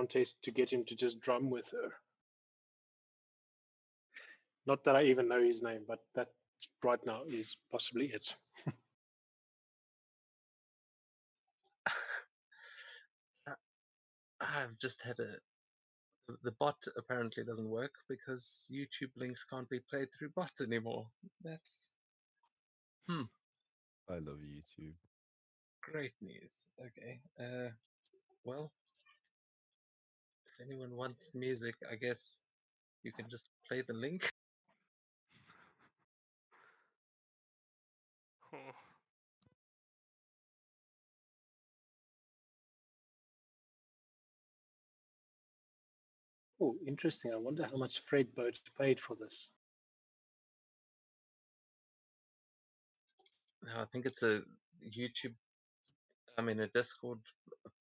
contest to get him to just drum with her. Not that I even know his name, but that right now is possibly it. I've just had the bot apparently doesn't work because YouTube links can't be played through bots anymore. That's I love YouTube. great news. Okay. Well, if anyone wants music, I guess you can just play the link. Oh. Oh, interesting. I wonder how much Fred Boat paid for this. No, I think it's a YouTube, a Discord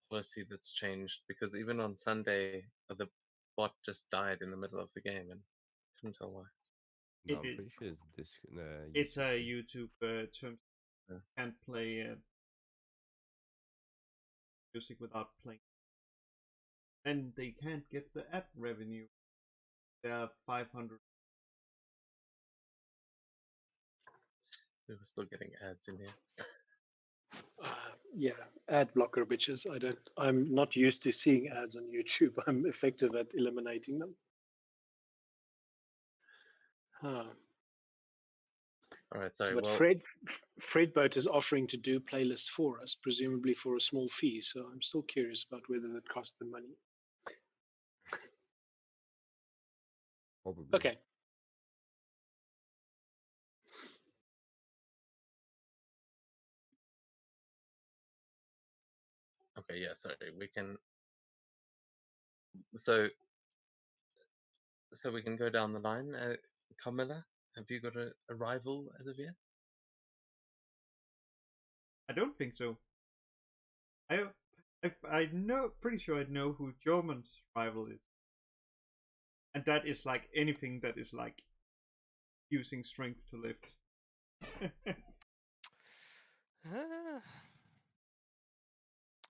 policy that's changed because even on Sunday, the bot just died in the middle of the game and couldn't tell why. No, It I'm is. pretty sure it's this. It's a YouTube thing. YouTube term. Yeah. Can't play music without playing. And they can't get the ad revenue. They are 500. We're still getting ads in here. Yeah, ad blocker bitches. I'm not used to seeing ads on YouTube. I'm effective at eliminating them. All right, So, sorry. but Well, Fred Boat is offering to do playlists for us, presumably for a small fee. So I'm still curious about whether that costs them money. Probably. Okay. okay, yeah, sorry. We can. So we can go down the line. Camilla, have you got a rival as of yet? I don't think so. I know, pretty sure I know who German's rival is, and that is like anything that is like using strength to lift. I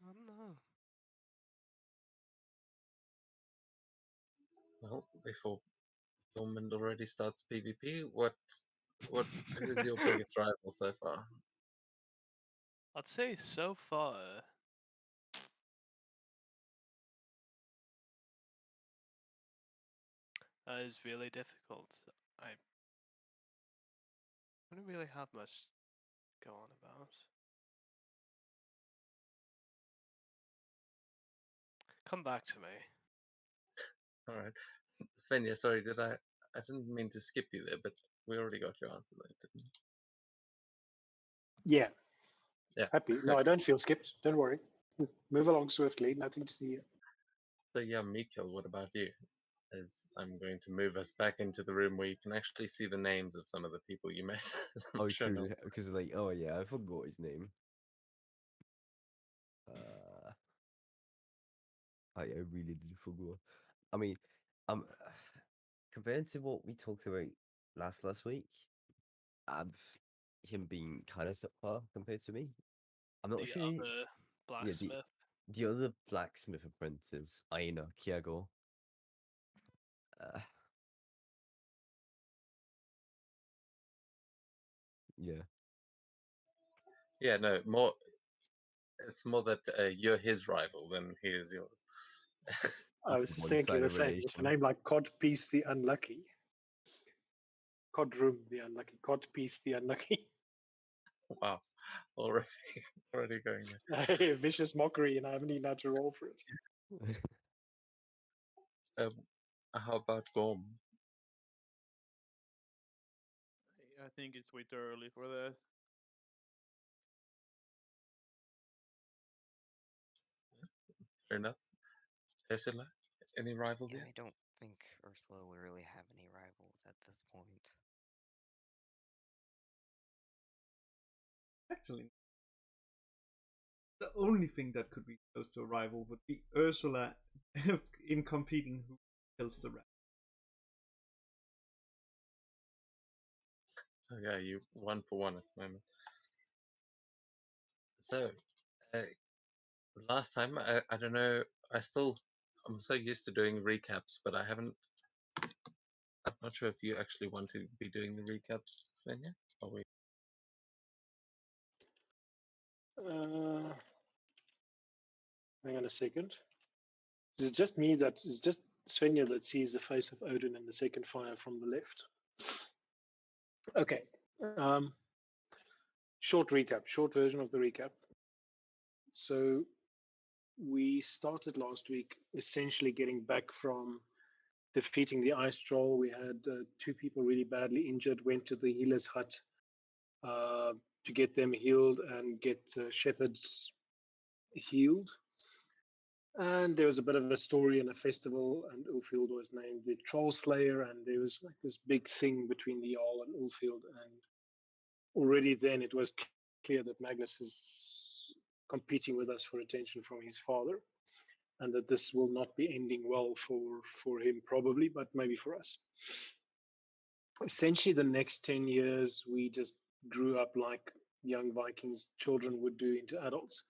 don't know. Well, before Dormond already starts PvP, who's your biggest rival so far? I'd say so far. That is really difficult. I don't really have much to go on about. Come back to me. All right, Fenya. Sorry, I didn't mean to skip you there, but we already got your answer there, didn't we? Yeah. Yeah. Happy. No, I don't feel skipped. Don't worry. Move along swiftly. Nothing to see here. So yeah, Mikkel, what about you? As I'm going to move us back into the room where you can actually see the names of some of the people you met. Oh, true. Because oh yeah, I forgot his name. I really did forget. I mean, compared to what we talked about last week, him being kind of subpar compared to me. I'm not The sure. other blacksmith. The other blacksmith apprentice, Aina Kiago. Yeah. Yeah, no, more. It's more that you're his rival than he is yours. I was exactly the same. With a name like Codpiece the Unlucky. Codroom the Unlucky. Codpiece the Unlucky. Wow, already going there. Vicious mockery, and I haven't even had to roll for it. How about Gorm? I think it's way too early for that. Fair enough. Ursula, any rivals Yeah, yet? I don't think Ursula would really have any rivals at this point. Actually, the only thing that could be close to a rival would be Ursula in competing who kills the rat. Oh yeah, you 1-for-1 at the moment. So, last time I don't know. I'm so used to doing recaps, but I haven't. I'm not sure if you actually want to be doing the recaps, Sven. Yeah? Are we? Hang on a second. It's just me that it's just Svenja that sees the face of Odin in the second fire from the left. Okay. Short recap, short version of the recap. So we started last week essentially getting back from defeating the ice troll. We had 2 people really badly injured, went to the healer's hut to get them healed and get shepherds healed. And there was a bit of a story and a festival, and Ulfield was named the Troll Slayer, and there was like this big thing between the Jarl and Ulfield. And already then it was clear that Magnus is competing with us for attention from his father, and that this will not be ending well for him probably, but maybe for us. Essentially, the next 10 years, we just grew up like young Vikings children would do into adults.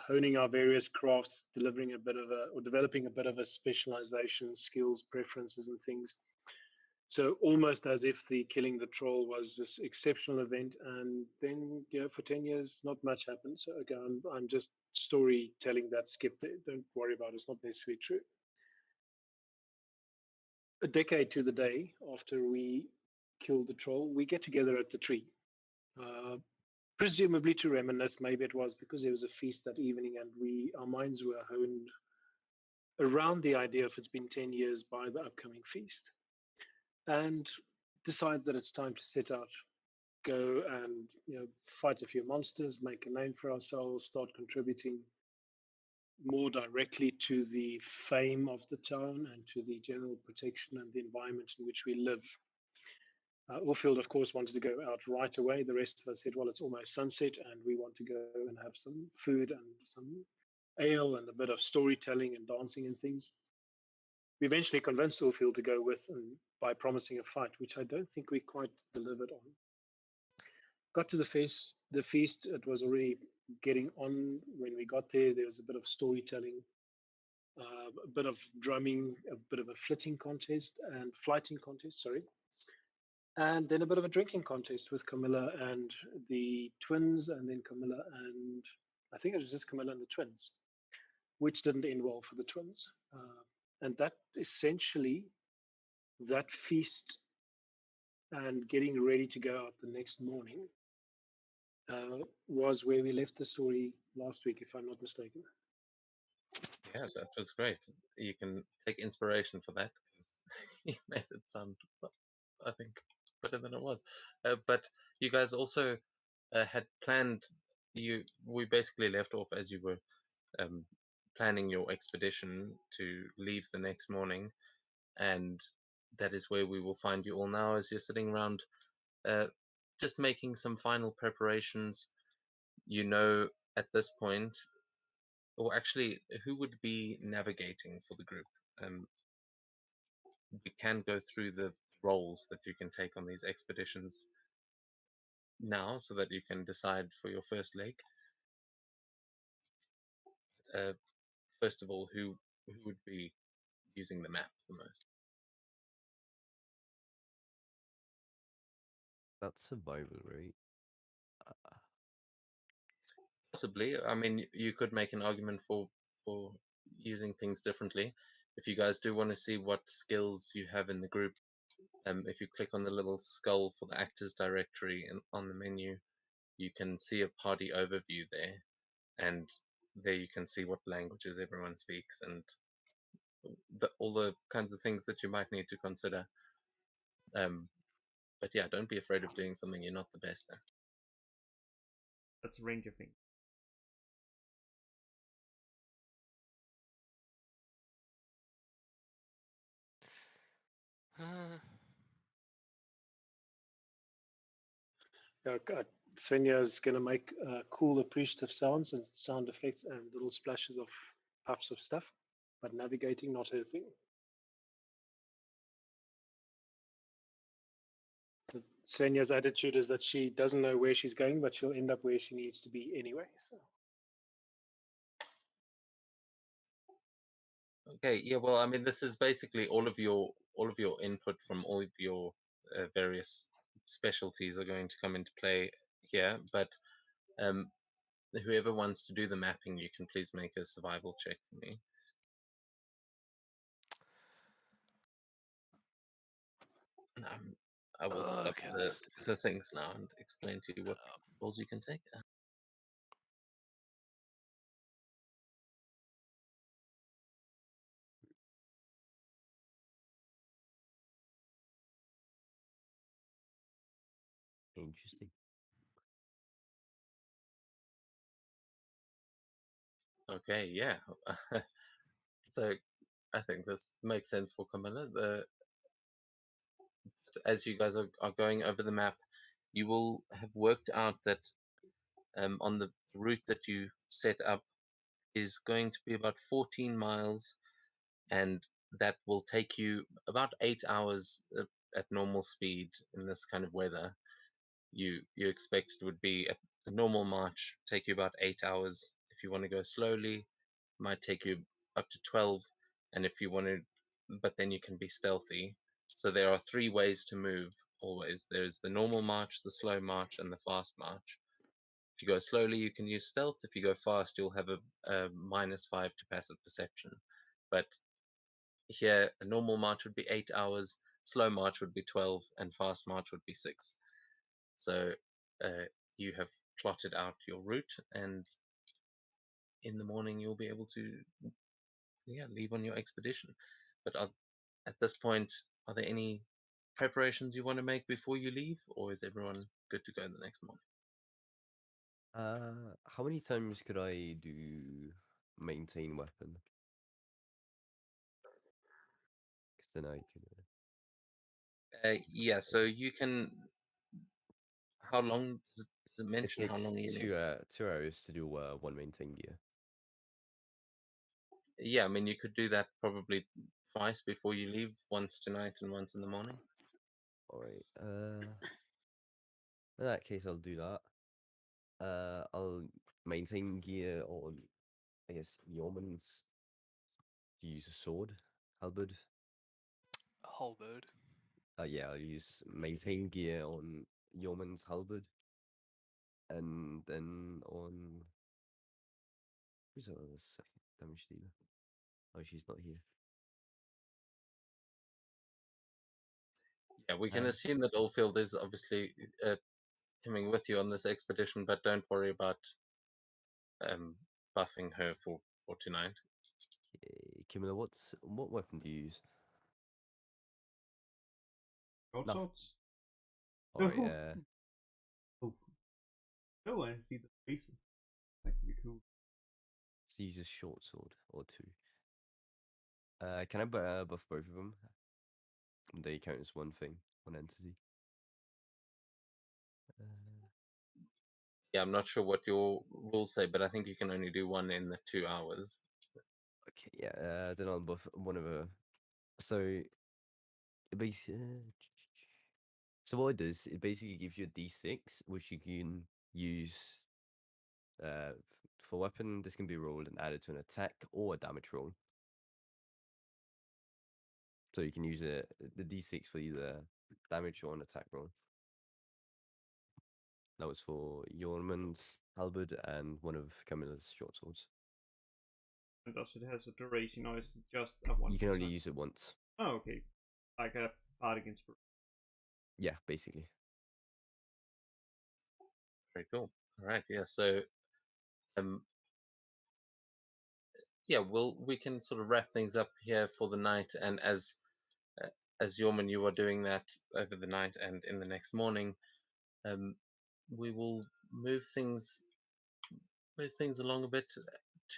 Honing our various crafts, developing a bit of a specialization, skills, preferences, and things. So almost as if the killing the troll was this exceptional event, and then for 10 years, not much happened. So again, I'm just storytelling that skip there. Don't worry about it; it's not necessarily true. A decade to the day after we killed the troll, we get together at the tree. Presumably to reminisce. Maybe it was because there was a feast that evening and our minds were honed around the idea of it's been 10 years by the upcoming feast, and decide that it's time to set out, go and fight a few monsters, make a name for ourselves, start contributing more directly to the fame of the town and to the general protection and the environment in which we live. Ulfield, of course, wanted to go out right away. The rest of us said, well, it's almost sunset and we want to go and have some food and some ale and a bit of storytelling and dancing and things. We eventually convinced Ulfield to go with, and by promising a fight, which I don't think we quite delivered on. Got to the feast. It was already getting on. When we got there, there was a bit of storytelling, a bit of drumming, a bit of a flighting contest, and then a bit of a drinking contest with Camilla and the twins, and then Camilla and I think it was just Camilla and the twins, which didn't end well for the twins. And that essentially, that feast and getting ready to go out the next morning was where we left the story last week, if I'm not mistaken. Yeah, that was great. You can take inspiration for that because you made it sound, I think, better than it was. But you guys also had planned. We basically left off as you were planning your expedition to leave the next morning, and that is where we will find you all now as you're sitting around, just making some final preparations. At this point. Or actually, who would be navigating for the group? We can go through the roles that you can take on these expeditions now, so that you can decide for your first leg. First of all, who would be using the map the most? That's survival, right? Possibly. I mean, you could make an argument for using things differently. If you guys do want to see what skills you have in the group, if you click on the little skull for the actors directory on the menu, you can see a party overview there, and there you can see what languages everyone speaks and all the kinds of things that you might need to consider. But yeah, don't be afraid of doing something you're not the best at. That's a ranger thing. Svenja is going to make cool, appreciative sounds and sound effects and little splashes of puffs of stuff, but navigating, not her thing. So Svenja's attitude is that she doesn't know where she's going, but she'll end up where she needs to be anyway. So. Okay, yeah, well, I mean, this is basically all of your input from all of your various specialties are going to come into play here. But um, whoever wants to do the mapping, you can please make a survival check for me. And I will put up Okay, the let's do the this. things now and explain to you what Um, roles you can take. Interesting. Okay, yeah. So I think this makes sense for Camilla. As you guys are going over the map, you will have worked out that on the route that you set up is going to be about 14 miles, and that will take you about 8 hours at normal speed in this kind of weather. You expect it would be a normal march take you about 8 hours. If you want to go slowly, might take you up to 12, and if you want to, but then you can be stealthy. So there are three ways to move always. There's the normal march, the slow march, and the fast march. If you go slowly, you can use stealth. If you go fast, you'll have a -5 to passive perception. But here, a normal march would be 8 hours, slow march would be 12, and fast march would be 6. So uh, you have plotted out your route, and in the morning you'll be able to leave on your expedition. But at this point, are there any preparations you want to make before you leave, or is everyone good to go the next morning? How many times could I do maintain weapon? Because then I could. Yeah, so you can. How long does it It mention how takes long it two is? 2 hours to do one maintain gear. Yeah, I mean, you could do that probably twice before you leave, once tonight and once in the morning. All right. In that case, I'll do that. I'll maintain gear on, I guess, yeoman's. To use a sword, halberd. Halberd. Yeah, I'll use maintain gear on yeoman's halberd, and then on who's our other second damage dealer? Oh, she's not here. Yeah, we can assume that Oldfield is obviously coming with you on this expedition, but don't worry about buffing her for tonight. Okay, Kimila, what weapon do you use? Short No. swords? All right. Oh. No, I see the faces. Actually cool. So you use a short sword or two. Can I buff both of them? They count as one thing, one entity. Yeah, I'm not sure what your rules say, but I think you can only do one in the 2 hours. Okay, yeah. Then I'll buff one of her. So it basically. So what it does, it basically gives you a D6, which you can use for weapon. This can be rolled and added to an attack or a damage roll. So you can use the D6 for either damage or an attack roll. That was for Yorman's halberd and one of Camilla's short swords. And does it has a duration or is it just a one? You can only use it once. Oh, okay. Like a bardic inspiration. Yeah, basically. Very cool. All right, yeah. So, yeah, we can sort of wrap things up here for the night, and as Yorman, you are doing that over the night and in the next morning, we will move things along a bit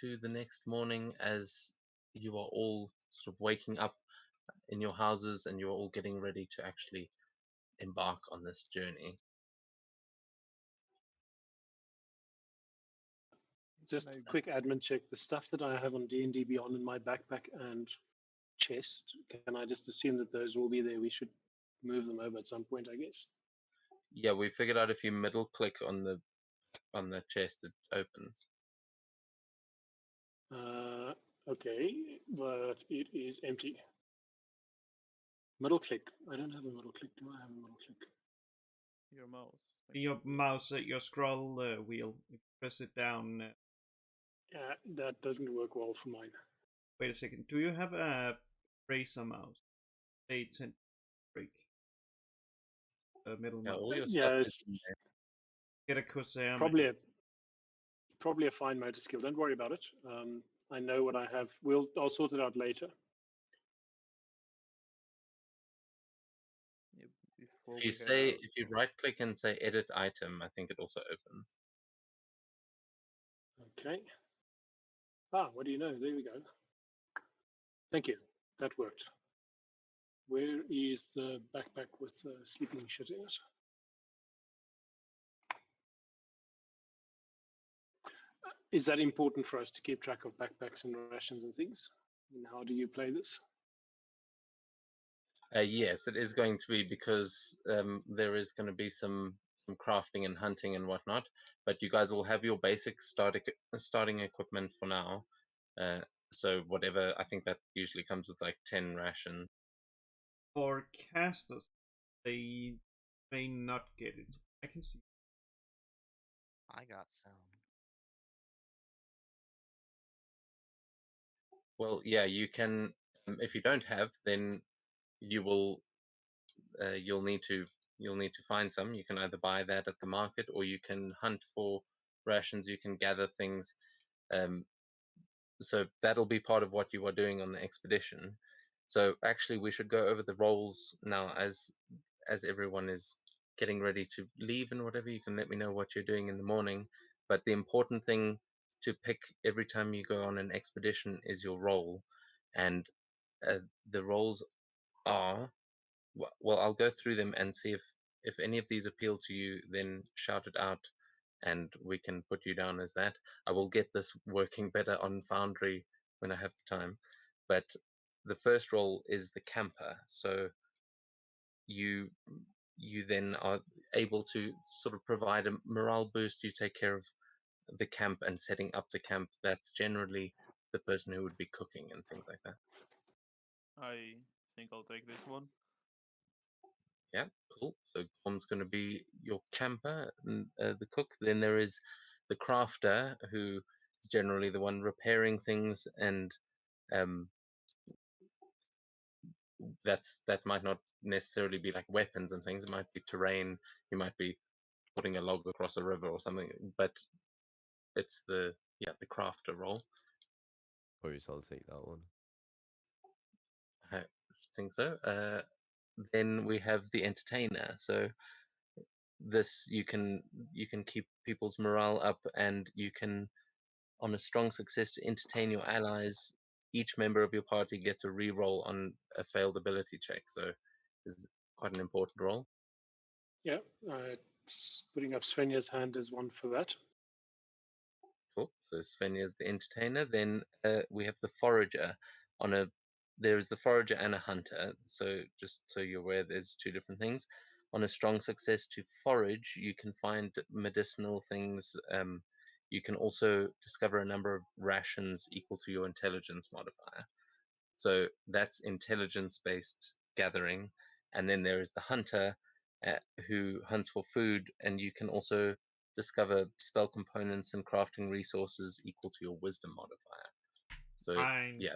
to the next morning as you are all sort of waking up in your houses and you're all getting ready to actually embark on this journey. Just a quick admin check. The stuff that I have on D&D Beyond in my backpack and chest, can I just assume that those will be there? We should move them over at some point, I guess. Yeah, we figured out if you middle click on the chest, it opens. Okay, but it is empty. Middle click. I don't have a middle click. Do I have a middle click? Your mouse. Your mouse, your scroll wheel. If you press it down. Yeah, that doesn't work well for mine. Wait a second. Do you have a Razer mouse? They tend to break. Middle Yeah, mouse. all your Yeah, stuff is it's in there. Get a Corsair. probably a fine motor skill. Don't worry about it. I know what I have. I'll sort it out later. Yeah, before If we you head say, out. if you right click and say edit item, I think it also opens. Okay. Ah, what do you know? There we go. Thank you. That worked. Where is the backpack with the sleeping shit in it? Is that important for us to keep track of backpacks and rations and things? And how do you play this? Yes, it is going to be because there is going to be some crafting and hunting and whatnot, but you guys will have your basic starting equipment for now. So whatever, I think that usually comes with like 10 rations. For casters, they may not get it. I can see. I got some. Well, yeah, you can. If you don't have, then you will. You'll need to find some. You can either buy that at the market, or you can hunt for rations. You can gather things. Um, so that'll be part of what you are doing on the expedition. So actually, we should go over the roles now as everyone is getting ready to leave and whatever. You can let me know what you're doing in the morning. But the important thing to pick every time you go on an expedition is your role, and uh, the roles are well. I'll go through them and see if any of these appeal to you. Then shout it out, and we can put you down as that. I will get this working better on Foundry when I have the time. But the first role is the camper. So you you then are able to sort of provide a morale boost. You take care of the camp and setting up the camp. That's generally the person who would be cooking and things like that. I think I'll take this one. Yeah, cool. So Tom's going to be your camper and the cook. Then there is the crafter, who is generally the one repairing things, and um, that might not necessarily be like weapons and things. It might be terrain. You might be putting a log across a river or something. But it's the crafter role. Suppose I'll take that one. I think so. Then we have the entertainer. So this you can keep people's morale up, and you can, on a strong success to entertain your allies, each member of your party gets a re-roll on a failed ability check. So it's quite an important role. Yeah, putting up Svenja's hand as one for that. Cool. So Sven is the entertainer. Then we have the forager. There's the forager and a hunter. So just so you're aware, there's two different things. On a strong success to forage, you can find medicinal things. You can also discover a number of rations equal to your intelligence modifier. So that's intelligence-based gathering. And then there is the hunter, who hunts for food, and you can also discover spell components and crafting resources equal to your wisdom modifier. So Mine. yeah,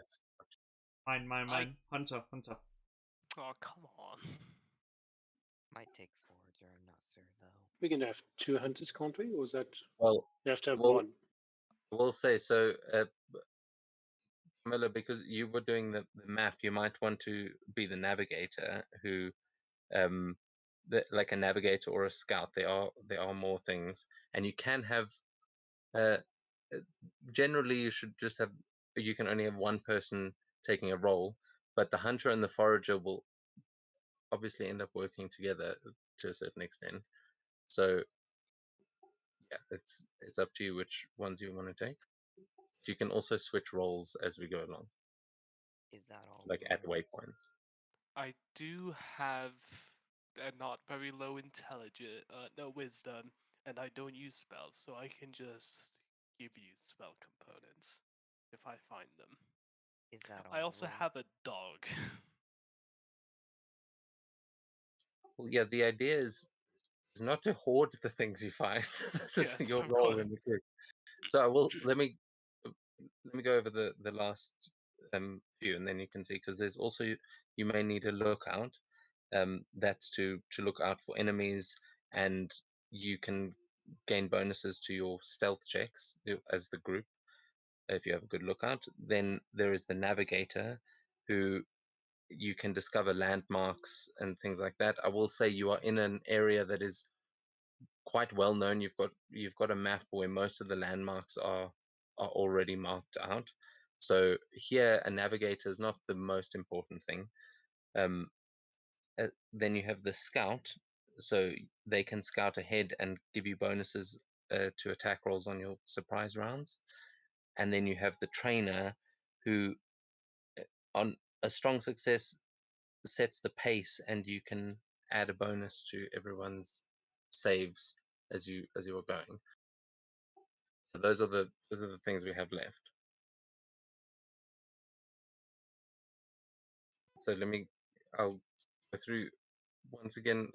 Mine. Hunter. Oh, come on. Might take Forager, I'm not sure though. We can have two hunters, can't we? Or is that well, you have to have well, one? I will say so. Camilla, because you were doing the map, you might want to be the navigator who like a navigator or a scout. There are more things, and you can have uh, generally you can only have one person taking a role, but the hunter and the forager will obviously end up working together to a certain extent. So yeah, it's up to you which ones you want to take. You can also switch roles as we go along, Is that all like the at roles? waypoints. I do have a not very low wisdom, and I don't use spells, so I can just give you spell components if I find them. Is that all? I also Will? have a dog. Well, yeah, the idea is not to hoard the things you find. This is Yes, your of role course. in the group. So I will let me go over the last few, and then you can see, because there's also, you may need a lookout. That's to look out for enemies, and you can gain bonuses to your stealth checks as the group if you have a good lookout. Then there is the navigator, who you can discover landmarks and things like that. I will say you are in an area that is quite well known. You've got a map where most of the landmarks are already marked out. So here, a navigator is not the most important thing. Um, then you have the scout, so they can scout ahead and give you bonuses to attack rolls on your surprise rounds. And then you have the trainer, who on a strong success sets the pace, and you can add a bonus to everyone's saves as you are going. So those are the things we have left. So I'll go through once again.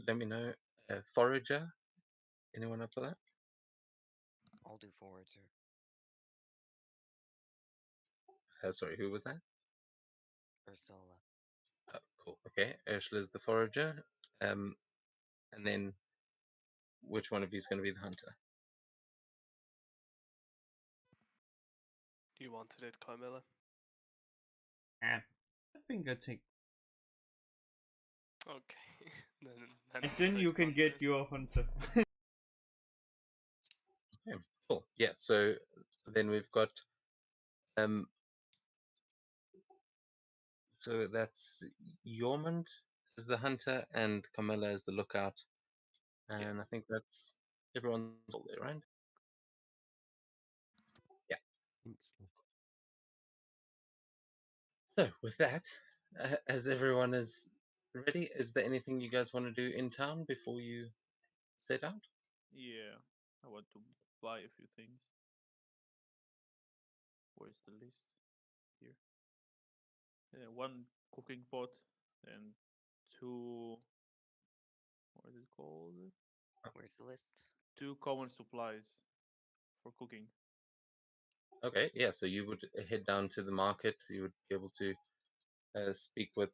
Let me know. Forager, anyone up for that? I'll do Forager. Sorry, who was that? Ursula. Oh, cool. Okay, Ursula's the forager. And then which one of you is going to be the hunter? You wanted it, Carmilla. I think I take. Okay. then And the then you second can get hunter. your hunter. Okay, cool. Yeah. So then we've got so that's Yormund as the hunter and Camilla as the lookout. Yeah. And I think that's everyone's all there, right? Yeah. think so. So with that, as everyone is ready, is there anything you guys want to do in town before you set out? Yeah, I want to buy a few things. Where's the list? Here. One cooking pot and two. What is it called? Where's the list? 2 common supplies for cooking. Okay, yeah. So you would head down to the market. You would be able to speak with.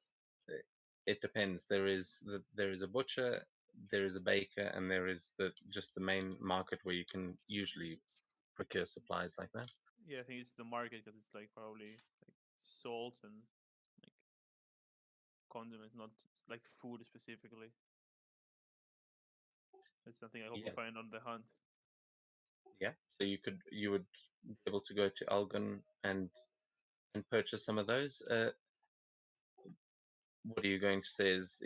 It depends. There is a butcher, there is a baker, and there is just the main market where you can usually procure supplies like that. Yeah, I think it's the market because it's like probably like salt and like condiments, not like food specifically. It's something I hope to Yes. find on the hunt. Yeah. So you would be able to go to Algon and purchase some of those. What are you going to say? Is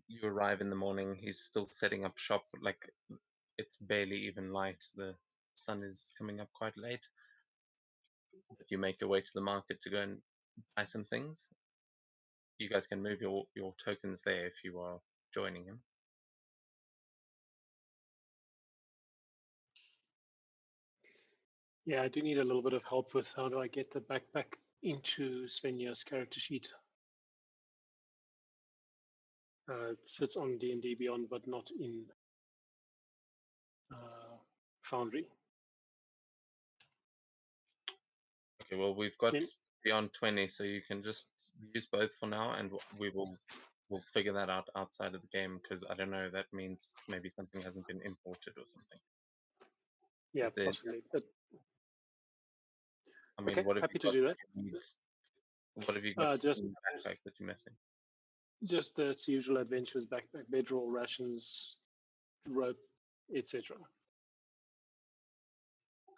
you arrive in the morning, he's still setting up shop, like it's barely even light. The sun is coming up quite late. But you make your way to the market to go and buy some things. You guys can move your tokens there if you are joining him. Yeah, I do need a little bit of help with how do I get the backpack into Svenja's character sheet. It sits on D&D Beyond, but not in Foundry. Okay, well, we've got Then- beyond 20, so you can just use both for now, and we'll figure that out outside of the game, because I don't know, that means maybe something hasn't been imported or something. Yeah, But possibly. But I mean, okay, what have happy you to got do that. you need? What have you got Just in the backpack that you're missing? just the usual adventurers backpack, bedroll, rations, rope, etc.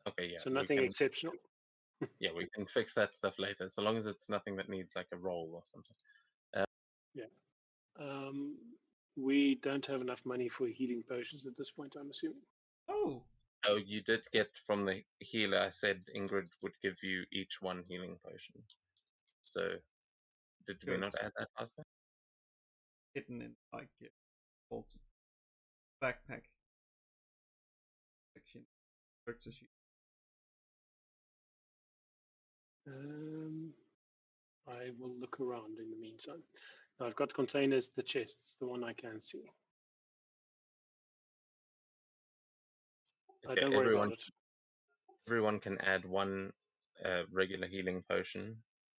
Okay, yeah, So we nothing can. exceptional. Yeah, we can fix that stuff later, so long as it's nothing that needs like a roll or something. Yeah. We don't have enough money for healing potions at this point, I'm assuming. Oh, Oh, you did get from the healer. I said Ingrid would give you each one healing potion. So, did we not Good. add that last time? hidden in like vault backpack section. Character sheet. I will look around in the meantime. Now, I've got containers, the chests, the one I can see. Okay, Don't worry about it. everyone can add one regular healing potion,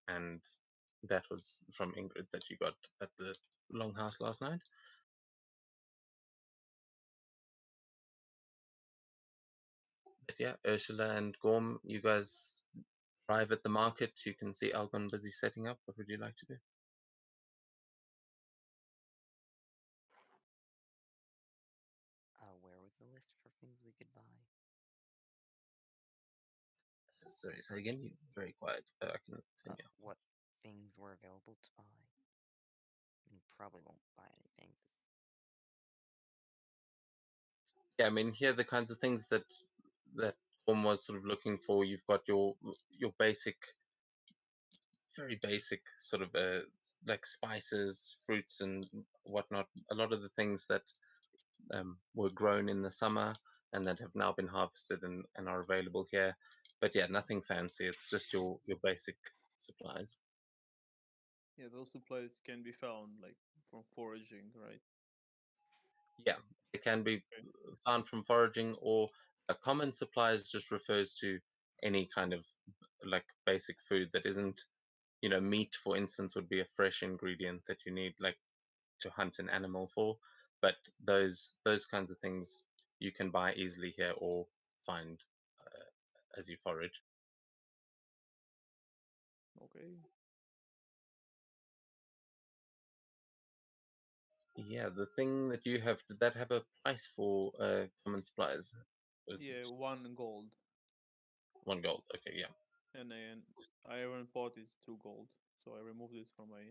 and that was from Ingrid that you got at the longhouse last night. But yeah, Ursula and Gorm, you guys arrive at the market. You can see Algon busy setting up. What would you like to do? Where was the list for things we could buy? Sorry, say again. You're very quiet. I can continue. What things were available to buy? You probably won't buy anything. Yeah, I mean, here are the kinds of things that Gorm was sort of looking for. You've got your basic, very basic sort of like spices, fruits, and whatnot. A lot of the things that were grown in the summer and that have now been harvested and are available here. But yeah, nothing fancy. It's just your basic supplies. Yeah, those supplies can be found like from foraging, right? Yeah, it can be found from foraging, or common supplies just refers to any kind of like basic food that isn't, meat, for instance, would be a fresh ingredient that you need like to hunt an animal for. But those kinds of things you can buy easily here or find as you forage. Okay. Yeah, the thing that you have, did that have a price for common supplies? Was Yeah, it 1 gold. 1 gold? Okay, yeah. And iron pot is 2 gold. So I removed it from my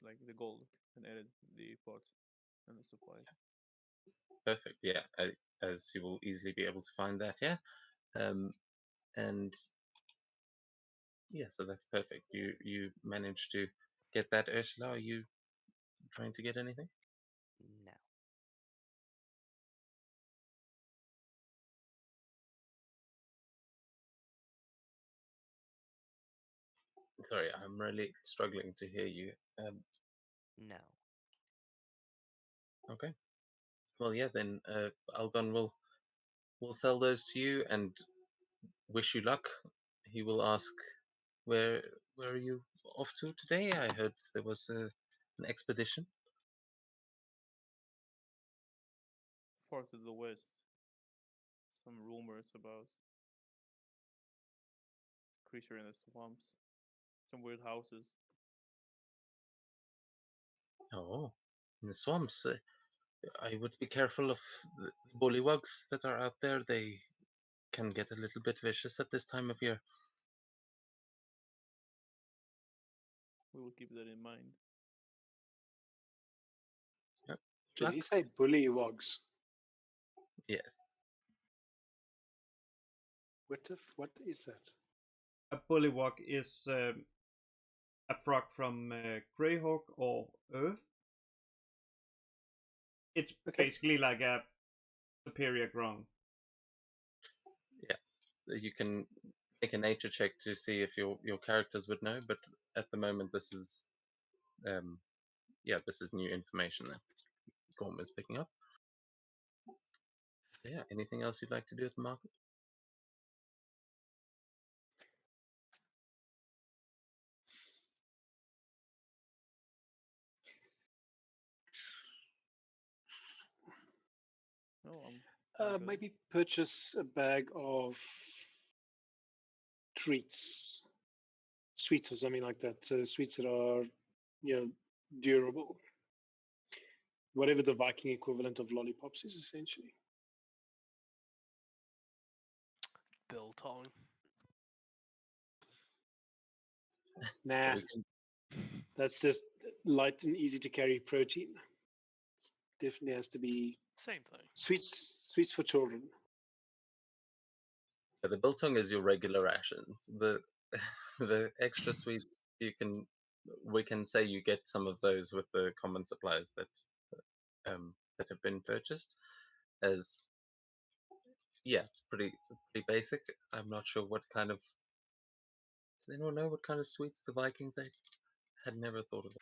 like the gold, and added the pot and the supplies. Perfect. Yeah, as you will easily be able to find that. Yeah, and yeah, so that's perfect. You managed to get that, Ursula. Are you trying to get anything? No. Sorry, I'm really struggling to hear you. No. Okay. Well, yeah, then Algon will sell those to you and wish you luck. He will ask, where where are you off to today? I heard there was an expedition. Far to the west, some rumors about creature in the swamps, some weird houses. Oh, in the swamps. I would be careful of the bullywugs that are out there. They can get a little bit vicious at this time of year. We will keep that in mind. Yep. Did Luck? he say bullywogs? Yes. What is that? A bullywug is a frog from Greyhawk or Earth. It's Okay. basically like a superior ground. Yeah. You can make a nature check to see if your characters would know, but at the moment this is this is new information that Gorm is picking up. Yeah, anything else you'd like to do at the market? No, I'm good. Maybe purchase a bag of treats, sweets or something like that. Sweets that are, durable. Whatever the Viking equivalent of lollipops is, essentially. Biltong. Nah, We can, that's just light and easy to carry protein. Definitely has to be Same thing. sweets for children. the biltong is your regular rations. The the extra sweets we can say you get some of those with the common supplies that have been purchased. As yeah, it's pretty basic. I'm not sure what kind of Does anyone know what kind of sweets the Vikings ate? Had never thought of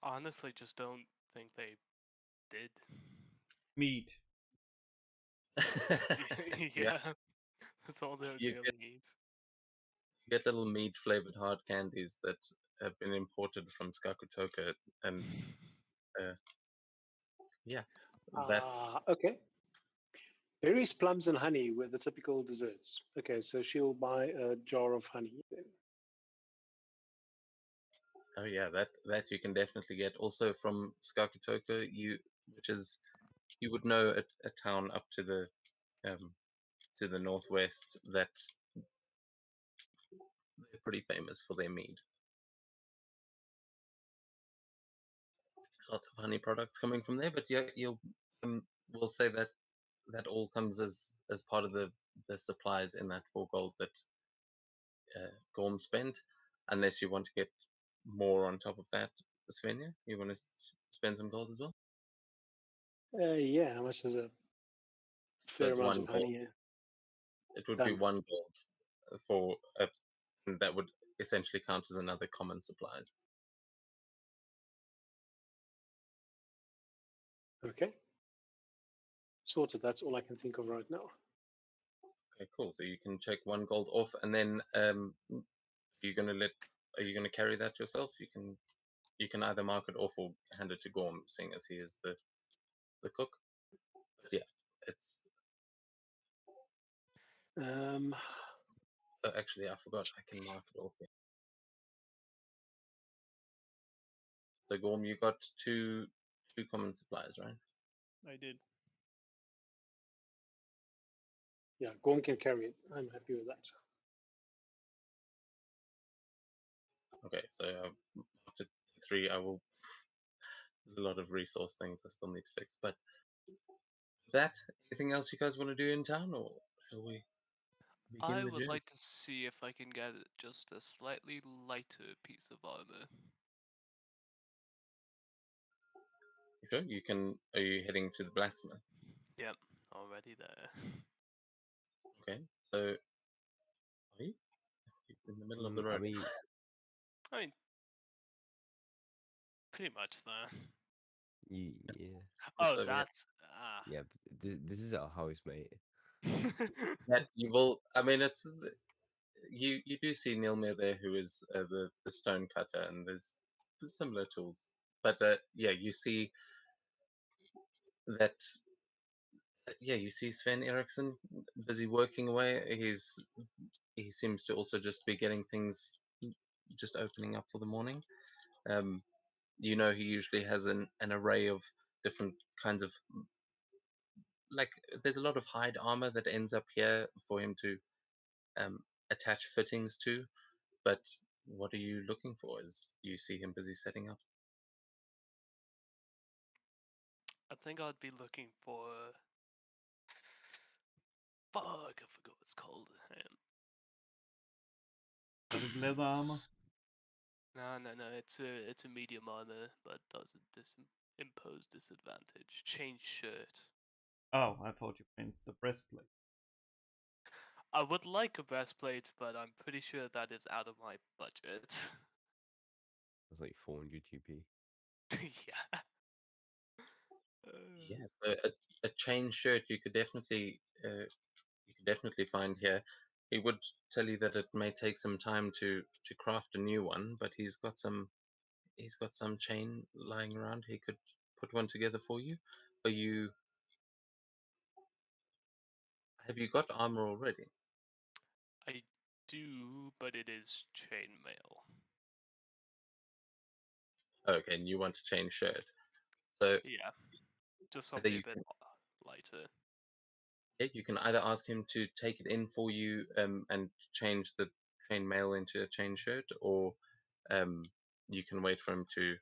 I honestly just don't think they did. Meat. that. Yeah, that's all they You really eat. get little mead flavored hard candies that have been imported from Skakutoka, and yeah, that Okay. Berries, plums, and honey were the typical desserts. Okay, so she'll buy a jar of honey then. oh yeah, that you can definitely get. Also from Skakutoka, which is you would know a town up um, to the northwest that they're pretty famous for their mead. Lots of honey products coming from there, but yeah, we'll say that that all comes as part of the supplies in that 4 gold that Gorm spent, unless you want to get more on top of that, Svenja. You want to spend some gold as well? Yeah, how much is a So fair it's amount 1 of gold. honey? It would be Done. 1 gold for a, and that would essentially count as another common supplies. Okay. Sorted. That's all I can think of right now. Okay, cool. So you can check 1 gold off, and then you're gonna let. Are you gonna carry that yourself? You can either mark it off or hand it to Gorm, seeing as he is the cook. But yeah, it's Um, actually I forgot. I can mark it off here. So Gorm, you got two common supplies, right? I did. yeah, Gorm can carry it. I'm happy with that. Okay, so marked it 3. I will. There's a lot of resource things I still need to fix. But is that anything else you guys want to do in town, or shall we begin I the would journey? like to see if I can get just a slightly lighter piece of armor. Sure, you can. Are you heading to the blacksmith? Yep, already there. Okay, so are you? You're in the middle of the I road. mean, I mean, pretty much there. yeah, Oh, over here. that's yeah. But this is our house, mate. That you will. I mean, it's you do see Nilmir there, who is the stone cutter, and there's similar tools. But yeah, you see that. Yeah, you see Sven Eriksson busy working away. He seems to also just be getting things just opening up for the morning. Um, you know, he usually has an array of different kinds of, like, there's a lot of hide armor that ends up here for him to um, attach fittings to. But what are you looking for as you see him busy setting up? I think I'd be looking for. Fuck, I forgot what it's called. Studded leather armor. No. It's a medium armor, but doesn't impose disadvantage. Change shirt. Oh, I thought you meant the breastplate. I would like a breastplate, but I'm pretty sure that is out of my budget. That's like 400 GP. Yeah. Yeah, so a chain shirt you could definitely find here. He would tell you that it may take some time to craft a new one, but he's got some chain lying around. He could put one together for you. Are you Have you got armor already? I do, but it is chainmail. Okay, and you want a chain shirt. So Yeah, just either something you a bit can, lighter. yeah, you can either ask him to take it in for you and change the chain mail into a chain shirt, or um, you can wait for him to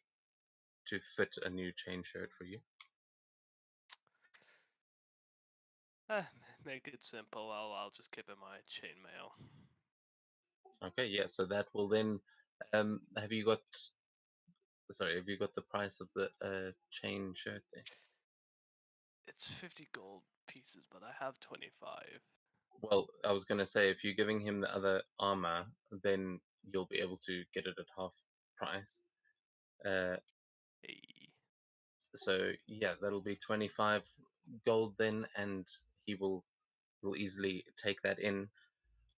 fit a new chain shirt for you. Make it simple. I'll just give him my chainmail. Okay, yeah. So that will then. Have you got? Sorry, have you got the price of the chain shirt there? It's 50 gold pieces, but I have 25. Well, I was going to say, if you're giving him the other armor, then you'll be able to get it at half price. Hey. So yeah, that'll be 25 gold then, and he will easily take that in.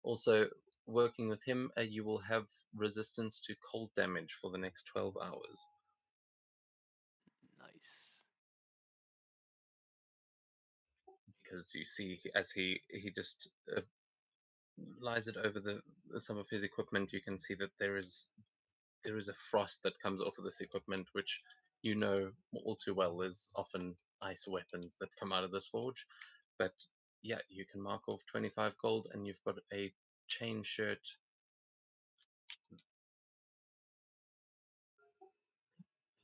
Also, working with him, you will have resistance to cold damage for the next 12 hours. Nice. Because you see, as he just lies it over some of his equipment, you can see that there is a frost that comes off of this equipment, which you know all too well is often ice weapons that come out of this forge. But yeah, you can mark off 25 gold, and you've got a chain shirt.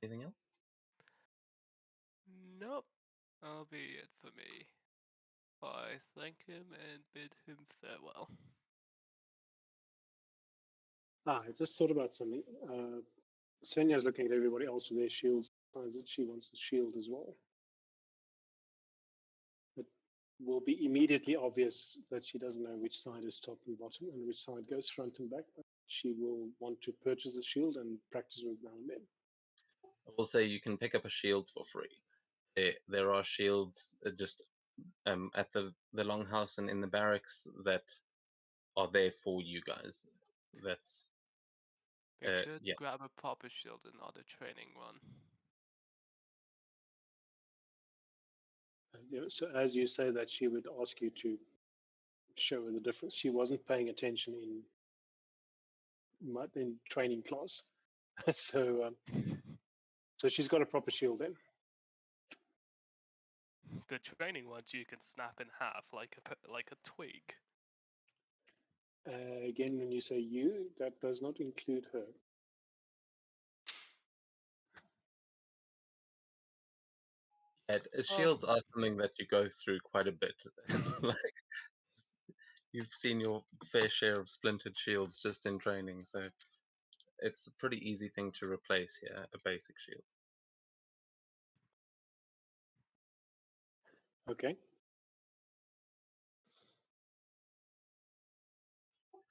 Anything else? Nope. That'll be it for me. I thank him and bid him farewell. I just thought about something. Svenya's looking at everybody else with their shields, decides that she wants a shield as well. It will be immediately obvious that she doesn't know which side is top and bottom and which side goes front and back. But she will want to purchase a shield and practice with now and then. I will say you can pick up a shield for free. There are shields just at the longhouse and in the barracks that are there for you guys. That's Make sure to yeah. grab a proper shield and not a training one. So as you say that, she would ask you to show her the difference. She wasn't paying attention in training class, so she's got a proper shield then. The training ones you can snap in half like a twig. Again, when you say you, that does not include her. Shields are something that you go through quite a bit. Like you've seen your fair share of splintered shields just in training, so it's a pretty easy thing to replace here, a basic shield. Okay.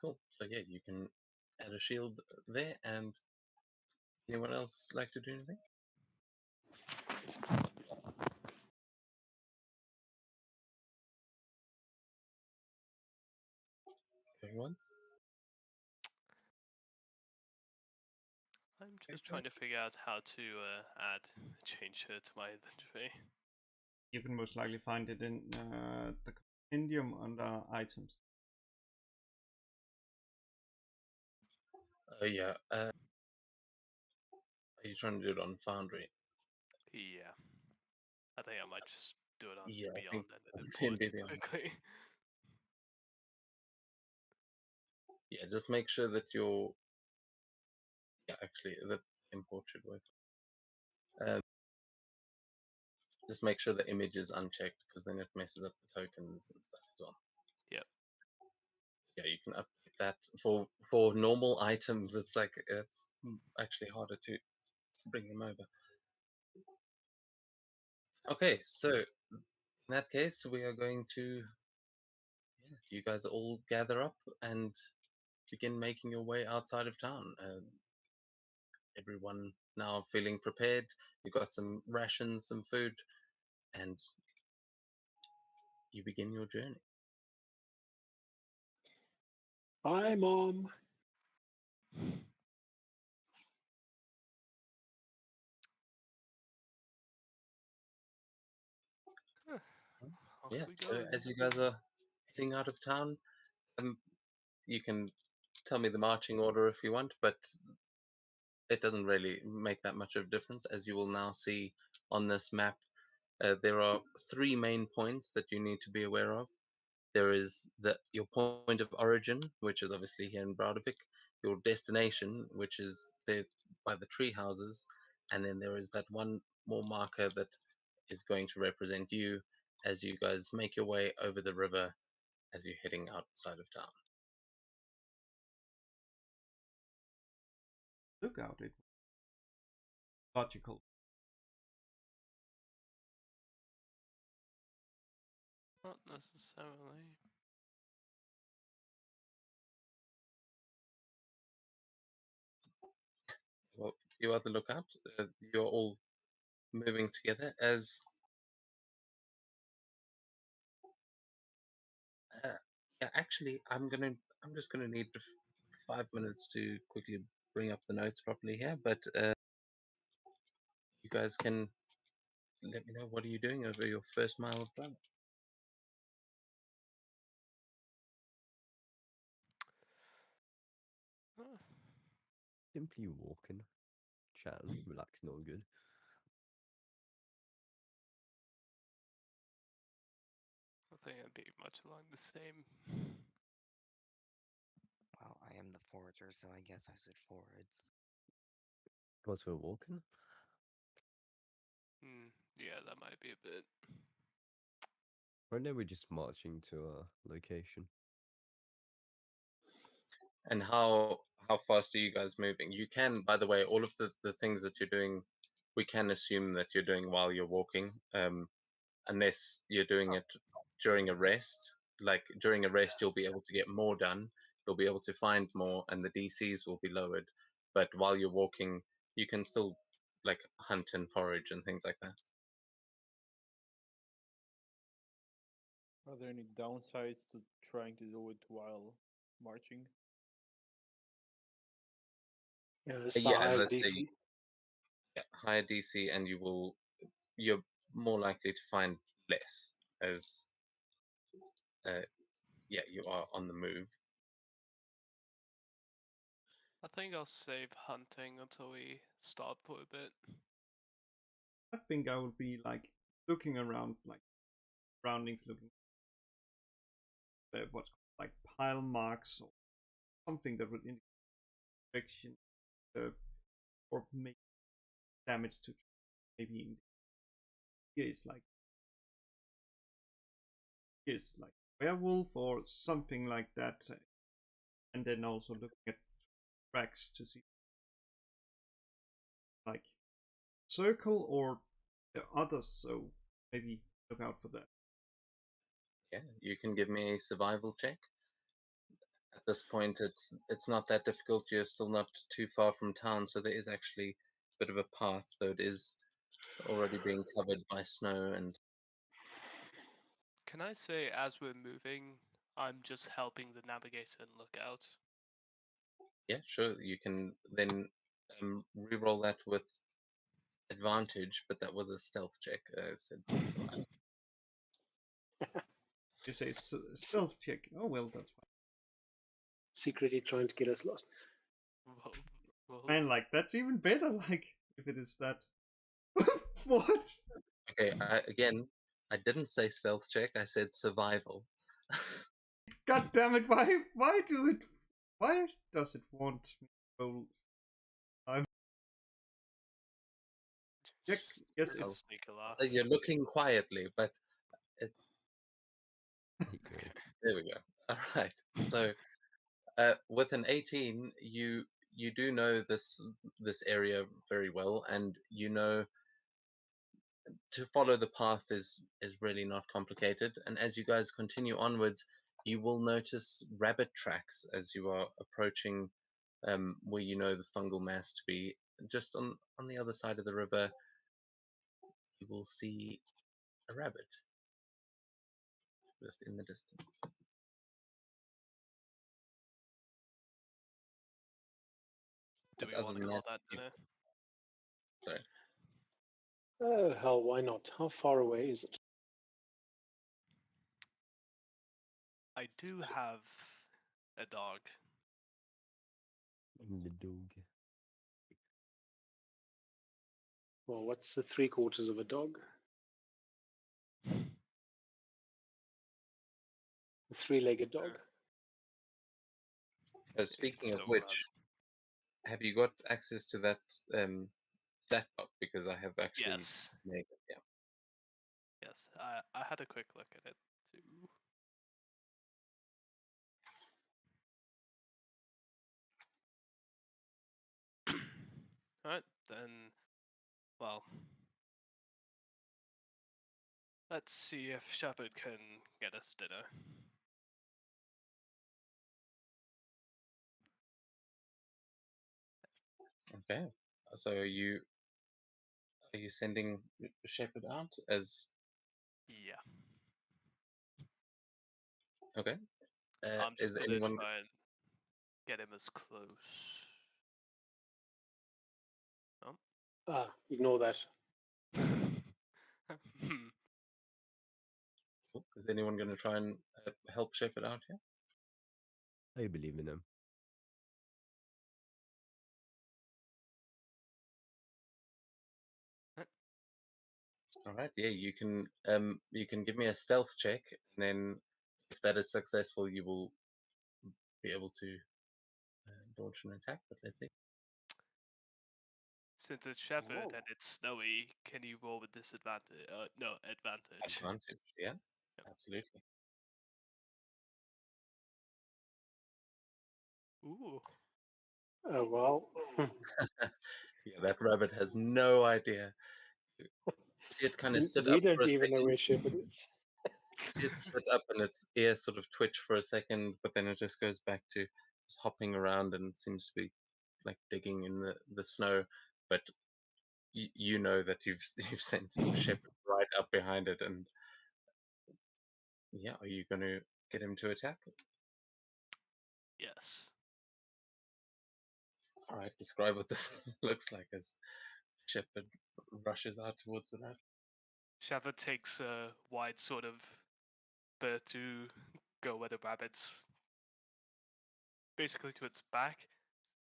Cool. So yeah, you can add a shield there. And anyone else like to do anything? Going once? I'm just trying to figure out how to add a chain shirt to my inventory. You can most likely find it in the compendium under items. Oh yeah. Are you trying to do it on Foundry? Yeah. I think I might just do it on Yeah, I Beyond think and in import it Beyond. quickly. Yeah, just make sure that you're. Yeah, actually, the import should work. Just make sure the image is unchecked, because then it messes up the tokens and stuff as well. Yep. Yeah, you can update that for normal items. It's like it's actually harder to bring them over. Okay, so in that case, we are going to. Yeah, you guys all gather up and begin making your way outside of town. Everyone now feeling prepared. You've got some rations, some food, and you begin your journey. Bye, Mom. Off Yeah, we so go. as you guys are heading out of town, you can tell me the marching order if you want, but it doesn't really make that much of a difference. As you will now see on this map, there are three main points that you need to be aware of. There is your point of origin, which is obviously here in Broudevik, your destination, which is there by the tree houses, and then there is that one more marker that is going to represent you as you guys make your way over the river as you're heading outside of town. Look out, it logical. Not necessarily. well, you are the lookout. You're all moving together as. Yeah, actually, I'm just gonna need 5 minutes to quickly bring up the notes properly here. But you guys can let me know, what are you doing over your first mile of travel? Huh, Simply walking, chatting, relaxing, all good. I think I'd be much along the same. Well, I am the forager, so I guess I said forwards. Whilst we're walking, Yeah, that might be a bit. right now we're just marching to our location. And how fast are you guys moving? You can, by the way, all of the things that you're doing, we can assume that you're doing while you're walking, unless you're doing it during a rest. Like during a rest, you'll be able to get more done. You'll be able to find more, and the DCs will be lowered. But while you're walking, you can still like hunt and forage and things like that. Are there any downsides to trying to do it while marching? Yeah, it's the Yeah, as higher I say, DC. yeah, higher DC, and you're more likely to find less as yeah, you are on the move. I think I'll save hunting until we stop for a bit. I think I would be like looking around, like surroundings, looking at what's called, like pile marks or something that would indicate direction, or make damage to maybe in here is like werewolf or something like that, and then also looking at tracks to see like circle or the others, so maybe look out for that. Yeah, you can give me a survival check. At this point, it's not that difficult. You're still not too far from town, so there is actually a bit of a path, though it is already being covered by snow. And Can I say, as we're moving, I'm just helping the navigator and look out? yeah, sure, you can then re-roll that with advantage, but that was a stealth check. Said survival. You say stealth check. Oh well, that's fine. Secretly trying to get us lost. Whoa, whoa. Man, like that's even better. Like if it is that. What? Okay, again, I didn't say stealth check. I said survival. God damn it! Why do it? Why does it want me to roll? Check. Yes, Just it's sneak a laugh. So you're looking quietly, but it's Keep going. there we go. All right. So with an 18, you do know this area very well, and you know to follow the path is really not complicated. And as you guys continue onwards, you will notice rabbit tracks as you are approaching where you know the fungal mass to be. Just on the other side of the river, you will see a rabbit that's in the distance. Do But we other want to than call that, that dinner? sorry. Oh, hell, why not? How far away is it? I do have a dog. The dog. Well, what's the 3/4 of a dog? A 3-legged dog. Speaking of So, which, have you got access to that stat book? Because I have actually yes, made it. Yeah. yes. I had a quick look at it too. Alright, then, well, let's see if Shepard can get us dinner. Okay. So are you sending Shepherd out as Yeah. okay? I'm just Is gonna anyone try and get him as close. Ignore that. Hmm. is anyone going to try and help Shepherd out here? I believe in them. All right, yeah, you can give me a stealth check, and then if that is successful, you will be able to launch an attack. But let's see. Since it's Shepherd Oh. and it's snowy, can you roll with disadvantage? No, advantage. Advantage, yeah, Yep. absolutely. Ooh. Oh well. Yeah, that rabbit has no idea. See it kind of sit We up don't for a even know second. where Shepherd is. See it sit up and its ear sort of twitch for a second, but then it just goes back to just hopping around and seems to be like digging in the snow. But you know that you've you've sent Shepherd right up behind it, and yeah, are you going to get him to attack? Yes. All right, describe what this looks like as Shepherd rushes out towards the rabbit. Shepherd takes a wide sort of berth to go where the rabbit's basically to its back.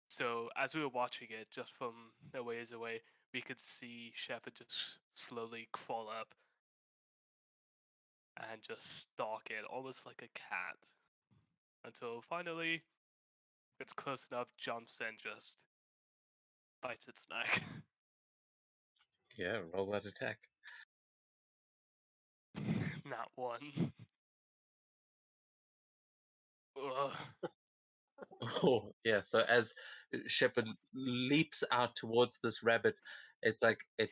So as we were watching it, just from a ways away, we could see Shepherd just slowly crawl up and just stalk it, almost like a cat, until finally it's close enough, jumps and just bites its neck. Yeah, roll that attack. Not one. Ugh. Oh, yeah. So as Shepherd leaps out towards this rabbit, it's like it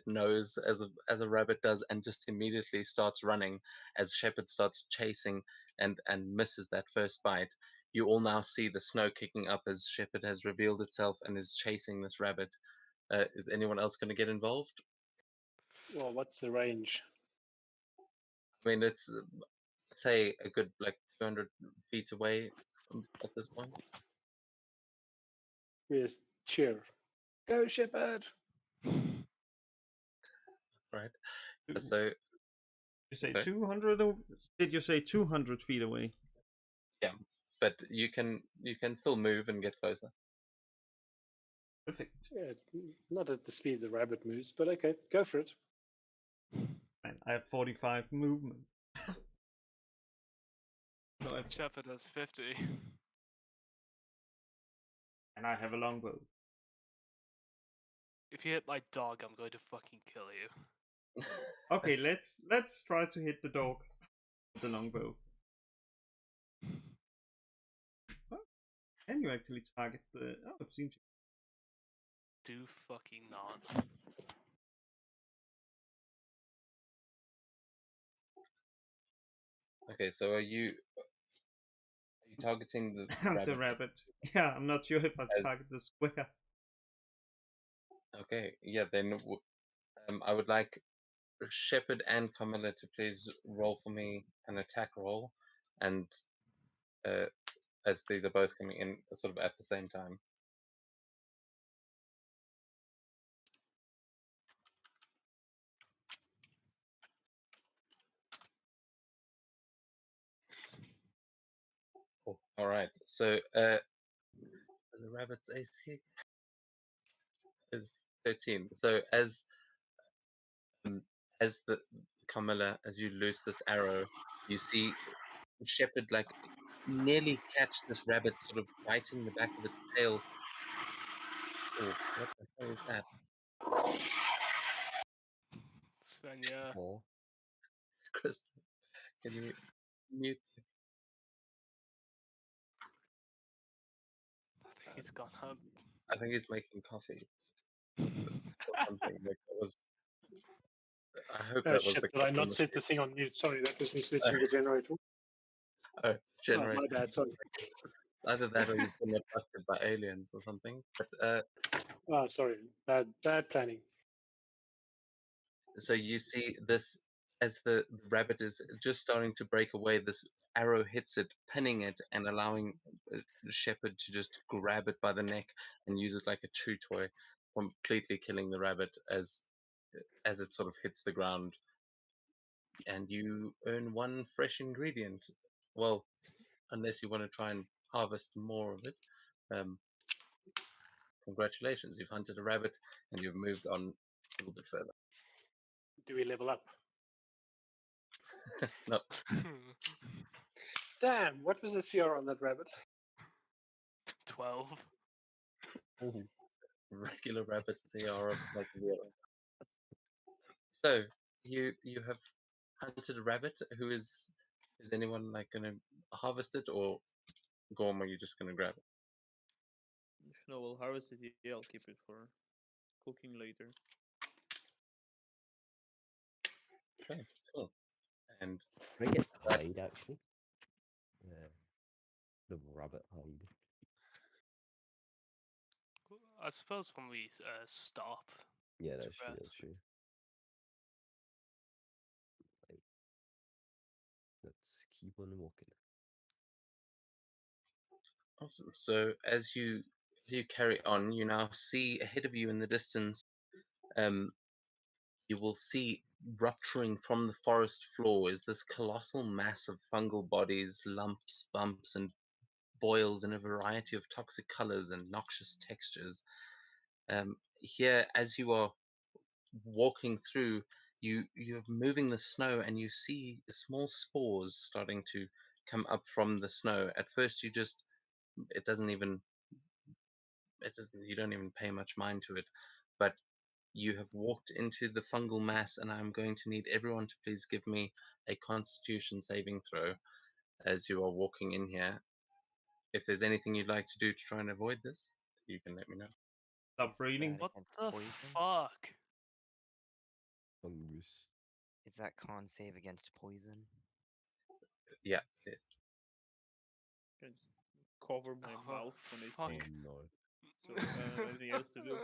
knows as a rabbit does, and just immediately starts running as Shepherd starts chasing and misses that first bite. You all now see the snow kicking up as Shepherd has revealed itself and is chasing this rabbit. Is anyone else going to get involved? Well, what's the range? I mean, it's say a good like 200 feet away at this point, Yes, cheer. Go, Shepherd! right? Do So you say okay. 200? Did you say 200 feet away? Yeah, but you can still move and get closer. Perfect. Yeah, not at the speed the rabbit moves, but okay, go for it. And I have 45 movement. So Shepherd has 50. and I have a longbow. If you hit my dog, I'm going to fucking kill you. Okay, let's try to hit the dog with the longbow. Oh, can you actually target the? Oh, it seems. Do fucking not. Okay, so are you targeting the rabbit? The rabbit. Yeah, I'm not sure if I As- target the square. Okay, yeah, then I would like Shepherd and Camilla to please roll for me an attack roll, and as these are both coming in sort of at the same time. Oh, all right. So the rabbit's AC is 13. So as the Camilla, as you loose this arrow, you see Shepherd like nearly catch this rabbit sort of biting the back of its tail. Oh, what the hell is that? Sven, yeah. Oh, Chris, can you mute? I think he's gone up. I think he's making coffee or something. Like that was. I hope that was Shit, the did I coffee not set the machine. thing on mute? Sorry, that was me switching the generator. Oh, Oh, generator. my bad, sorry. Either that or you've been abducted by aliens or something. But Oh, sorry, bad planning. So you see this as the rabbit is just starting to break away. This arrow hits it, pinning it, and allowing the shepherd to just grab it by the neck and use it like a chew toy, completely killing the rabbit as it sort of hits the ground. And you earn one fresh ingredient. Well, unless you want to try and harvest more of it. Um, Congratulations, you've hunted a rabbit and you've moved on a little bit further. Do we level up? No, Damn, what was the CR on that rabbit? 12. regular rabbit CR of like 0. So you have hunted a rabbit. Is anyone like gonna harvest it, or Gorm, are you just gonna grab it? If no, we'll harvest it here. I'll keep it for cooking later. Okay, cool. And Can I get hide actually? The rabbit hide. I suppose when we stop. Yeah, to that's true. That's rest. true. Like, let's keep on walking. awesome. So as you carry on, you now see ahead of you in the distance. You will see rupturing from the forest floor is this colossal mass of fungal bodies, lumps, bumps, and boils in a variety of toxic colors and noxious textures. Here, as you are walking through, you're moving the snow and you see small spores starting to come up from the snow. At first, it doesn't even you don't even pay much mind to it, but you have walked into the fungal mass, and I'm going to need everyone to please give me a Constitution saving throw as you are walking in here. If there's anything you'd like to do to try and avoid this, you can let me know. Stop breeding. that What against the poison? fuck? Fungus. Is that con save against poison? Yeah, yes. I just cover my Oh, mouth when I fuck. see Oh it. no. So I don't have anything else to do.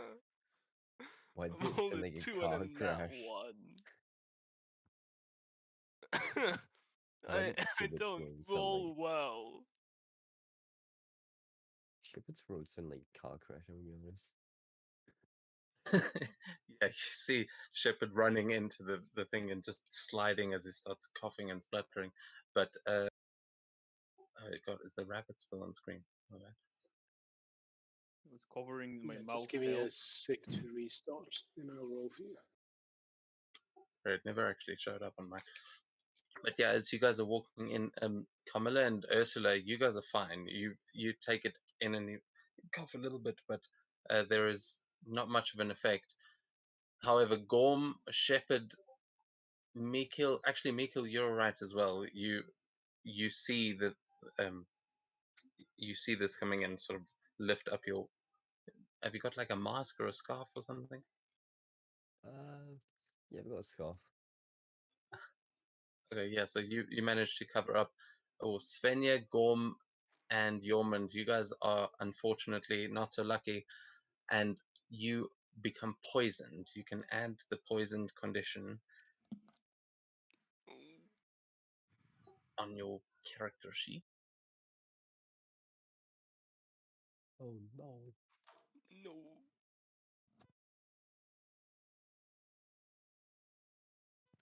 Why did I'm it sound only like a 2 car and a nat crash? 1. Why I, did I Shepard's don't road sound roll like well. Shepard's road sound like car crash? I'm gonna be honest. Yeah, you see Shepard running into the thing and just sliding as he starts coughing and spluttering. But oh god, is the rabbit still on screen? My bad. I was covering my Yeah, mouth. just give me a Help. sec to restart, then I'll roll for you. It never actually showed up on my. But yeah, as you guys are walking in, Camilla and Ursula, you guys are fine. You take it in and you cough a little bit, but there is not much of an effect. However, Gorm, Shepherd, Mikil, you're right as well. You see that you see this coming and sort of lift up your. Have you got like a mask or a scarf or something? Yeah, we got a scarf. Okay, yeah. So you managed to cover up. Oh, Svenja, Gorm, and Yormund, you guys are unfortunately not so lucky, and you become poisoned. You can add the poisoned condition on your character sheet. Oh no. No.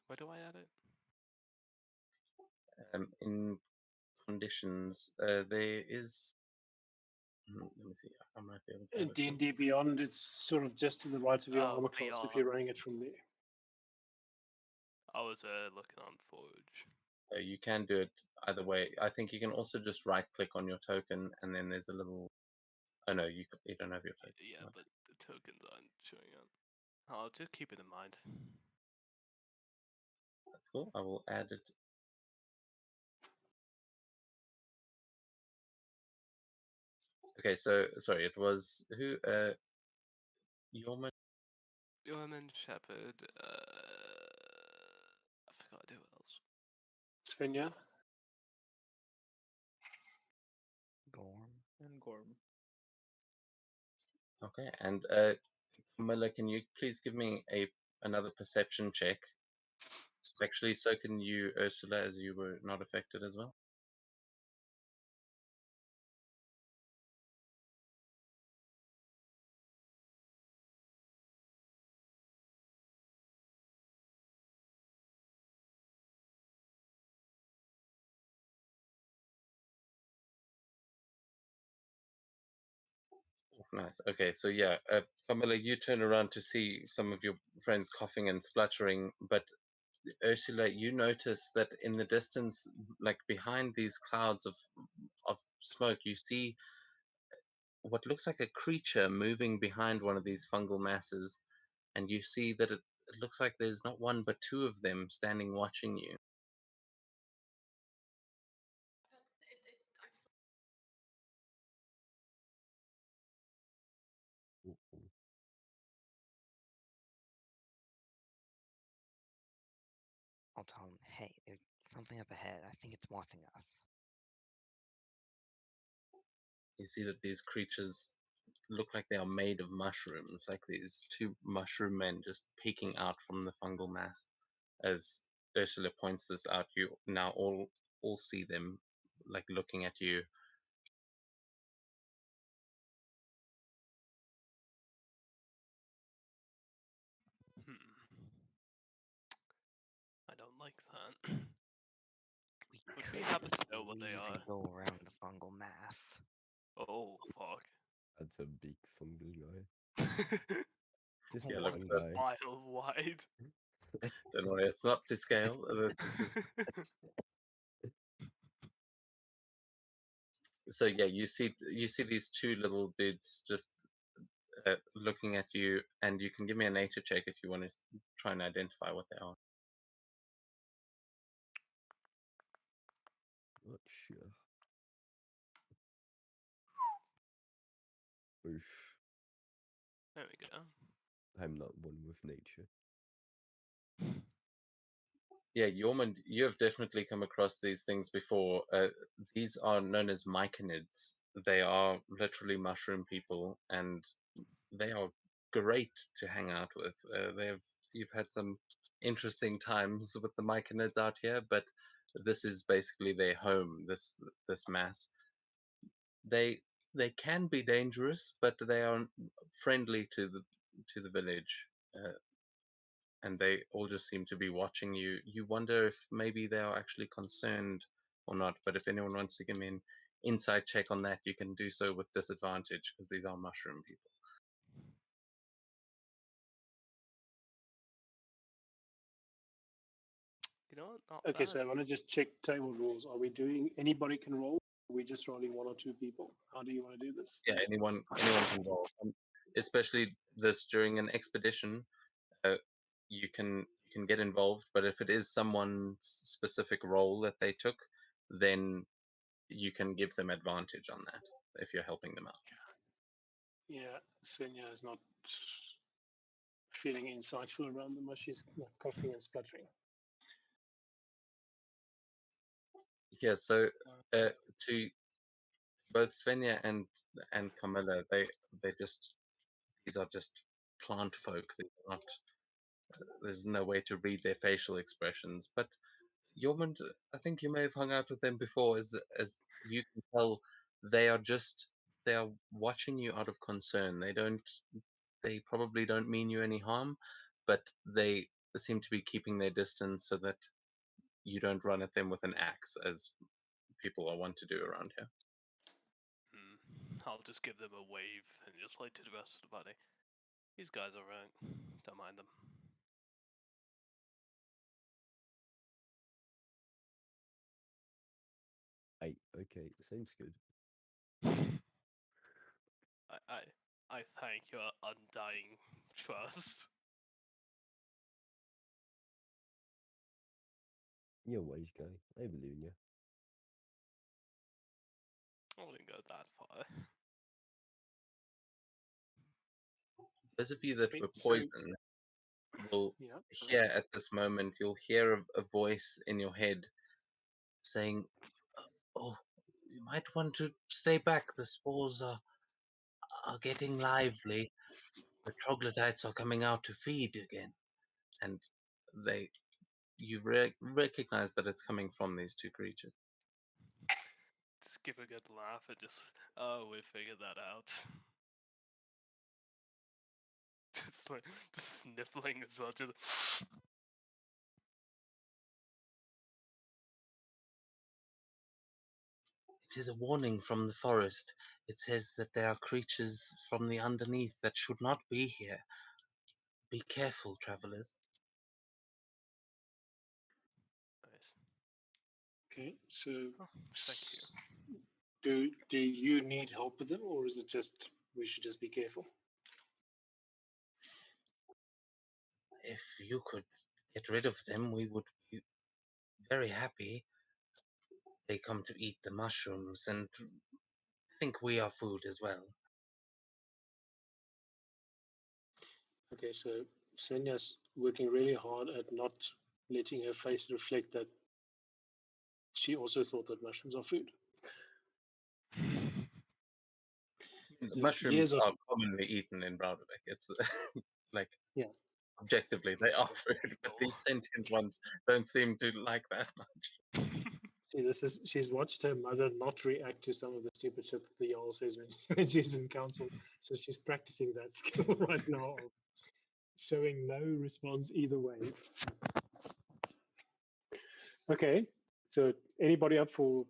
Where do I add it? In conditions, there is. Let me see. I might be able to In add it. D&D Beyond, it's sort of just to the right of your Oh, armor class if you're Beyond. running it from there. I was looking on Forge. You can do it either way. I think you can also just right click on your token, and then there's a little. Oh no, you don't have your token. Yeah, Okay. but the tokens aren't showing up. I'll just keep it in mind. That's cool. I will add it. Okay, so sorry, it was who? Yorman. Yeoman Shepherd. I forgot to do what else. Svenja? Gorm. And Gorm. Okay, and Miller, can you please give me another perception check? Actually, so can you, Ursula, as you were not affected as well. Nice. Okay, so yeah, Camilla, you turn around to see some of your friends coughing and spluttering, but Ursula, you notice that in the distance, like behind these clouds of smoke, you see what looks like a creature moving behind one of these fungal masses, and you see that it looks like there's not one but two of them standing watching you. Ooh. I'll tell him, hey, there's something up ahead. I think it's watching us. You see that these creatures look like they are made of mushrooms, like these two mushroom men just peeking out from the fungal mass. As Ursula points this out, you now all see them like looking at you. I don't like that. We Would could we happen just to know what they leave are? and go around the fungal mass. Oh, fuck. That's a big fungal guy. Just Yeah, a look fun at that. guy. Mile wide. Don't worry, it's not to scale. This is just so yeah. You see these two little dudes just looking at you, and you can give me a nature check if you want to try and identify what they are. Not sure. Oof. There we go. I'm not one with nature. Yeah, Yormund, you have definitely come across these things before. These are known as Mykonids. They are literally mushroom people, and they are great to hang out with. You've had some interesting times with the Mykonids out here, but this is basically their home. This mass. They can be dangerous, but they are friendly to the village. And they all just seem to be watching you. You wonder if maybe they are actually concerned or not. But if anyone wants to give me an insight check on that, you can do so with disadvantage because these are mushroom people. You know what? Not Okay, bad. so I want to just check table rules. Are we doing anybody can roll? Are we just rolling one or two people? How do you want to do this? Yeah, anyone can roll. Especially this during an expedition, uh, you can get involved. But if it is someone's specific role that they took, then you can give them advantage on that if you're helping them out. Yeah, Senya is not feeling insightful around them as she's coughing and spluttering. Yeah, so to both Svenja and Camilla, they just these are just plant folk. They're not. There's no way to read their facial expressions. But Yormund, I think you may have hung out with them before. As you can tell, they are watching you out of concern. They probably don't mean you any harm, but they seem to be keeping their distance so that you don't run at them with an axe, as people are wont to do around here. I'll just give them a wave and just like to the rest of the body. These guys are right. Don't mind them. Okay, sounds good. I thank your undying trust. You're a wise guy. I believe in you. I wouldn't go that far. Those of you that Okay, were so poisoned will yeah, hear at this moment, you'll hear a voice in your head saying, "Oh, you might want to stay back. The spores are getting lively." the troglodytes are coming out to feed again, and you recognize that it's coming from these two creatures. Just give a good laugh and just, oh, we figured that out. Just sniffling as well. Just. It is a warning from the forest. It says that there are creatures from the underneath that should not be here. Be careful, travelers. Nice. Okay, so Oh, thank you. do you need help with them, or is it just we should just be careful? If you could get rid of them, we would be very happy. They come to eat the mushrooms and think we are food as well. Okay, so Svenja's working really hard at not letting her face reflect that she also thought that mushrooms are food. The So mushrooms here's are commonly eaten in Browderbeck. It's like, Yeah. objectively, they are food, but these sentient ones don't seem to like that much. see, she's watched her mother not react to some of the stupid shit that the Jarl says when she's in council. So she's practicing that skill right now of showing no response either way. Okay, so anybody up for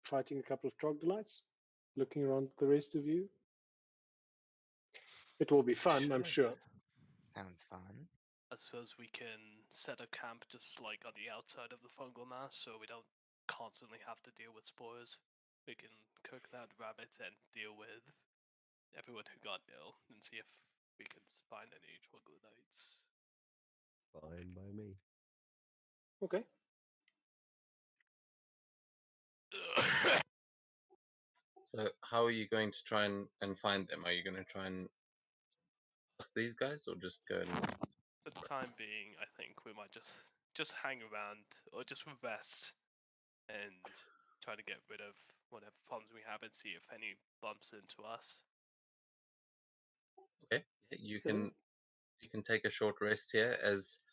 fighting a couple of troglodytes? Looking around at the rest of you? It will be fun, I'm sure. Sounds fun. I suppose we can set up camp just like on the outside of the fungal mass so we don't constantly have to deal with spores. We can cook that rabbit and deal with everyone who got ill and see if we can find any troglodytes. Fine by me. Okay. So how are you going to try and find them? Are you going to try and ask these guys, or just go and... For the time being, I think we might just hang around or just rest and try to get rid of whatever problems we have and see if any bumps into us. Okay, you can take a short rest here, as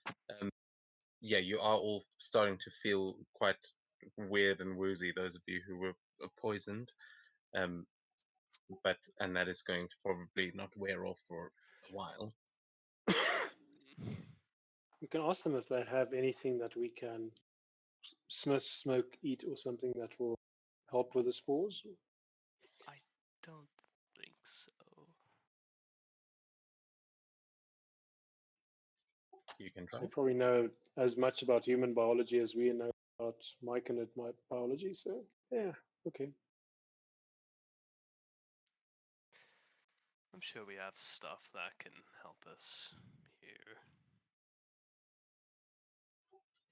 you are all starting to feel quite weird and woozy, those of you who were poisoned, and that is going to probably not wear off for a while. We can ask them if they have anything that we can smoke, eat, or something that will help with the spores. I don't think so. You can try. They probably know as much about human biology as we know about myconid biology. So yeah, okay. I'm sure we have stuff that can help us here.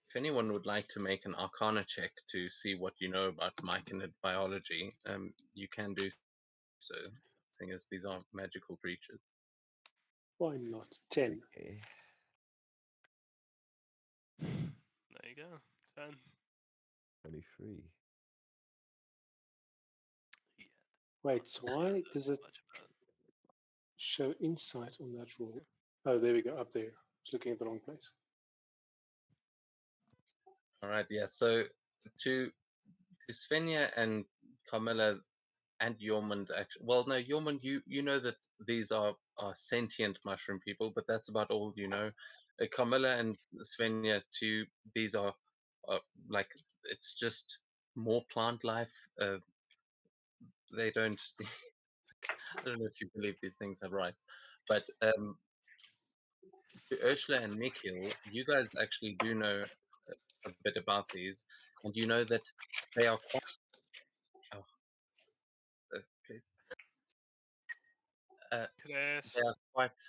If anyone would like to make an Arcana check to see what you know about Myconid biology, you can do so, seeing as these are magical creatures. Why not? 10. Okay. There you go. 10. 23. Yeah. Wait, so why does it Much of that. show insight on that roll? Oh, there we go, up there. I was looking at the wrong place. All right, yeah. So to Svenja and Carmilla and Yormund, actually, well, no, Yormund, you know that these are sentient mushroom people, but that's about all you know. Carmilla and Svenja, too, these are like, it's just more plant life. They don't. I don't know if you believe these things have rights, but to Ursula and Nikhil, you guys actually do know a bit about these, and you know that they are quite. Oh, please. Chris. They are quite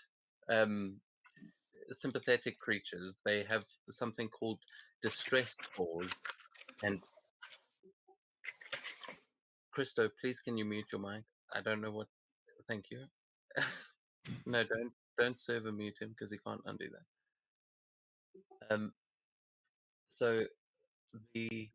sympathetic creatures. They have something called distress spores, and Christo, please can you mute your mic? I don't know what. Thank you. No, don't server mute him because he can't undo that. So the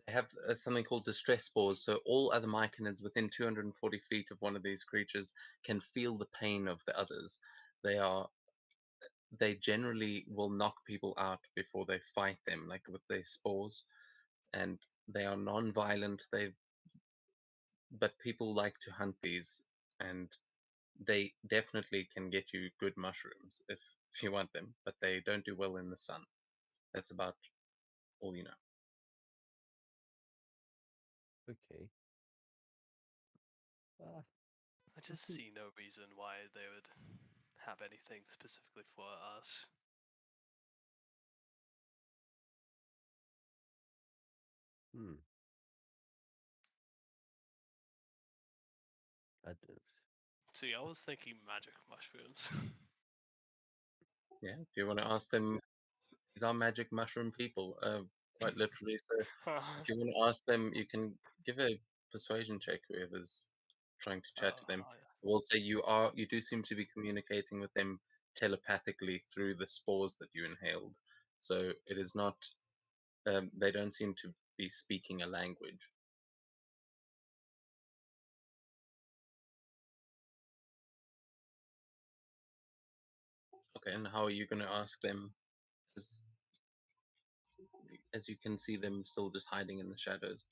they have something called distress spores. So all other Mykonids within 240 feet of one of these creatures can feel the pain of the others. They generally will knock people out before they fight them, like with their spores, and they are non-violent. But people like to hunt these, and they definitely can get you good mushrooms if you want them, but they don't do well in the sun. That's about all you know. Okay. I just see no reason why they would have anything specifically for us. Hmm. I don't. See, I was thinking magic mushrooms. Yeah, if you want to ask them, these are magic mushroom people, quite literally. So if you want to ask them, you can give a persuasion check, whoever's trying to chat to them. We'll say you do seem to be communicating with them telepathically through the spores that you inhaled. So it is not, they don't seem to be speaking a language. Okay, and how are you going to ask them as you can see them still just hiding in the shadows?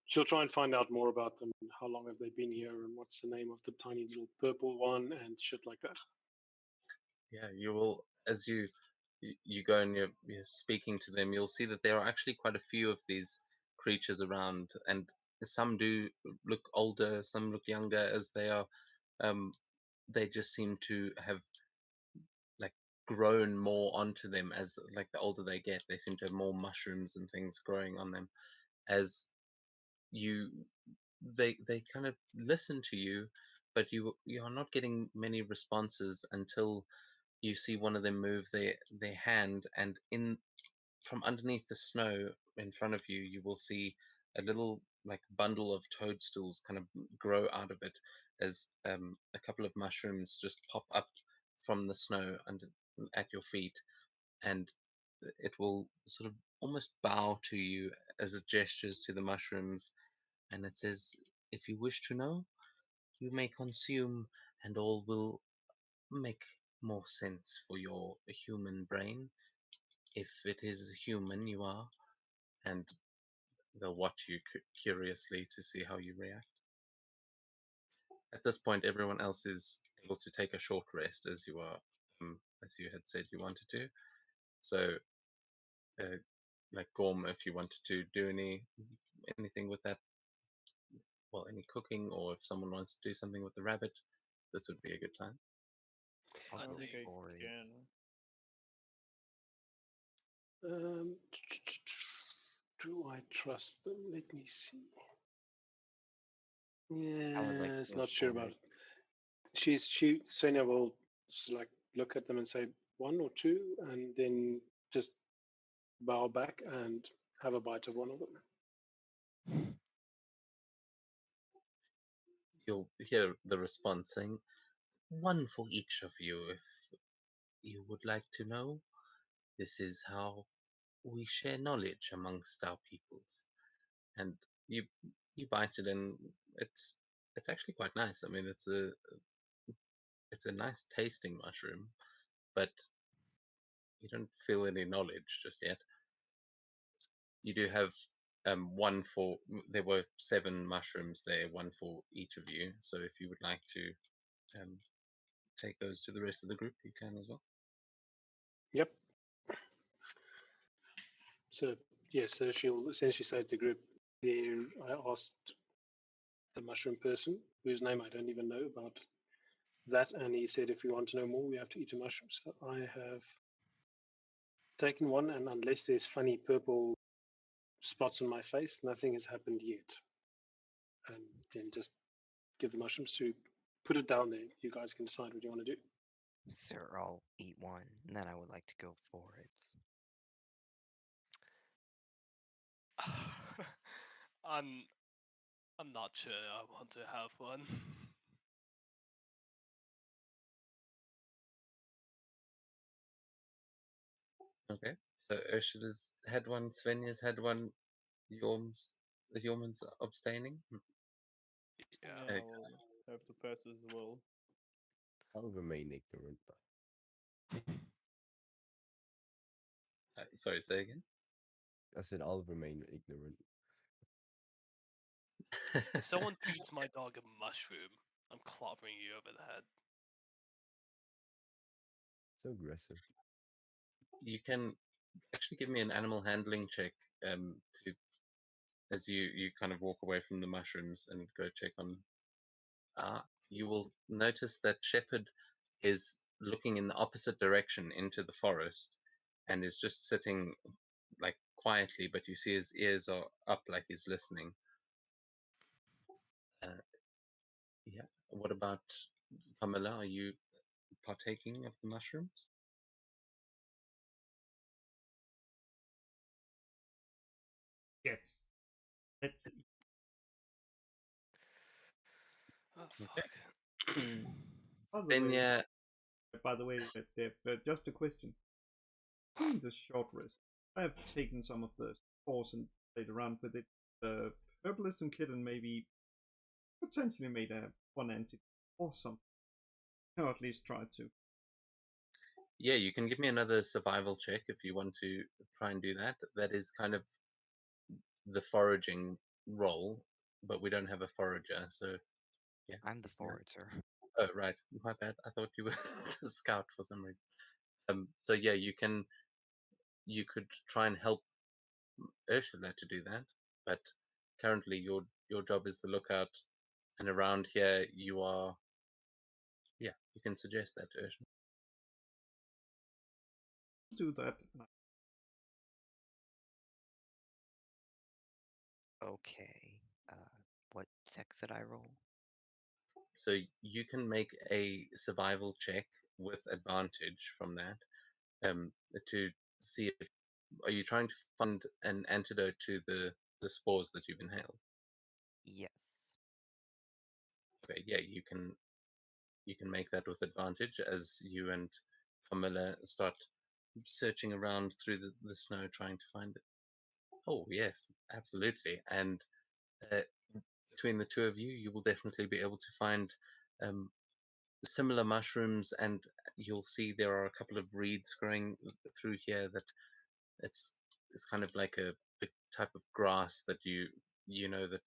She'll try and find out more about them, how long have they been here, and what's the name of the tiny little purple one, and shit like that. Yeah, you will, as you go and you're speaking to them, you'll see that there are actually quite a few of these creatures around, and some do look older, some look younger, as they are. They just seem to have like grown more onto them as like the older they get. They seem to have more mushrooms and things growing on them. As you, they kind of listen to you, but you are not getting many responses until you see one of them move their hand, and in from underneath the snow in front of you, you will see a little like bundle of toadstools kind of grow out of it as a couple of mushrooms just pop up from the snow under at your feet, and it will sort of almost bow to you as it gestures to the mushrooms, and it says, "If you wish to know, you may consume, and all will make more sense for your human brain, if it is human you are," and they'll watch you curiously to see how you react. At this point, everyone else is able to take a short rest, as you are, as you had said you wanted to. So, like Gorm, if you wanted to do anything with that, well, any cooking, or if someone wants to do something with the rabbit, this would be a good time. I'll I go think I for it. can. Do I trust them? Let me see. I would like Yeah, to it's go not sure for about it. it. Sonia will just like look at them and say one or two, and then just bow back and have a bite of one of them. You'll hear the response saying, "One for each of you, if you would like to know. This is how we share knowledge amongst our peoples." And you you bite it, and it's actually quite nice. I mean, it's a nice tasting mushroom, but you don't feel any knowledge just yet. You do have one for, there were 7 mushrooms there, one for each of you. So if you would like to um, take those to the rest of the group, you can as well. Yep. So yes, so she'll essentially say to the group, there I asked the mushroom person, whose name I don't even know, about that, and he said if we want to know more, we have to eat a mushroom. So I have taken one, and unless there's funny purple spots on my face, nothing has happened yet. And then just give the mushrooms to put it down there. You guys can decide what you want to do. Sir, I'll eat one, and then I would like to go for it. I'm not sure I want to have one. Okay. So Ursula's had one, Svenja's had one, the Yorman's abstaining. Yeah. Yeah, I will have to pass as well. I'll remain ignorant. Sorry, say again. I said I'll remain ignorant. If someone feeds my dog a mushroom, I'm clobbering you over the head. So aggressive. You can actually give me an animal handling check to, as you kind of walk away from the mushrooms and go check on. You will notice that Shepherd is looking in the opposite direction into the forest and is just sitting like quietly, but you see his ears are up like he's listening. Yeah. What about Pamela? Are you partaking of the mushrooms? Yes. Let's eat. Oh, Okay. fuck. By the way, Dave, just a question. During the short rest, I have taken some of the spores and played around with it. The herbalism kit and maybe potentially made one antidote or something. Or at least tried to. Yeah, you can give me another survival check if you want to try and do that. That is kind of the foraging role, but we don't have a forager, so yeah. I'm the forager. Oh, right. My bad. I thought you were a scout for some reason. So yeah, you could try and help Ursula to do that, but currently your job is to look out, and around here you are. Yeah, you can suggest that to Ursula. Let's do that. Okay. What sex did I roll? So you can make a survival check with advantage from that, to see if are you trying to find an antidote to the spores that you've inhaled. Yes. Okay, yeah, you can make that with advantage as you and Camilla start searching around through the snow trying to find it. Oh yes, absolutely. And uh, between the two of you, you will definitely be able to find um, similar mushrooms, and you'll see there are a couple of reeds growing through here that it's it's kind of like a type of grass that you know that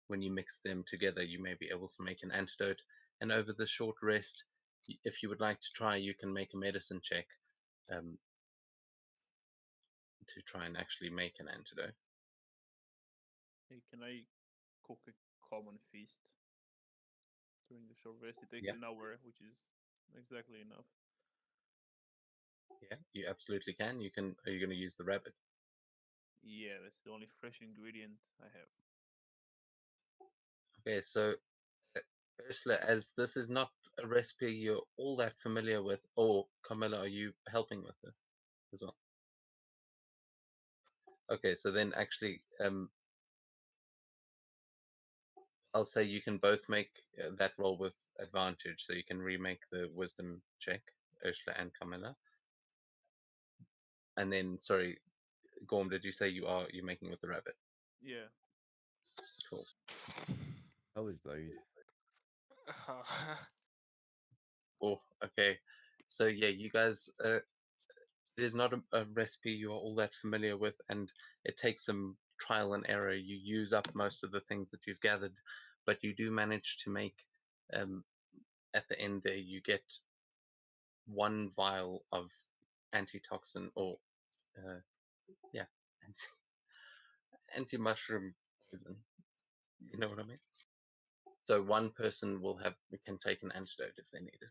when you mix them together, you may be able to make an antidote. And over the short rest, if you would like to try, you can make a medicine check um, to try and actually make an antidote. Hey, can I cook a common feast during the short rest? It takes Yeah, an hour, which is exactly enough. yeah, you absolutely can. You can. Are you going to use the rabbit? Yeah, that's the only fresh ingredient I have. Okay, so uh, Ursula, as this is not a recipe you're all that familiar with, or Camilla, are you helping with this as well? Okay, so then actually, I'll say you can both make that roll with advantage, so you can remake the wisdom check, Ursula and Camilla. And then, sorry, Gorm, did you say you making with the rabbit? Yeah. Cool. I was loud. Oh, okay. So yeah, you guys, it is not a recipe you are all that familiar with, and it takes some trial and error. You use up most of the things that you've gathered, but you do manage to make. At the end there, you get one vial of antitoxin, or yeah, anti mushroom poison. You know what I mean? So one person can take an antidote if they need it.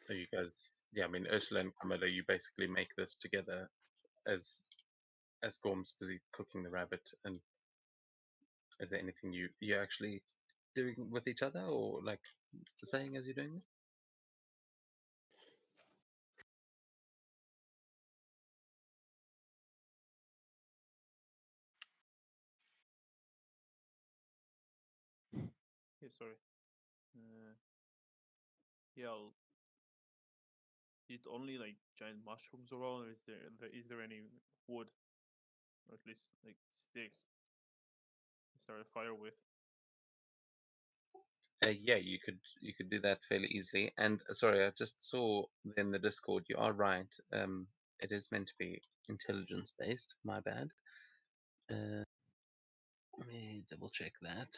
So you guys, yeah, I mean, Ursula and Camilla, you basically make this together as Gorm's busy cooking the rabbit. And is there anything you're actually doing with each other, or like saying as you're doing it? Yeah, sorry. Yeah, I'll eat only like giant mushrooms around, or is there any wood, or at least like sticks to start a fire with? Yeah, you could do that fairly easily. And sorry, I just saw in the Discord. You are right. It is meant to be intelligence based. My bad. Let me double check that.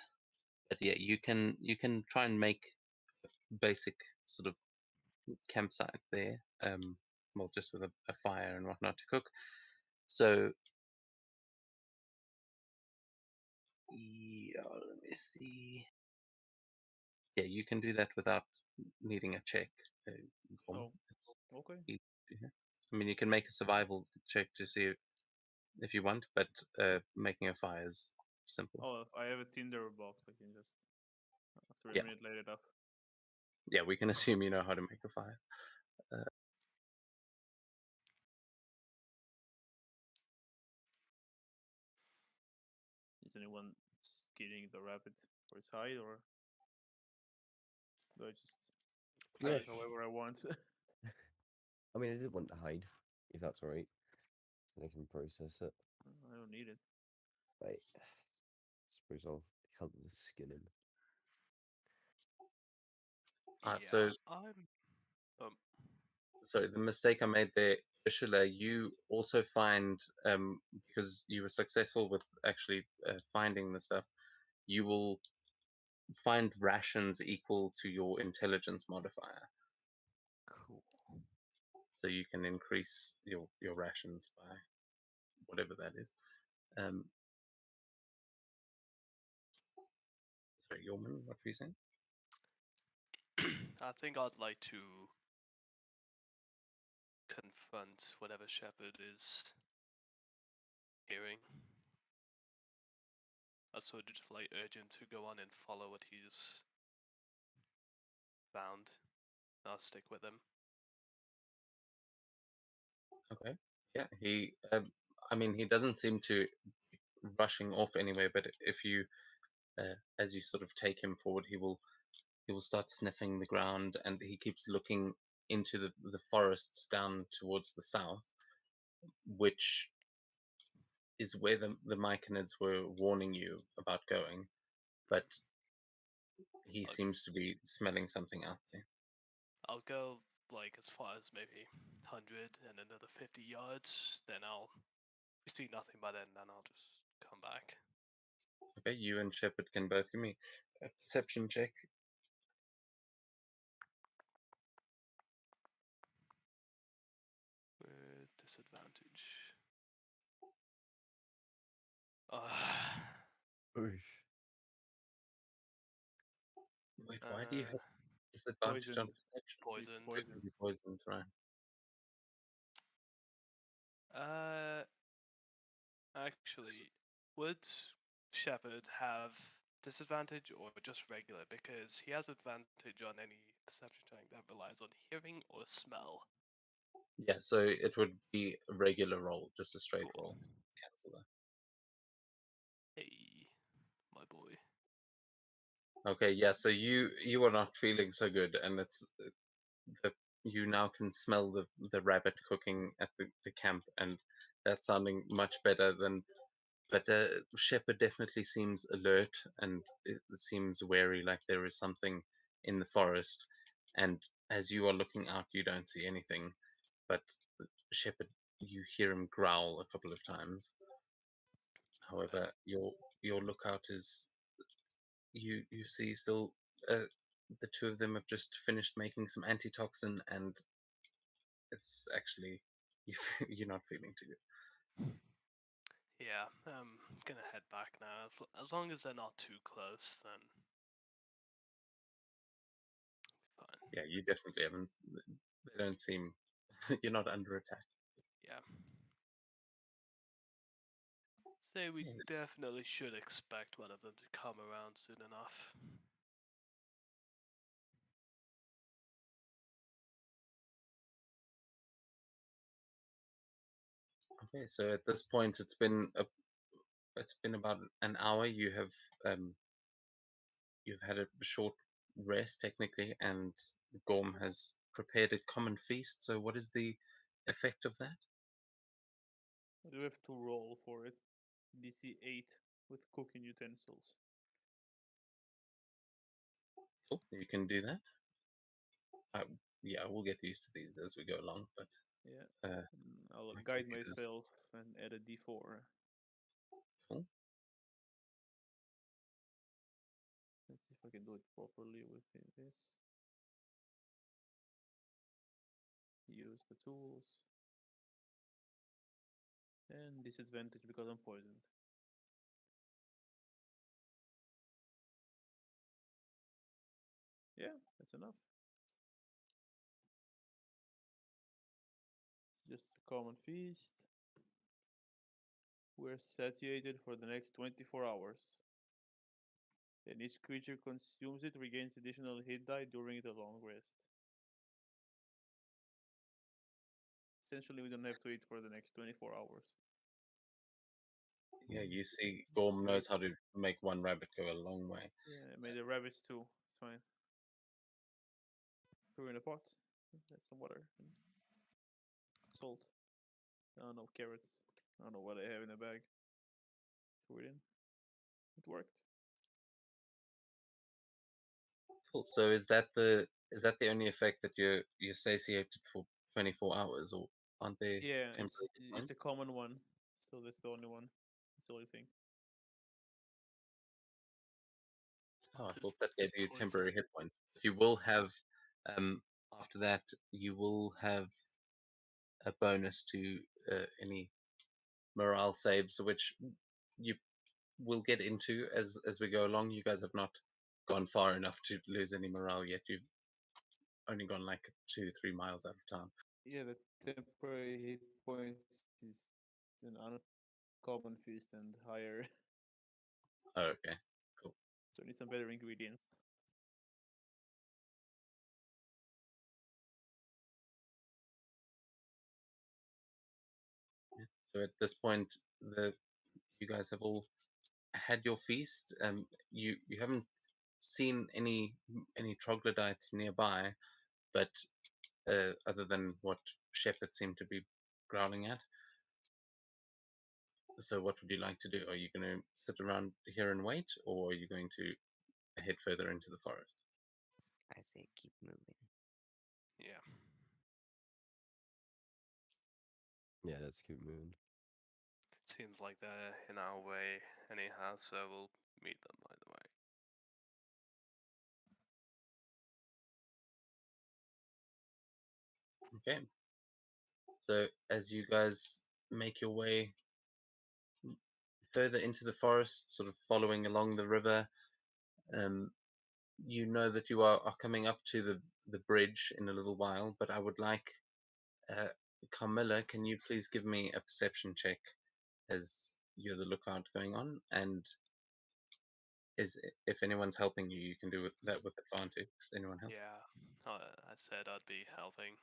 But yeah, you can try and make basic sort of campsite there. Well, just with a fire and whatnot to cook. So yeah, let me see. Yeah, you can do that without needing a check. Gorm. Oh, It's okay. easy, yeah. I mean, you can make a survival check to see if you want, but making a fire is simple. Oh, I have a Tinder box. I can just after a Yeah. minute light it up. Yeah, we can assume you know how to make a fire. Is anyone skinning the rabbit for its hide, or do I just Yeah. hide it however I want? I mean, I did want to hide, if that's all right, so I can process it. I don't need it. Right. I suppose I'll help with the skinning. So I'm. sorry, the mistake I made there, Ursula, you also find, because you were successful with actually finding the stuff, you will find rations equal to your intelligence modifier. Cool. So you can increase your rations by whatever that is. Sorry, Yeoman, what were you saying? I think I'd like to confront whatever Shepherd is hearing. I sort of just like urge him to go on and follow what he's found. I'll stick with him. Okay. Yeah, I mean, he doesn't seem to be rushing off anywhere, but if you, as you sort of take him forward, he will start sniffing the ground, and he keeps looking into the forests down towards the south, which is where the Mykonids were warning you about going, but he Okay. seems to be smelling something out there. I'll go like as far as maybe 100 and another 50 yards. Then if we see nothing by then I'll just come back. Okay, you and Shepard can both give me a perception check. With disadvantage. Oof. Wait, why do you have disadvantage on perception? Poisoned. Because you're poisoned, right? Actually, would Shepard have disadvantage or just regular? Because he has advantage on any perception check that relies on hearing or smell. Yeah, so it would be a regular roll, just a straight Cool. roll. Cancel that. Hey, my boy. Okay, yeah, so you are not feeling so good, and it's you now can smell the rabbit cooking at the camp, and that's sounding much better than. But Shepard definitely seems alert, and it seems wary, like there is something in the forest. And as you are looking out, you don't see anything, but Shepard, you hear him growl a couple of times. However, your lookout is you see still the two of them have just finished making some antitoxin, and it's actually you're not feeling too good. Yeah, I'm gonna head back now. As long as they're not too close, then fine. Yeah, you definitely haven't. They don't seem. You're not under attack. Yeah. So we Yeah. definitely should expect one of them to come around soon enough. Okay, so at this point, it's been about an hour. You've had a short rest technically, and Gorm has prepared a common feast. So, what is the effect of that? I do have to roll for it. DC 8 with cooking utensils. Cool, you can do that. Yeah, we'll get used to these as we go along, but Yeah. uh, I'll my guide computer's myself and add a D4. cool. Let's see if I can do it properly with this. Use the tools. And disadvantage because I'm poisoned. Yeah, that's enough. Just a common feast. We're satiated for the next 24 hours. Then each creature consumes it regains additional hit die during the long rest. Essentially, we don't have to eat for the next 24 hours. Yeah, you see, Gorm knows how to make one rabbit go a long way. Yeah, I made the rabbits too. It's fine. Throw in a pot. Add some water. And salt. I don't know, carrots. I don't know what I have in the bag. Throw it in. It worked. Cool. So, is that the only effect that you're satiated for 24 hours, or aren't there Yeah, temporary it's a common one. So that's the only one. It's the only thing. Oh, I Just thought that gave you poison. temporary hit points. You will have, after that, you will have a bonus to any morale saves, which you will get into as we go along. You guys have not gone far enough to lose any morale yet. You've only gone like 2-3 miles out of town. Yeah, the temporary hit points is an uncommon feast and higher. Oh, okay, cool. So I need some better ingredients. So at this point, you guys have all had your feast. You haven't seen any troglodytes nearby, but other than what shepherds seem to be growling at. So what would you like to do? Are you going to sit around here and wait, or are you going to head further into the forest? I say keep moving. Yeah. Yeah, let's keep moving. Seems like they're in our way anyhow, so we'll meet them either way. Okay. So as you guys make your way further into the forest, sort of following along the river, you know that you are coming up to the bridge in a little while, but I would like, uh, Carmilla, can you please give me a perception check as you're the lookout going on? And if anyone's helping you, you can do that with advantage. Does anyone help? Yeah, I said I'd be helping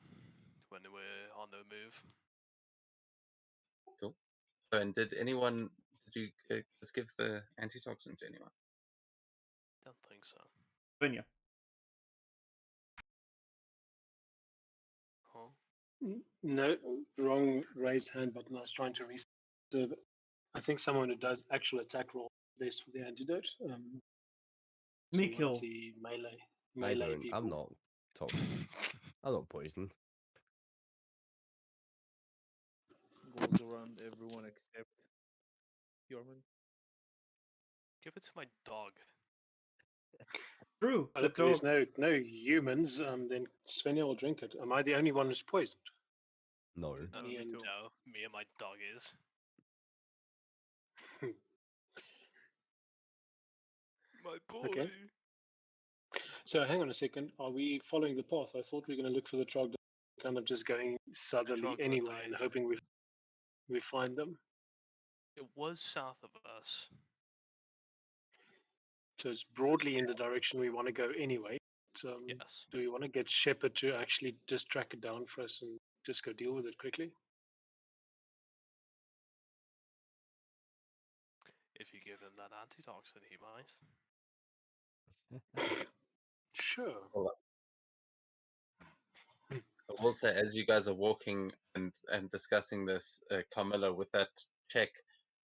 when we're on the move. Cool. And did you just give the antitoxin to anyone? Don't think so. Svenja. Huh? No, wrong raised hand button. I was trying to reserve it. I think someone who does actual attack roll best for the antidote. So one of Mikkel. the I melee don't. people. I'm not toxic. I'm not poisoned. Goes around everyone except Jormund. Give it to my dog. True. But The if there's dog. no humans, then Svenja will drink it. Am I the only one who's poisoned? No. No, Me me and too. No, me and my dog is. My boy. Okay. So hang on a second. Are we following the path? I thought we were going to look for the troglodytes, kind of just going southerly anyway and hoping we find them. It was south of us. So it's broadly in the direction we want to go anyway. Yes. Do we want to get Shepard to actually just track it down for us and just go deal with it quickly? If you give him that antitoxin, he might. Sure. Well, I will say, as you guys are walking and discussing this, Carmilla, with that check,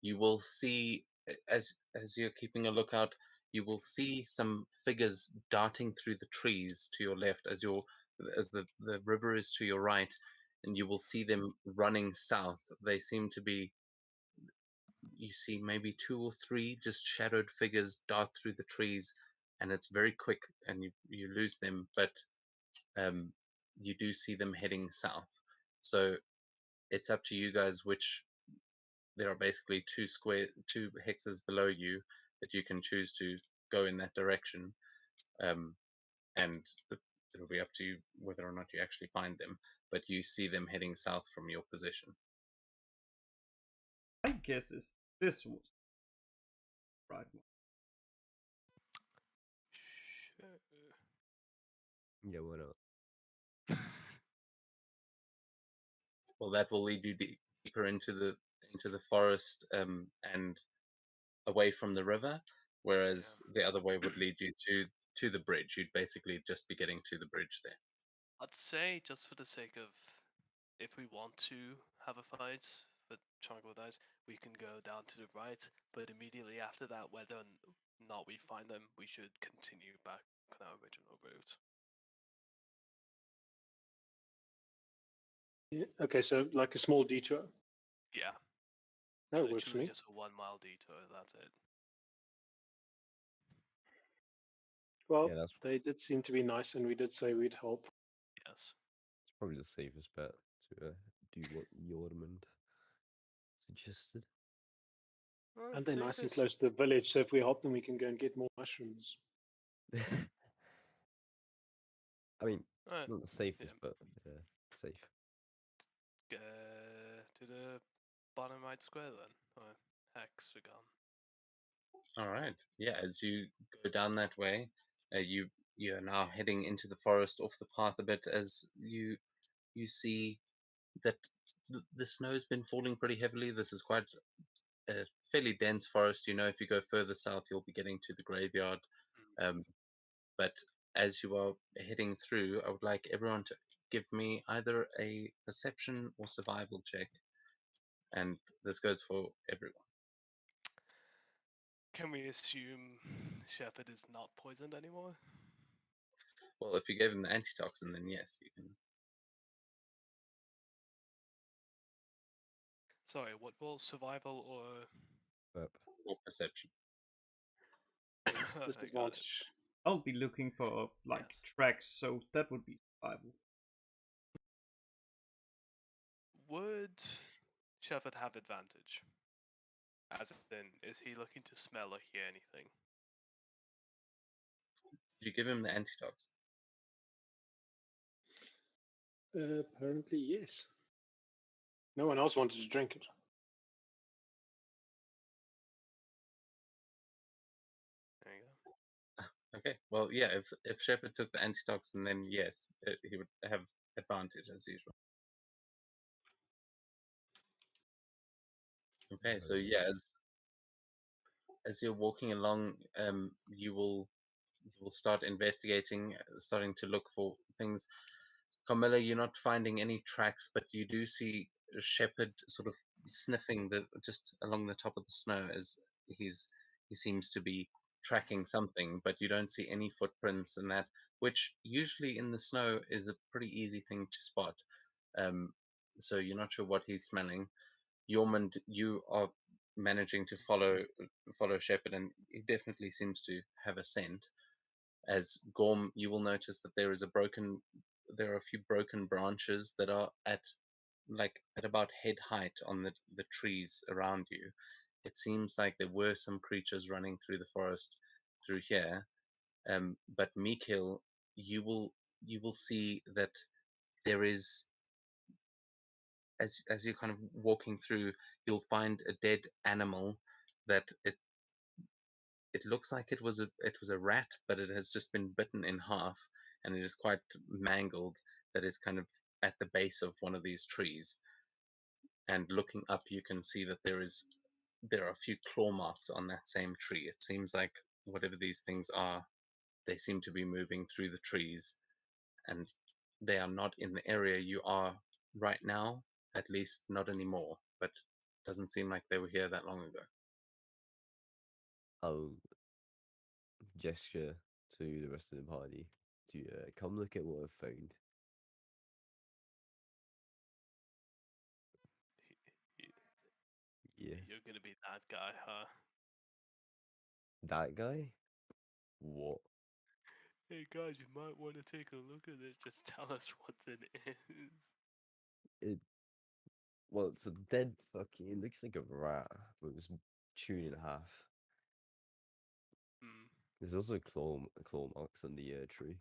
you will see as you're keeping a lookout, you will see some figures darting through the trees to your left as the river is to your right, and you will see them running south. They seem to be, you see maybe 2 or 3 just shadowed figures dart through the trees, and it's very quick, and you lose them, but you do see them heading south. So it's up to you guys which. There are basically 2 hexes below you that you can choose to go in that direction, and it'll be up to you whether or not you actually find them. But you see them heading south from your position. I guess it's this was right one. Sure. Yeah, why not? Well, that will lead you deeper into the forest, and away from the river, whereas the other way would lead you to the bridge. You'd basically just be getting to the bridge there. I'd say, just for the sake of, if we want to have a fight with troglodytes, we can go down to the right, but immediately after that, whether or not we find them, we should continue back on our original route. Yeah. Okay, so like a small detour. Yeah, That works for literally me. just a 1 mile detour, that's it. Well, Yeah, that's they did seem to be nice, and we did say we'd help. Yes. it's probably the safest bet to do what Jormund suggested. And they're nice and close to the village, so if we help them, we can go and get more mushrooms. I mean, Alright, not the safest, but safe. to the bottom right square then, or hexagon. All right. Yeah, as you go down that way, you are now heading into the forest off the path a bit as you see that the snow's been falling pretty heavily. This is quite a fairly dense forest. You know, if you go further south, you'll be getting to the graveyard. But as you are heading through, I would like everyone to give me either a perception or survival check, and this goes for everyone. Can we assume Shepard is not poisoned anymore? Well, if you gave him the antitoxin, then yes, you can. Sorry, what role? Survival or But Or perception. I got it. Disadvantage. I'll be looking for like Yes. tracks, so that would be survival. Would Shepard have advantage? As in, is he looking to smell or hear anything? Did you give him the antitoxin? Apparently, yes. No one else wanted to drink it. There you go. Okay, well, yeah, if Shepard took the antitoxin, then yes, he would have advantage as usual. Okay, so yeah, as you're walking along, you will start investigating, starting to look for things. Carmilla, you're not finding any tracks, but you do see Shepard sort of sniffing just along the top of the snow as he seems to be tracking something, but you don't see any footprints and that, which usually in the snow is a pretty easy thing to spot. Um, so you're not sure what he's smelling. Yormund, you are managing to follow Shepard, and he definitely seems to have a scent. As Gorm, you will notice that there are a few broken branches that are at about head height on the trees around you. It seems like there were some creatures running through the forest through here, But Mikil, you will see that there is, as you're kind of walking through, you'll find a dead animal that it looks like it was a rat, but it has just been bitten in half, and it is quite mangled. That is kind of at the base of one of these trees. And looking up, you can see that there are a few claw marks on that same tree. It seems like whatever these things are, they seem to be moving through the trees, and they are not in the area you are right now, at least not anymore. But it doesn't seem like they were here that long ago. I'll gesture to the rest of the party to come look at what I've found. Yeah. You're gonna be that guy, huh? That guy? What? Hey guys, you might want to take a look at this. Just tell us what's in it. It. Well, it's a dead fucking. It looks like a rat, but it was chewed in half. Hmm. There's also claw marks on the tree.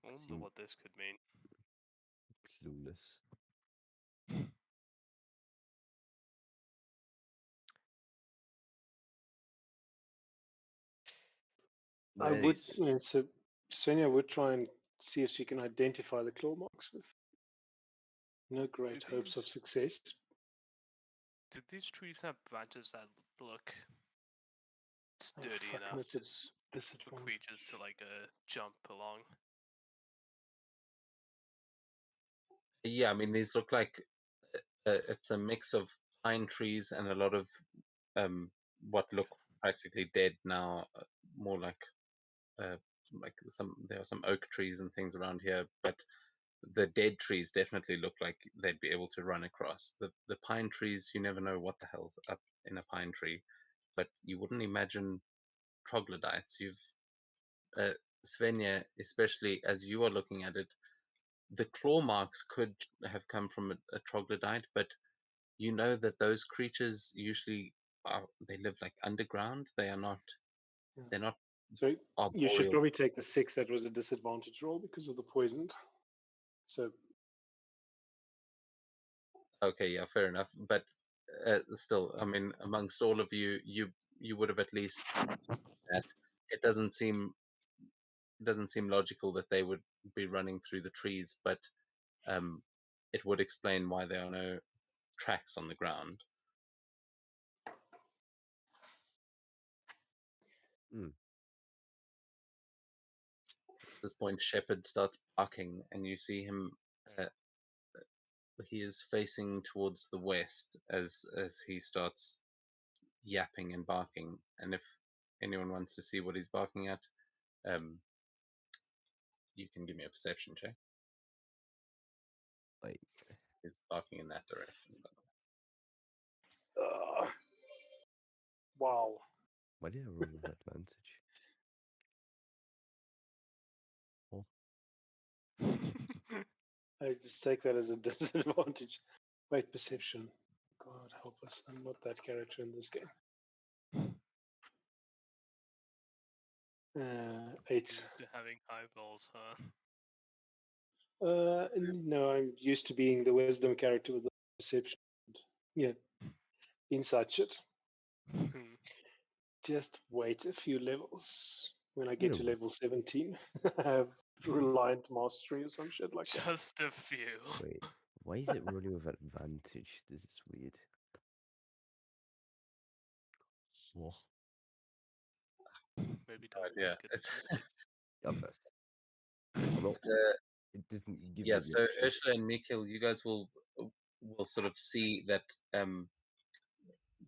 I wonder Seem what this could mean. clueless. I Man, would, These- so Sonia would try and see if she can identify the claw marks with no great hopes of these- success. Did these trees have branches that look Oh, sturdy fuck, and enough it's a for disadvantage. creatures to like jump along? Yeah, I mean, these look like it's a mix of pine trees and a lot of what look practically dead now, more uh, like there are some oak trees and things around here, but the dead trees definitely look like they'd be able to run across. The pine trees, you never know what the hell's up in a pine tree, but you wouldn't imagine troglodytes. Svenja, especially as you are looking at it, the claw marks could have come from a troglodyte, but you know that those creatures usually they live like underground. They're not So you should arboreal. probably take the 6 that was a disadvantage roll because of the poisoned. So Okay, yeah, fair enough. But still, I mean, amongst all of you, you would have at least that. It doesn't seem logical that they would be running through the trees, but um, it would explain why there are no tracks on the ground. Hmm. At this point, Shepherd starts barking, and you see him. He is facing towards the west as he starts yapping and barking. And if anyone wants to see what he's barking at, um, you can give me a perception check. Wait, He's barking in that direction. wow. why did I roll with advantage? Oh, I just take that as a disadvantage. Wait, perception. God help us. I'm not that character in this game. 8. Used to having high rolls, huh? No, I'm used to being the wisdom character with the perception. Yeah, insight shit. Hmm. Just wait a few levels. When I I'm get to gonna level 17, I have reliant mastery or some shit like that. Just a few. wait. Why is it rolling with advantage? This is weird. Oh, Maybe don't Yeah. click it immediately. up first. I'm not. Uh, It doesn't give yeah. me the So option. Ursula and Mikhail, you guys will sort of see that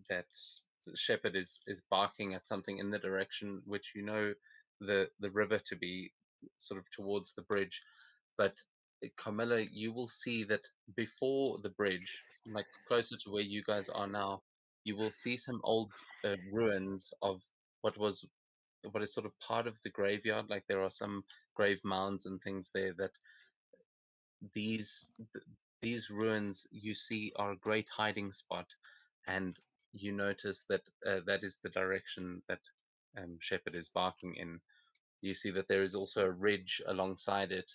that Shepherd is barking at something in the direction which you know the river to be sort of towards the bridge. But Carmilla, you will see that before the bridge, like closer to where you guys are now, you will see some old ruins of what was what is sort of part of the graveyard. Like there are some grave mounds and things there that these th- these ruins you see are a great hiding spot, and you notice that that is the direction that Shepherd is barking in. You see that there is also a ridge alongside it,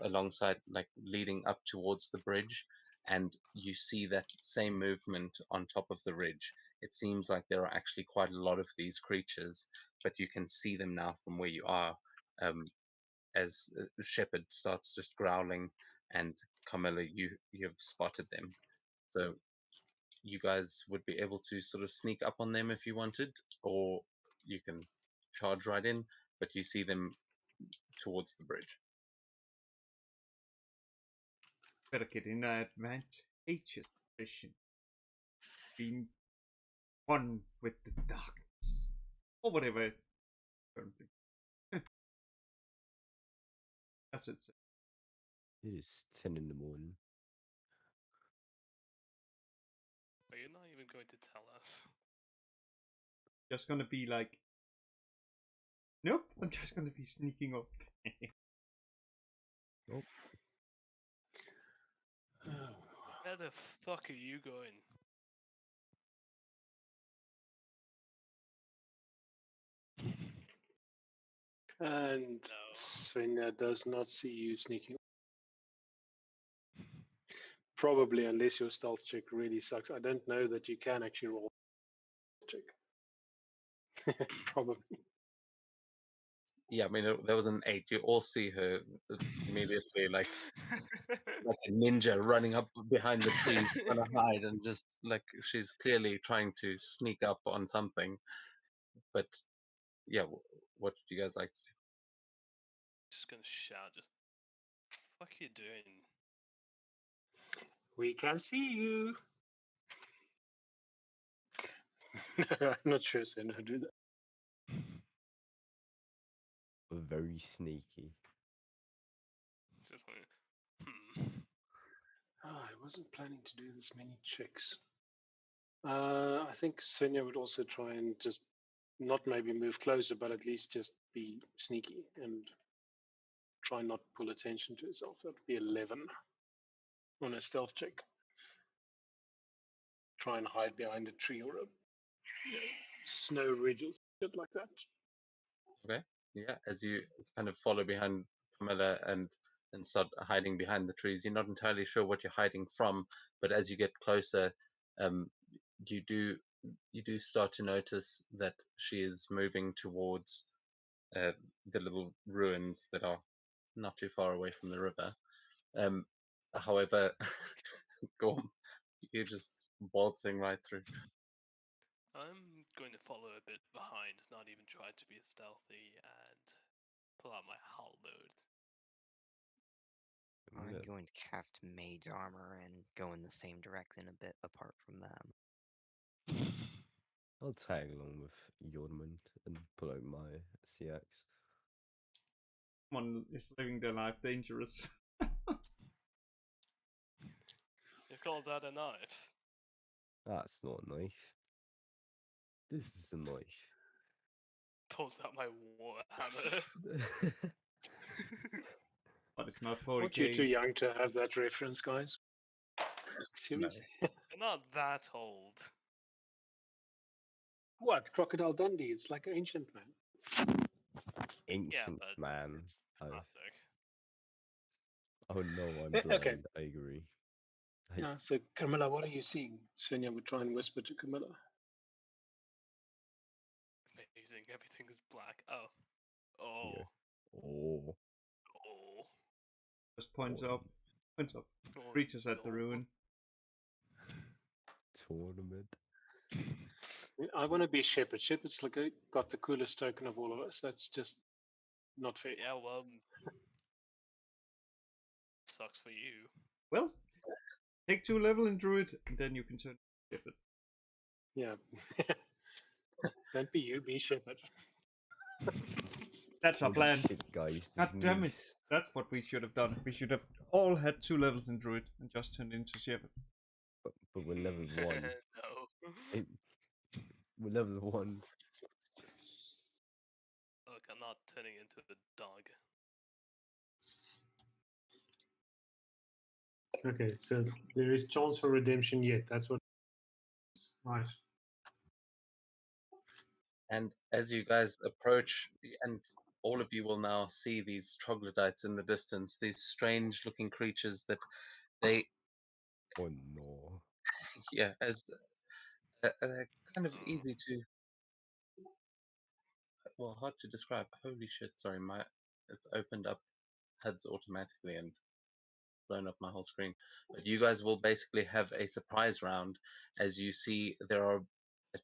alongside, like, leading up towards the bridge, and you see that same movement on top of the ridge. It seems like there are actually quite a lot of these creatures, but you can see them now from where you are, as Shepherd starts just growling, and Carmilla, you've spotted them. So you guys would be able to sort of sneak up on them if you wanted, or you can charge right in, but you see them towards the bridge. Better get in an advantageous position. Being one with the darkness. Or whatever. Currently. That's it. It is 10 in the morning. Are you not even going to tell us? Just gonna be like, nope, I'm just gonna be sneaking up. Nope. Where the fuck are you going? And No. Sven does not see you sneaking. Probably, unless your stealth check really sucks. I don't know that you can actually roll a check. Probably. Yeah, I mean, there was an 8. You all see her immediately, like a ninja running up behind the trees, trying to hide, and just like she's clearly trying to sneak up on something. But yeah, what would you guys like to do? Just gonna shout, just fuck you doing? We can see you. I'm not sure Sven would do that. Very sneaky. Just like, I wasn't planning to do this many checks. I think Svenja would also try and just not maybe move closer, but at least just be sneaky and try not pull attention to herself. That would be 11 on a stealth check. Try and hide behind a tree or a snow ridge or shit like that. Okay, yeah, as you kind of follow behind Camilla and start hiding behind the trees, you're not entirely sure what you're hiding from, but as you get closer, you do start to notice that she is moving towards the little ruins that are not too far away from the river. However, go on, you're just waltzing right through. I'm going to follow a bit behind, not even try to be stealthy, and pull out my halberd. I'm Yeah. going to cast Maid's Armor and go in the same direction a bit apart from them. I'll tag along with Jormund and pull out my CX. Someone is living their life dangerous. You call that a knife? That's not a knife. This is a knife. Pulls out my warhammer. But it's not Aren't you 40k. too young to have that reference, guys? Seriously? I'm not that old. What? Crocodile Dundee? It's like ancient, man. Ancient but man. it's Oh. classic. Oh no, I'm Eh, blind. okay. I agree. So, Camilla, what are you seeing? Svenja would try and whisper to Camilla. Amazing, everything is black. Oh. Yeah. Oh. Oh. Just points Oh. up. Points up. Oh, Creatures at the no. ruin. Tournament. I want to be Shepherd. Shepherd's like got the coolest token of all of us. That's just not fair. Yeah, well, sucks for you. Well, take 2 level in Druid, and then you can turn Shepherd. Yeah. Don't be you, be Shepherd. That's our Holy plan. shit, guys. God this damn it. moose- That's what we should have done. We should have all had 2 levels in Druid and just turned into Shepherd. But we're level 1. No. We're level 1. Look, I'm not turning into a dog. Okay, so there is chance for redemption yet. That's what. Right. And as you guys approach, and all of you will now see these troglodytes in the distance, these strange looking creatures that they, Oh no. yeah, as kind of easy to, well, hard to describe. Holy shit, sorry, it opened up HUDs automatically and blown up my whole screen. But you guys will basically have a surprise round as you see there are a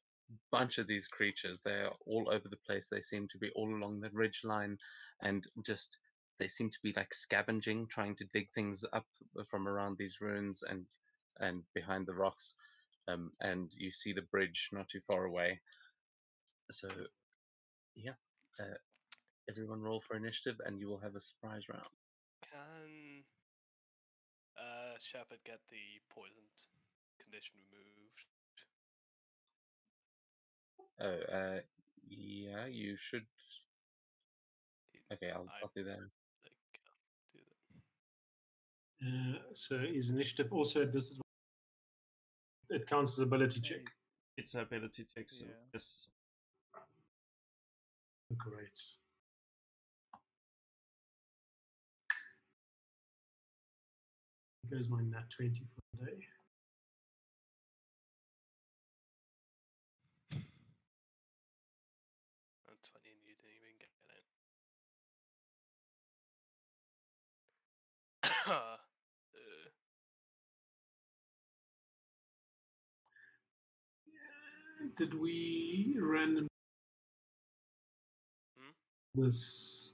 bunch of these creatures. They're all over the place. They seem to be all along the ridge line and just they seem to be like scavenging, trying to dig things up from around these ruins and behind the rocks. And you see the bridge not too far away. So yeah, uh, everyone roll for initiative, and you will have a surprise round. Can Shepard get the poisoned condition removed? Oh, yeah, you should. Okay, I'll do that. Like, do that. So is initiative also a disadvantage? It counts as ability check. It's an ability check, so Yeah. yes. Great. Here goes my nat 20 for the day. And 20 and you didn't even get it. Did we random this?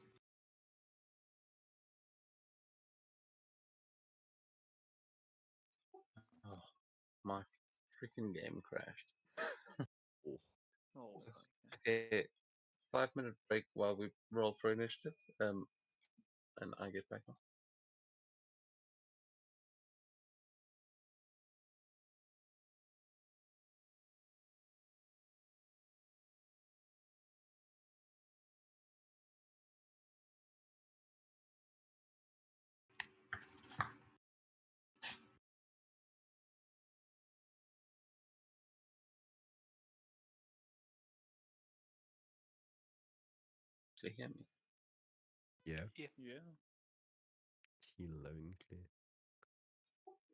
Oh, my freaking game crashed. Oh, Okay, 5 minute break while we roll for initiative. And I get back on. Do you hear me? Yeah. yeah. She loud and clear.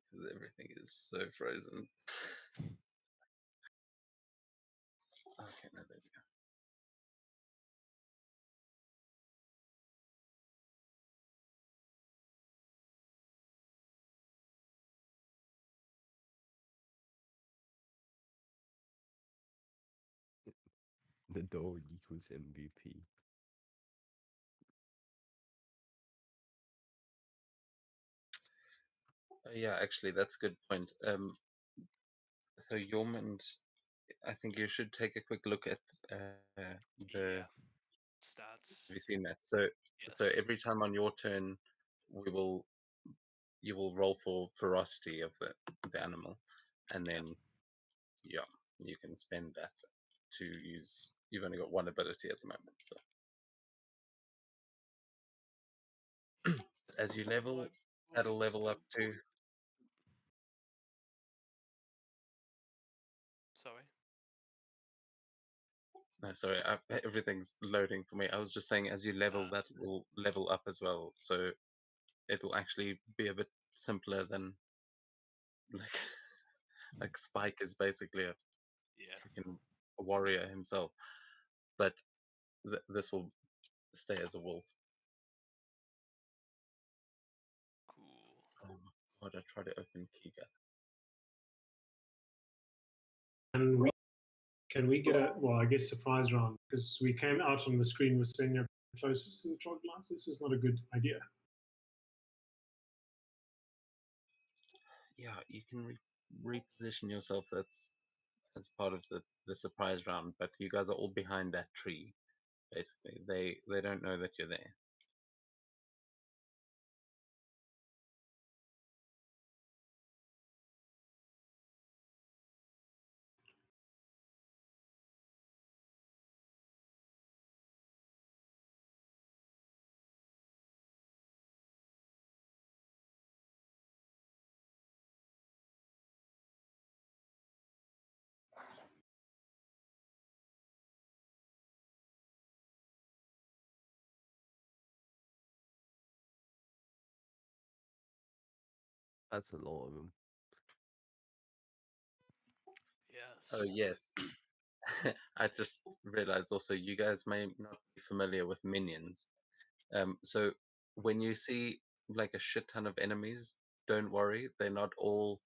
Because everything is so frozen. Okay, no, there we go. The dog equals MVP. Yeah, actually, that's a good point. So Yormund, I think you should take a quick look at the. Yeah. Stats. Have you seen that? So Yes. every time on your turn, you will roll for ferocity of the animal, and then yeah, you can spend that to use. You've only got one ability at the moment, so as you level, that'll level up to. Sorry. No, sorry, everything's loading for me. I was just saying, as you level, that will level up as well. So it'll actually be a bit simpler than like like Spike is basically a Yeah. freaking warrior himself, but this will stay as a wolf. Cool. Oh my god! I tried to open Kiga. And can we get a, well, I guess surprise round, because we came out on the screen with Sven closest to the troglodytes. This is not a good idea. Yeah, you can reposition yourself. That's as part of the surprise round. But you guys are all behind that tree. Basically, they don't know that you're there. That's a lot of them. Yes. Oh yes. I just realized also you guys may not be familiar with minions. So when you see like a shit ton of enemies, don't worry, they're not all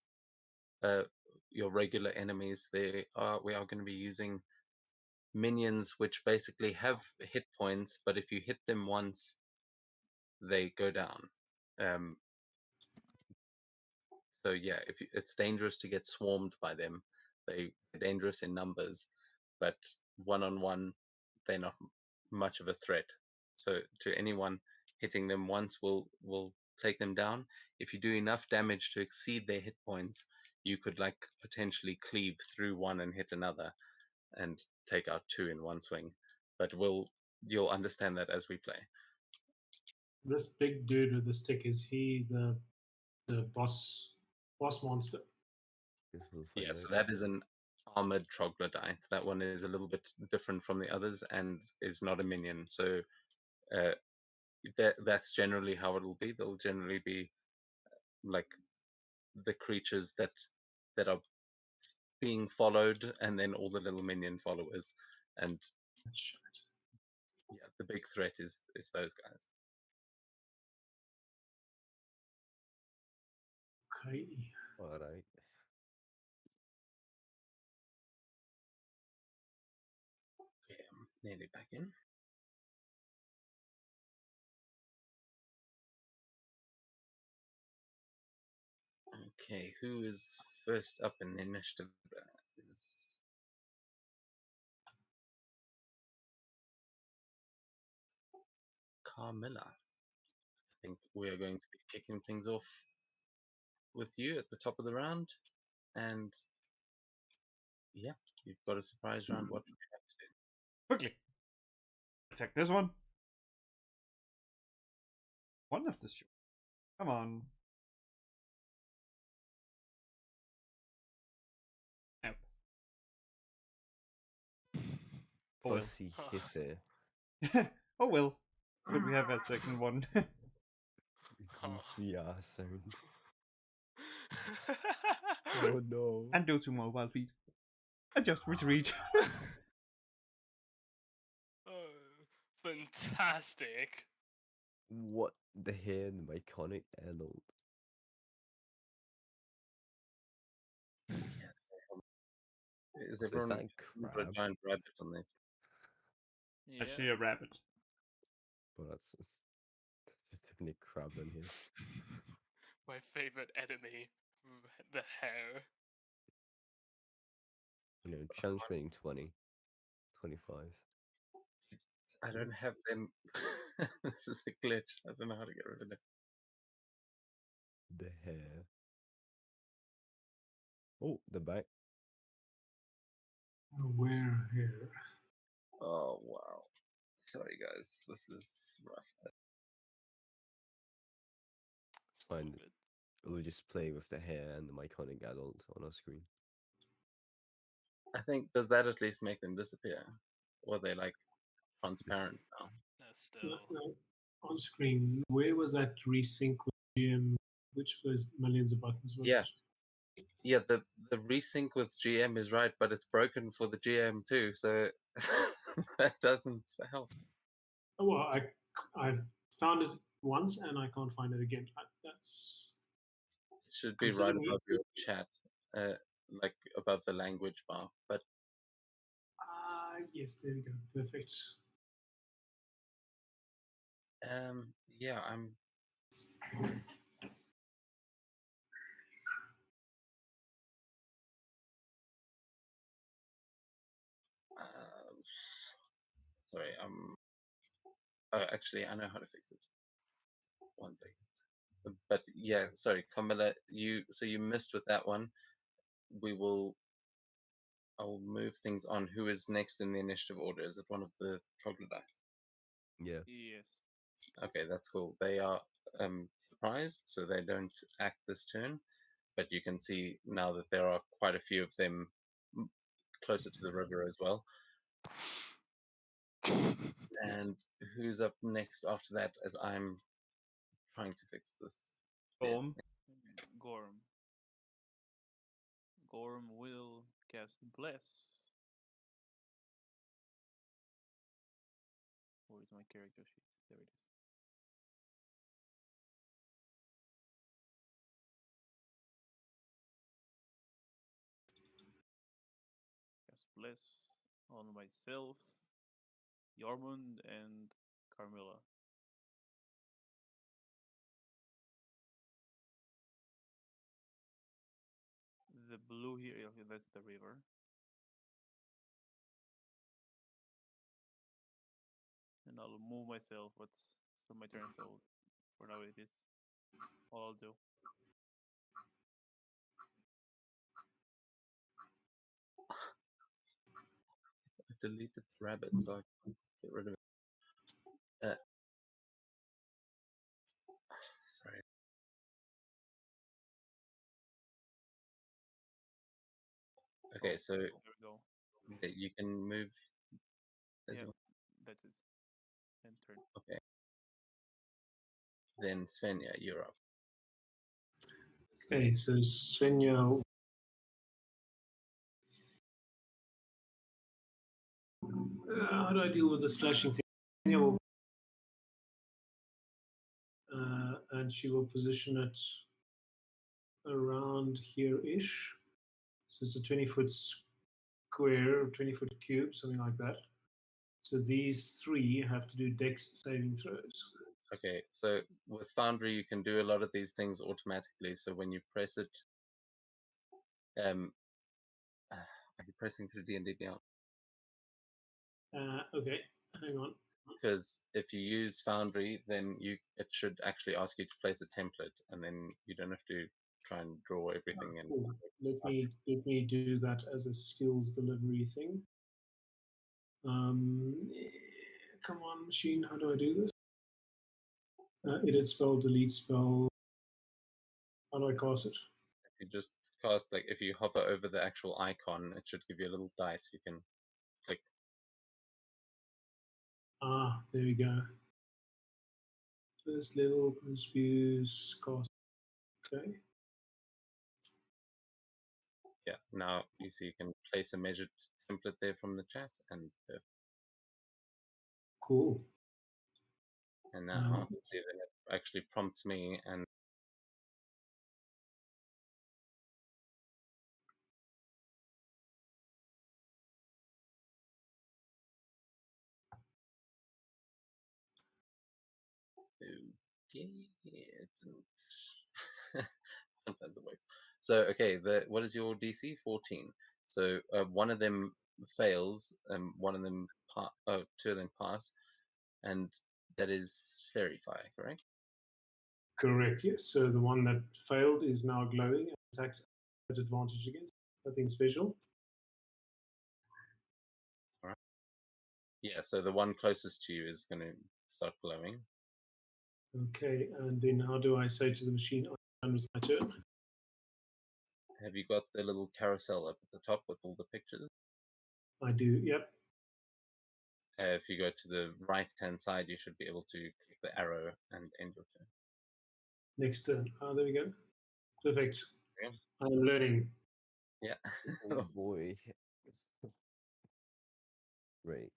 your regular enemies. We are going to be using minions which basically have hit points, but if you hit them once, they go down. Um, so yeah, it's dangerous to get swarmed by them. They're dangerous in numbers, but one on one, they're not much of a threat. So to anyone, hitting them once will take them down. If you do enough damage to exceed their hit points, you could like potentially cleave through one and hit another and take out two in one swing. But you'll understand that as we play. This big dude with the stick, is he the boss monster? Guess we'll find Yeah, so out. that is an armored troglodyte. That one is a little bit different from the others and is not a minion. So uh, that's generally how it'll be. They'll generally be like the creatures that are being followed, and then all the little minion followers. And yeah, the big threat is those guys. Okay. All right. Okay, I'm nearly back in. Okay, who is first up in the initiative? Is Carmilla. I think we are going to be kicking things off with you at the top of the round, and yeah, you've got a surprise round. What would you like to do? Quickly. Attack this one. One of this. Come on. Nope. Oh well. Pussy Hiffer. Oh well. Could we have a second one? Goofy ass sound. Oh no. And go to mobile feed. And just retreat. Oh, fantastic. What the hell, Mykonids adult? Is So is everyone that got a crab? giant rabbit on this? I see a rabbit. Well, that's definitely crab in here. My favorite enemy, the hare. You know, challenge rating 20, 25. I don't have them. This is a glitch. I don't know how to get rid of it. The hair. Oh, the back. Where here? Oh wow. Sorry guys, this is rough. It's all Fine. good. We'll just play with the hair and the Mykonids adult on our screen. I think does that at least make them disappear? Or they like transparent now? That's No, still. no. On screen, where was that resync with GM? Which was millions of buttons? Was Yeah. it? Yeah, the resync with GM is right, but it's broken for the GM too, so that doesn't help. Oh, well, I've found it once and I can't find it again. That's It should be right considering. above your chat, like above the language bar. But Yes, there we go. Perfect. yeah, I'm. Sorry, actually, I know how to fix it. One second. But yeah, sorry, Camilla, you missed with that one. I'll move things on. Who is next in the initiative order? Is it one of the troglodytes? Yeah. Yes. Okay, that's cool. They are surprised, so they don't act this turn. But you can see now that there are quite a few of them closer to the river as well. And who's up next after that? As I'm trying to fix this. Storm. Gorm. Gorm will cast Bless. Where is my character sheet? There it is. Cast Bless on myself, Yormund, and Carmilla. The blue here, okay, that's the river. And I'll move myself, but still my turn, so for now it is all I'll do. I deleted the rabbit, so I can get rid of it. Sorry. Okay, so There we go. you can move as Yeah, well. that's it. End turn. Okay. Then Svenja, you're up. Okay, so Svenja. How do I deal with this flashing thing? Svenja will, and she will position it around here-ish. So it's a 20-foot square, 20-foot cube, something like that. So these three have to do dex saving throws. Okay, so with Foundry, you can do a lot of these things automatically. So when you press it, are you pressing through D&D Beyond? Okay, hang on. Because if you use Foundry, then it should actually ask you to place a template, and then you don't have to try and draw everything. And Cool. Let me do that as a skills delivery thing. Come on, machine. How do I do this? Edit spell, delete spell. How do I cast it? you just cast, like, if you hover over the actual icon, it should give you a little dice you can click. Ah, there we go. First level, confuse, cast. Okay. Yeah, now you see you can place a measured template there from the chat, and Cool. now you see that it actually prompts me, and okay, it didn't- sometimes it works. So okay, what is your DC? 14. So one of them fails, and one of them two of them pass, and that is fairy fire, correct? Correct, yes. So the one that failed is now glowing and attacks at advantage against. Nothing special. All right. Yeah, so the one closest to you is going to start glowing. Okay, and then how do I say to the machine, I'm done with my turn? Have you got the little carousel up at the top with all the pictures? I do, yep. If you go to the right-hand side, you should be able to click the arrow and end your turn. Next turn. There we go. Perfect. Yeah. I'm learning. Yeah. Oh boy. Right.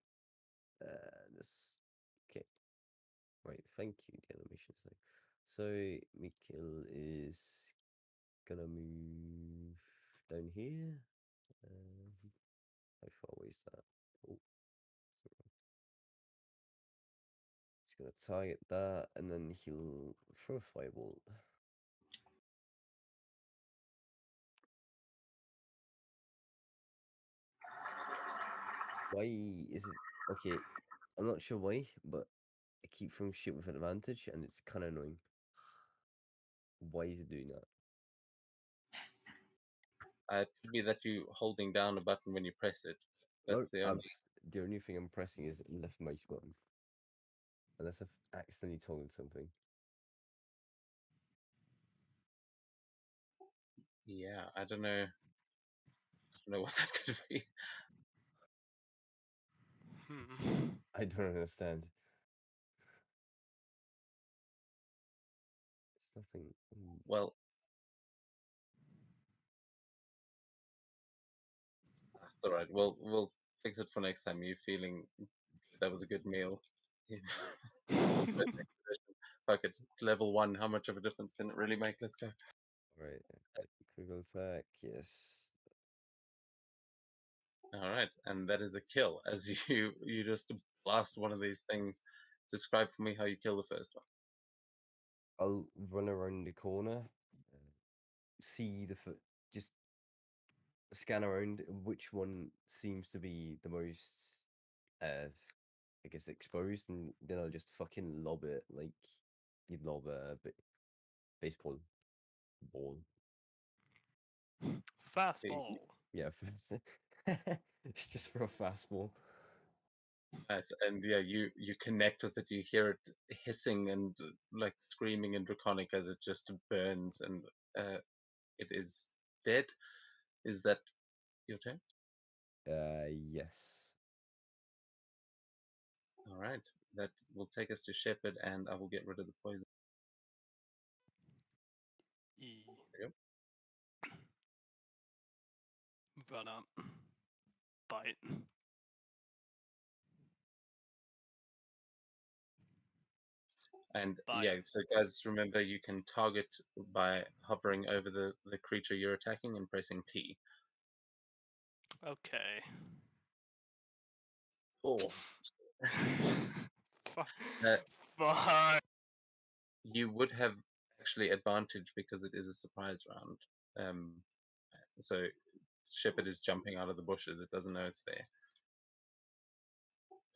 This. Okay. Right. Thank you, the animation thing. So Mikil is gonna move down here. How far away is that? Oh, he's gonna target that, and then he'll throw a firebolt. Why is it okay? I'm not sure why, but I keep throwing shit with advantage, and it's kind of annoying. Why is it doing that? It could be that you holding down a button when you press it. That's the only. The only thing I'm pressing is left mouse button, unless I've accidentally toggled something. Yeah, I don't know. I don't know what that could be. I don't understand. There's nothing. Well, It's all right. We'll fix it for next time. You feeling that was a good meal? First expedition. Fuck it. It's level 1. How much of a difference can it really make? Let's go. Right. Critical attack. Yes. All right, and that is a kill. As you just blast one of these things. Describe for me how you kill the first one. I'll run around the corner, see just scan around which one seems to be the most, I guess, exposed, and then I'll just fucking lob it like you'd lob a baseball ball. Fastball. Yeah, just for a fastball. Nice, and yeah, you connect with it. You hear it hissing and like screaming in Draconic as it just burns, and it is dead. Is that your turn? Yes. All right, that will take us to Shepherd, and I will get rid of the poison. E. There Run up. Bite. And Bye. yeah, so guys, remember you can target by hovering over the creature you're attacking and pressing T. Okay. 4. Fuck. Uh, Fuck. you would have actually advantage because it is a surprise round. So Shepherd is jumping out of the bushes. It doesn't know it's there.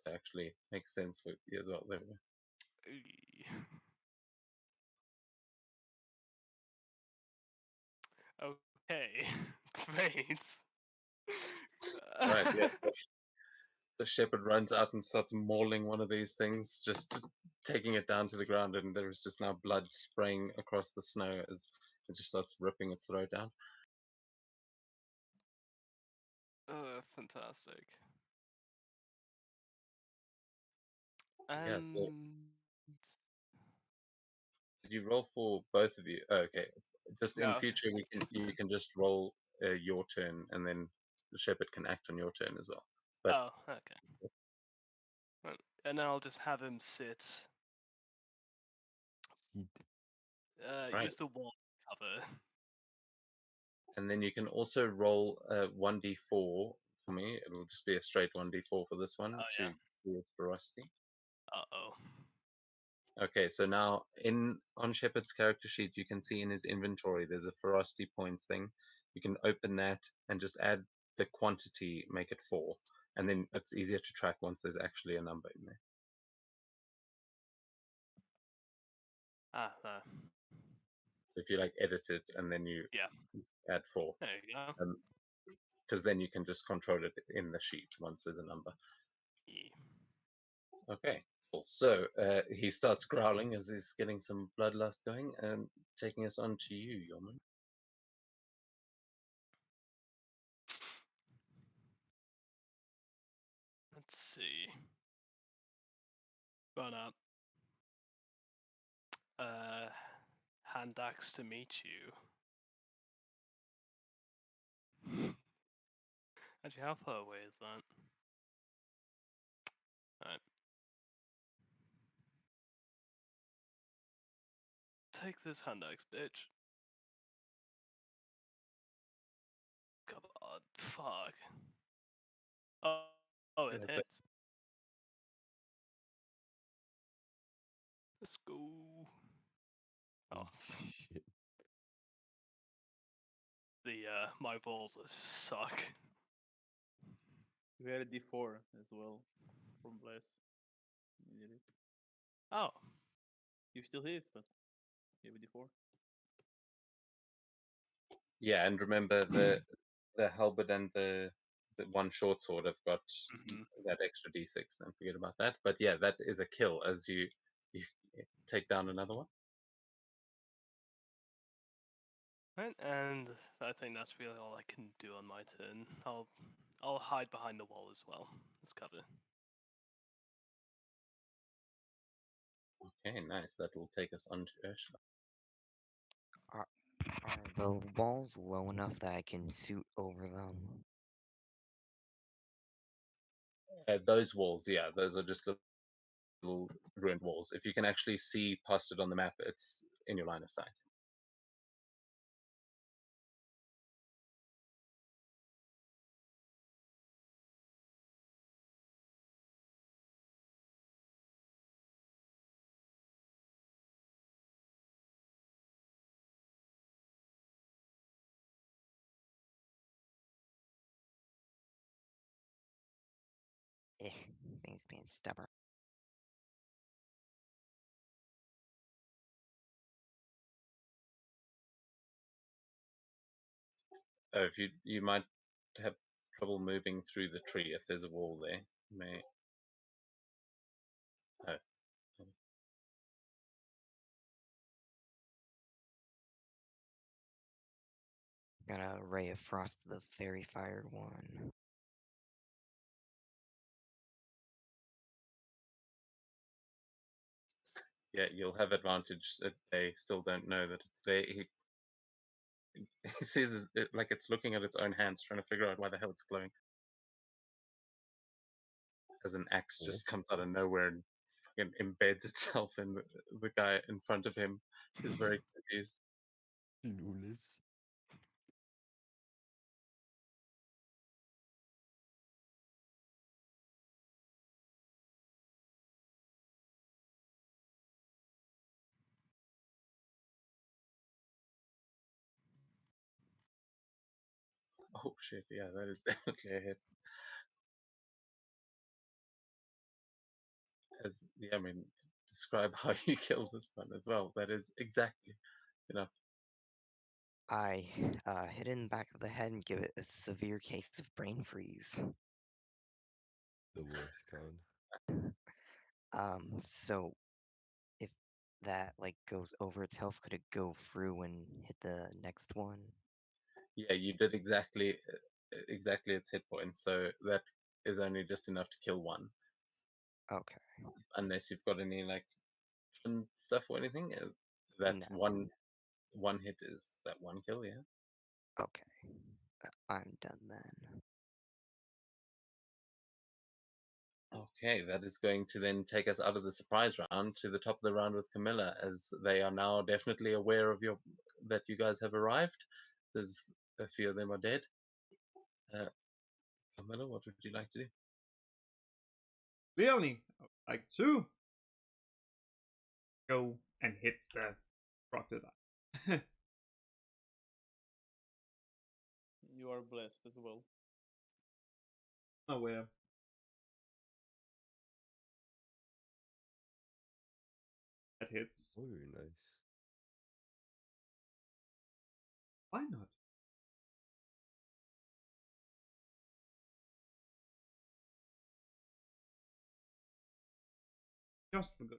It actually makes sense for you as well. There we go. E. Okay. Great. All right, yes. So the Shepherd runs out and starts mauling one of these things, just taking it down to the ground, and there is just now blood spraying across the snow as it just starts ripping its throat out. Fantastic. Yeah, so And did you roll for both of you? Oh, okay. Just in no. future, you can just roll your turn, and then the Shepherd can act on your turn as well. But Oh, okay. And then I'll just have him sit. right, Use the wall cover. and then you can also roll 1d4 for me. It'll just be a straight 1d4 for this one Oh to yeah. do its ferocity. Uh-oh. Okay, so now on Shepard's character sheet, you can see in his inventory there's a ferocity points thing. You can open that and just add the quantity, make it 4, and then it's easier to track once there's actually a number in there. There. If you like edit it and then you Yeah. add 4, There you go. because then you can just control it in the sheet once there's a number. E. Okay, cool. So he starts growling as he's getting some bloodlust going, and taking us on to you, Yeoman. Let's see. Run up. Hand axe to meet you. Actually, how far away is that? Alright. Take this hand axe, bitch. Come on, fuck. Oh, it That's it. hits. Let's go. Oh, Shit. my rolls suck. We had a D4 as well from Bless. You did it. Oh, You still hit, but you have a D4. Yeah, and remember the halberd and the one short sword have got mhm. that extra d6. Don't forget about that. But yeah, that is a kill as you take down another one. Right, and I think that's really all I can do on my turn. I'll hide behind the wall as well. Let's cover. Okay, nice. That will take us on to Ursula. Are the walls low enough that I can shoot over them? Those walls, yeah, those are just little ruined walls. If you can actually see past it on the map, it's in your line of sight. Things being stubborn. If you might have trouble moving through the tree if there's a wall there. May oh, Got a ray of frost to the fairy fire one. yeah, you'll have advantage that they still don't know that it's there. He sees it like it's looking at its own hands, trying to figure out why the hell it's glowing. As an axe just comes out of nowhere and fucking embeds itself in the guy in front of him. He's very confused. Clueless. Oh shit! Yeah, that is definitely a hit. Yeah, I mean, describe how you kill this one as well. That is exactly enough. I hit it in the back of the head and give it a severe case of brain freeze. The worst kind. So if that like goes over its health, could it go through and hit the next one? Yeah, you did exactly its hit point. So that is only just enough to kill one, Okay. unless you've got any like stuff or anything. That No. one hit is that one kill. Yeah. Okay. I'm done then. Okay, that is going to then take us out of the surprise round to the top of the round with Camilla, as they are now definitely aware of that you guys have arrived. There's a few of them are dead. Camilla, what would you like to do? Really? I'd like to go and hit the crocodile. You are blessed as well. Aware. That hits. Oh, nice. Why not? Just for good.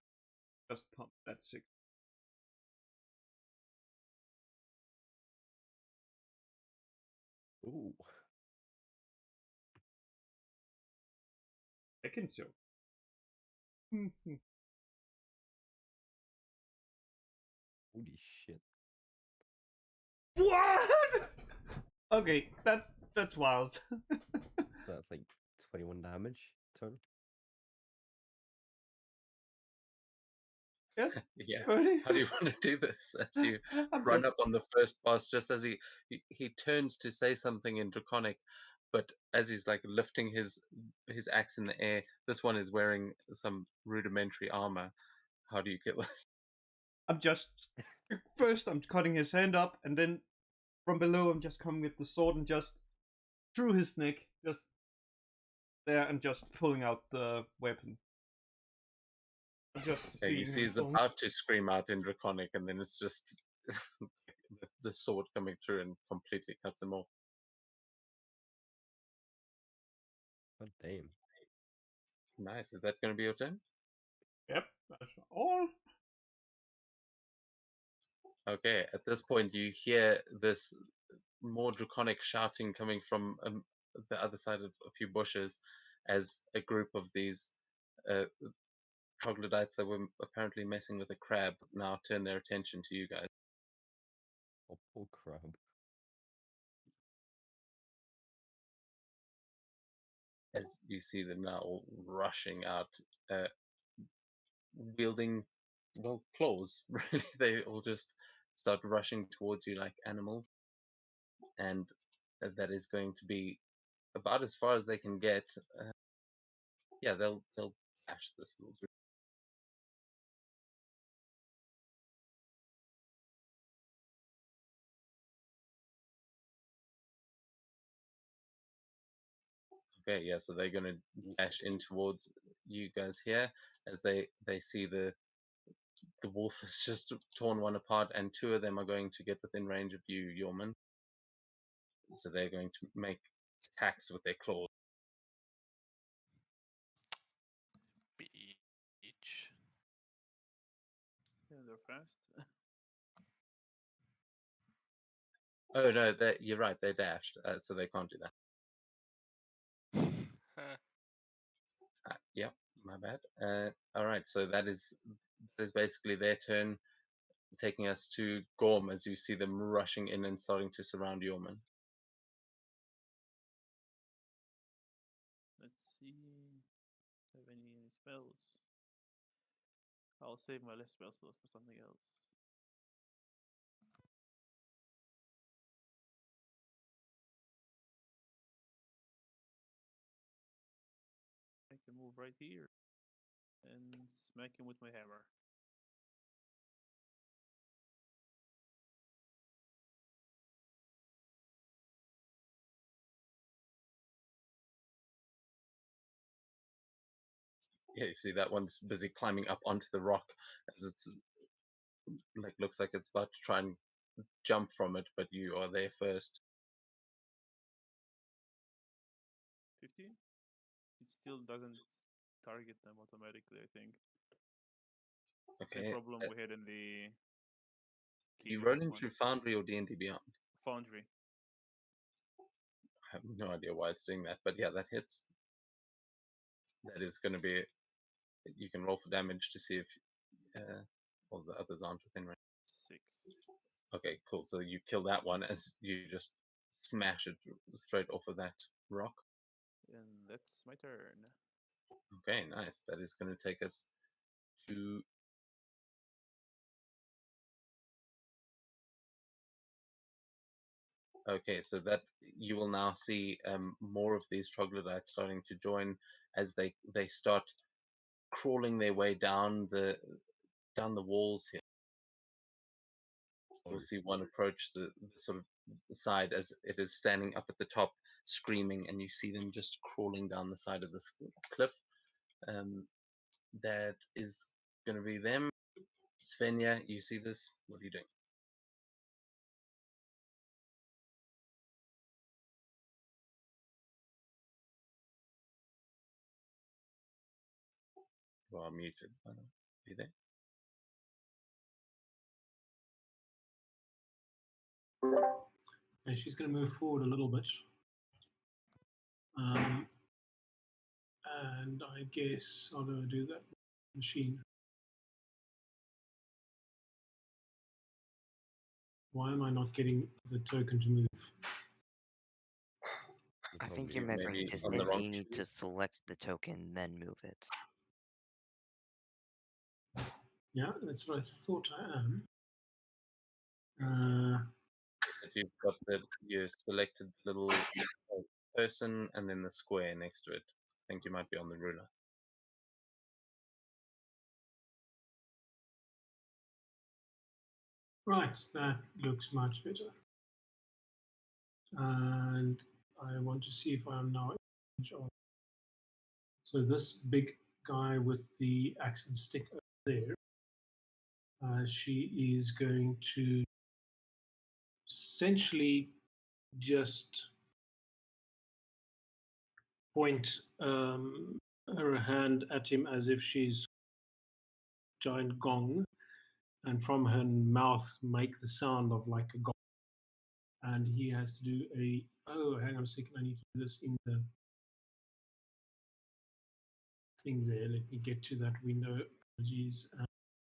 Just pump that 6. Ooh. Second show. Holy shit. What? Okay, that's wild. So that's like 21 damage total. Yeah. Yeah. Ready? How do you want to do this? As you run up on the first boss, just as he turns to say something in Draconic, but as he's like lifting his axe in the air, this one is wearing some rudimentary armor. How do you kill this? I'm just first I'm cutting his hand up, and then from below I'm just coming with the sword and just through his neck, just there, and just pulling out the weapon. Just Okay, you see he's about to scream out in Draconic, and then it's just the sword coming through and completely cuts him off. God damn. Nice. Is that going to be your turn? Yep, that's all. Okay. At this point, you hear this more draconic shouting coming from the other side of a few bushes, as a group of these troglodytes that were apparently messing with a crab now turn their attention to you guys. Oh, poor crab. as you see them now all rushing out, wielding, well, claws. Really, they all just start rushing towards you like animals, and that is going to be about as far as they can get. Yeah, they'll bash this little group. Okay, yeah, so they're going to dash in towards you guys here as they see the wolf has just torn one apart, and two of them are going to get within range of you, Yorman. So they're going to make attacks with their claws. Beach. Yeah, they're fast. Oh no, you're right. They dashed, so they can't do that. Yep, my bad. All right, so that is basically their turn, taking us to Gorm as you see them rushing in and starting to surround Yorman. Let's see. Have any spells? I'll save my last spell slot for something else. I can move right here and smack him with my hammer. Yeah, you see that one's busy climbing up onto the rock as it's like looks like it's about to try and jump from it, but you are there first. 15? It still doesn't target them automatically, I think. Same Okay. problem we had in the You Keyblade rolling one. through Foundry or D&D Beyond? Foundry. I have no idea why it's doing that, but yeah, that hits. That is going to be. You can roll for damage to see if all the others aren't within range. 6. Okay, cool. So you kill that one as you just smash it straight off of that rock. And that's my turn. Okay, nice. That is going to take us to. Okay, so that you will now see more of these troglodytes starting to join as they start crawling their way down the walls here. You'll see one approach the sort of side as it is standing up at the top, screaming, and you see them just crawling down the side of this cliff. That is going to be them. Svenja, you see this? What are you doing? You are muted, by the way. Are you there? And she's going to move forward a little bit. And I guess how do I do that? Machine. Why am I not getting the token to move? I think you're Probably measuring maybe on the distance. wrong You need to sheet. select the token, then move it. Yeah, that's what I thought I am. That you've got you selected the little person and then the square next to it. I think you might be on the ruler. Right, that looks much better. And I want to see if I am now. So this big guy with the axe and stick over there, she is going to essentially just point her hand at him as if she's a giant gong, and from her mouth make the sound of like a gong. And he has to do a, oh, hang on a second, I need to do this in the thing there. Let me get to that window. Apologies.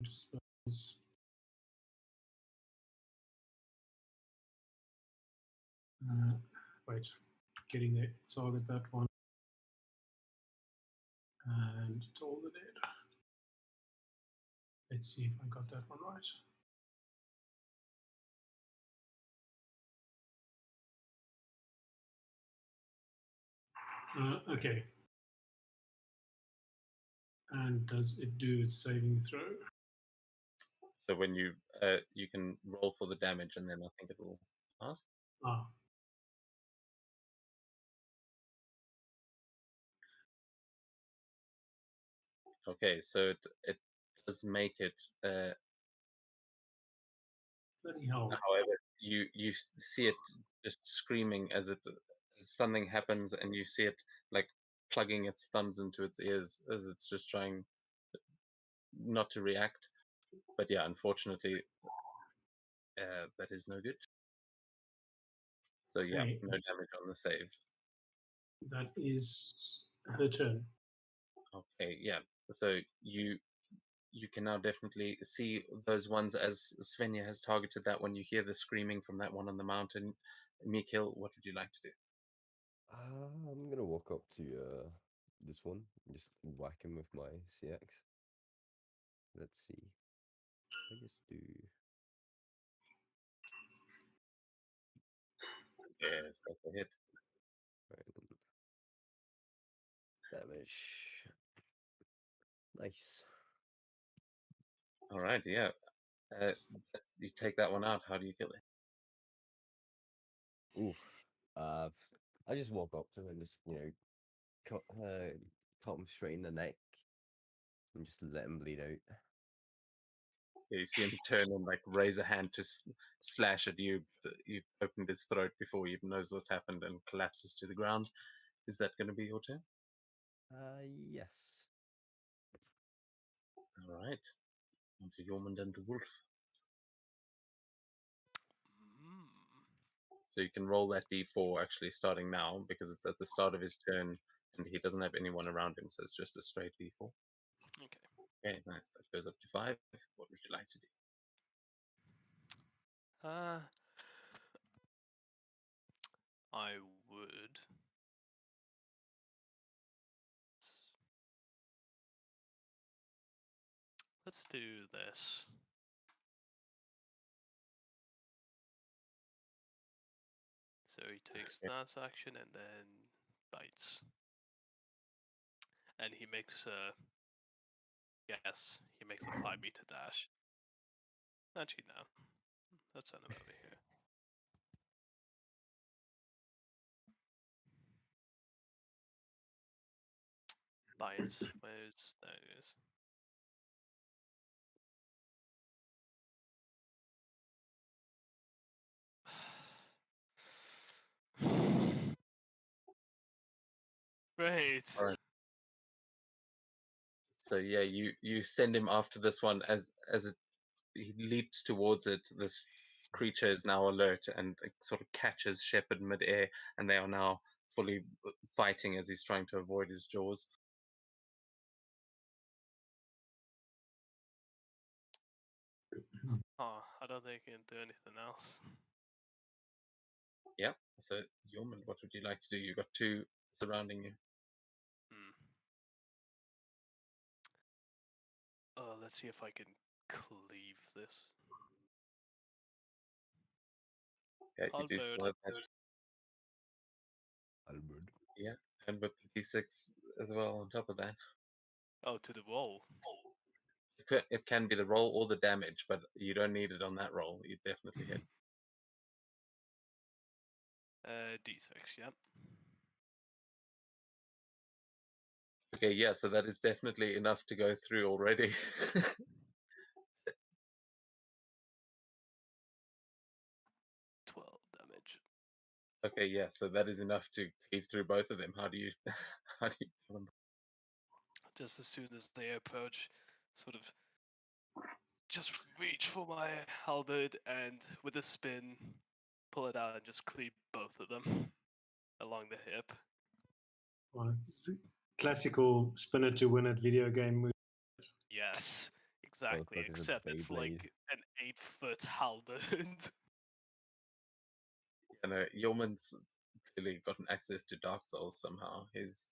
Spells. Wait, getting there. Target that one. And it's all the dead. Let's see if I got that one right. Okay. And does it do its saving throw? So when you can roll for the damage, and then I think it will pass. Ah. Okay, so it does make it. Bloody hell. However, you see it just screaming as something happens, and you see it like plugging its thumbs into its ears as it's just trying not to react. But yeah, unfortunately, that is no good. So yeah, Okay. no damage on the save. That is her turn. Okay, yeah. So you can now definitely see those ones as Svenja has targeted that one. You hear the screaming from that one on the mountain. Mikhail, what would you like to do? I'm gonna walk up to this one and just whack him with my CX. Let's see. I just do. Yes, that's a hit. Right, damage. Nice. All right, yeah. You take that one out. How do you kill it? Ooh. I just walk up to him and just cut him straight in the neck and just let him bleed out. Yeah, you see him turn and like raise a hand to slash at you. But you've opened his throat before he even knows what's happened and collapses to the ground. Is that going to be your turn? Yes. All right. On to Yormund and the wolf. Mm. So you can roll that d4 actually starting now because it's at the start of his turn and he doesn't have anyone around him, so it's just a straight d4. Okay. Okay, nice. That goes up to 5. What would you like to do? I would. Let's do this. So he takes that action and then bites. And he makes a. Yes, he makes a 5-meter dash. Actually, no. Let's send him over here. Bites. Where's. There it is. Great. All right. So yeah, you send him after this one as he leaps towards it. This creature is now alert and it sort of catches Shepard midair, and they are now fully fighting as he's trying to avoid his jaws. Oh, I don't think he can do anything else. Yeah. So Yormund, what would you like to do? You've got 2 surrounding you. Let's see if I can cleave this. Yeah, you do Halberd. still have that. Albert. Yeah, and with the d6 as well on top of that. Oh, to the wall. It can be the roll or the damage, but you don't need it on that roll. You definitely hit. D6, yep. Okay, yeah, so that is definitely enough to go through already. 12 damage. Okay, yeah, so that is enough to cleave through both of them. How do you how do you kill them? Just as soon as they approach, sort of just reach for my halberd and with a spin, pull it out and just cleave both of them along the hip. Well, it's a classical spin it to win it video game move. Yes, exactly. fuckers are Except it's Beyblade. like an 8-foot halberd. You know, Yeoman's clearly gotten access to Dark Souls somehow. His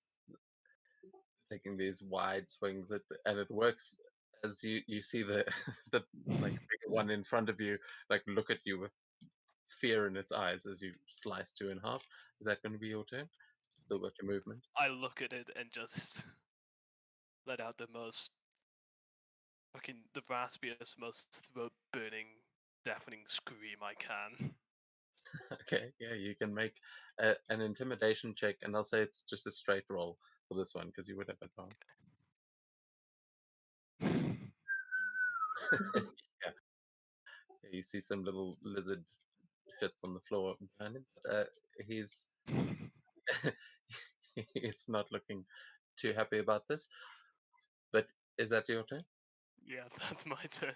taking these wide swings, and it works as you see the the like bigger one in front of you like look at you with fear in its eyes as you slice two in half. Is that going to be your turn? Still got your movement. I look at it and just let out the most fucking the raspiest, most throat burning, deafening scream I can. Okay, yeah, you can make an intimidation check, and I'll say it's just a straight roll for this one because you would have advantage. Yeah. You see some little lizard shits on the floor behind him. But, he's he's not looking too happy about this. But is that your turn? Yeah, that's my turn.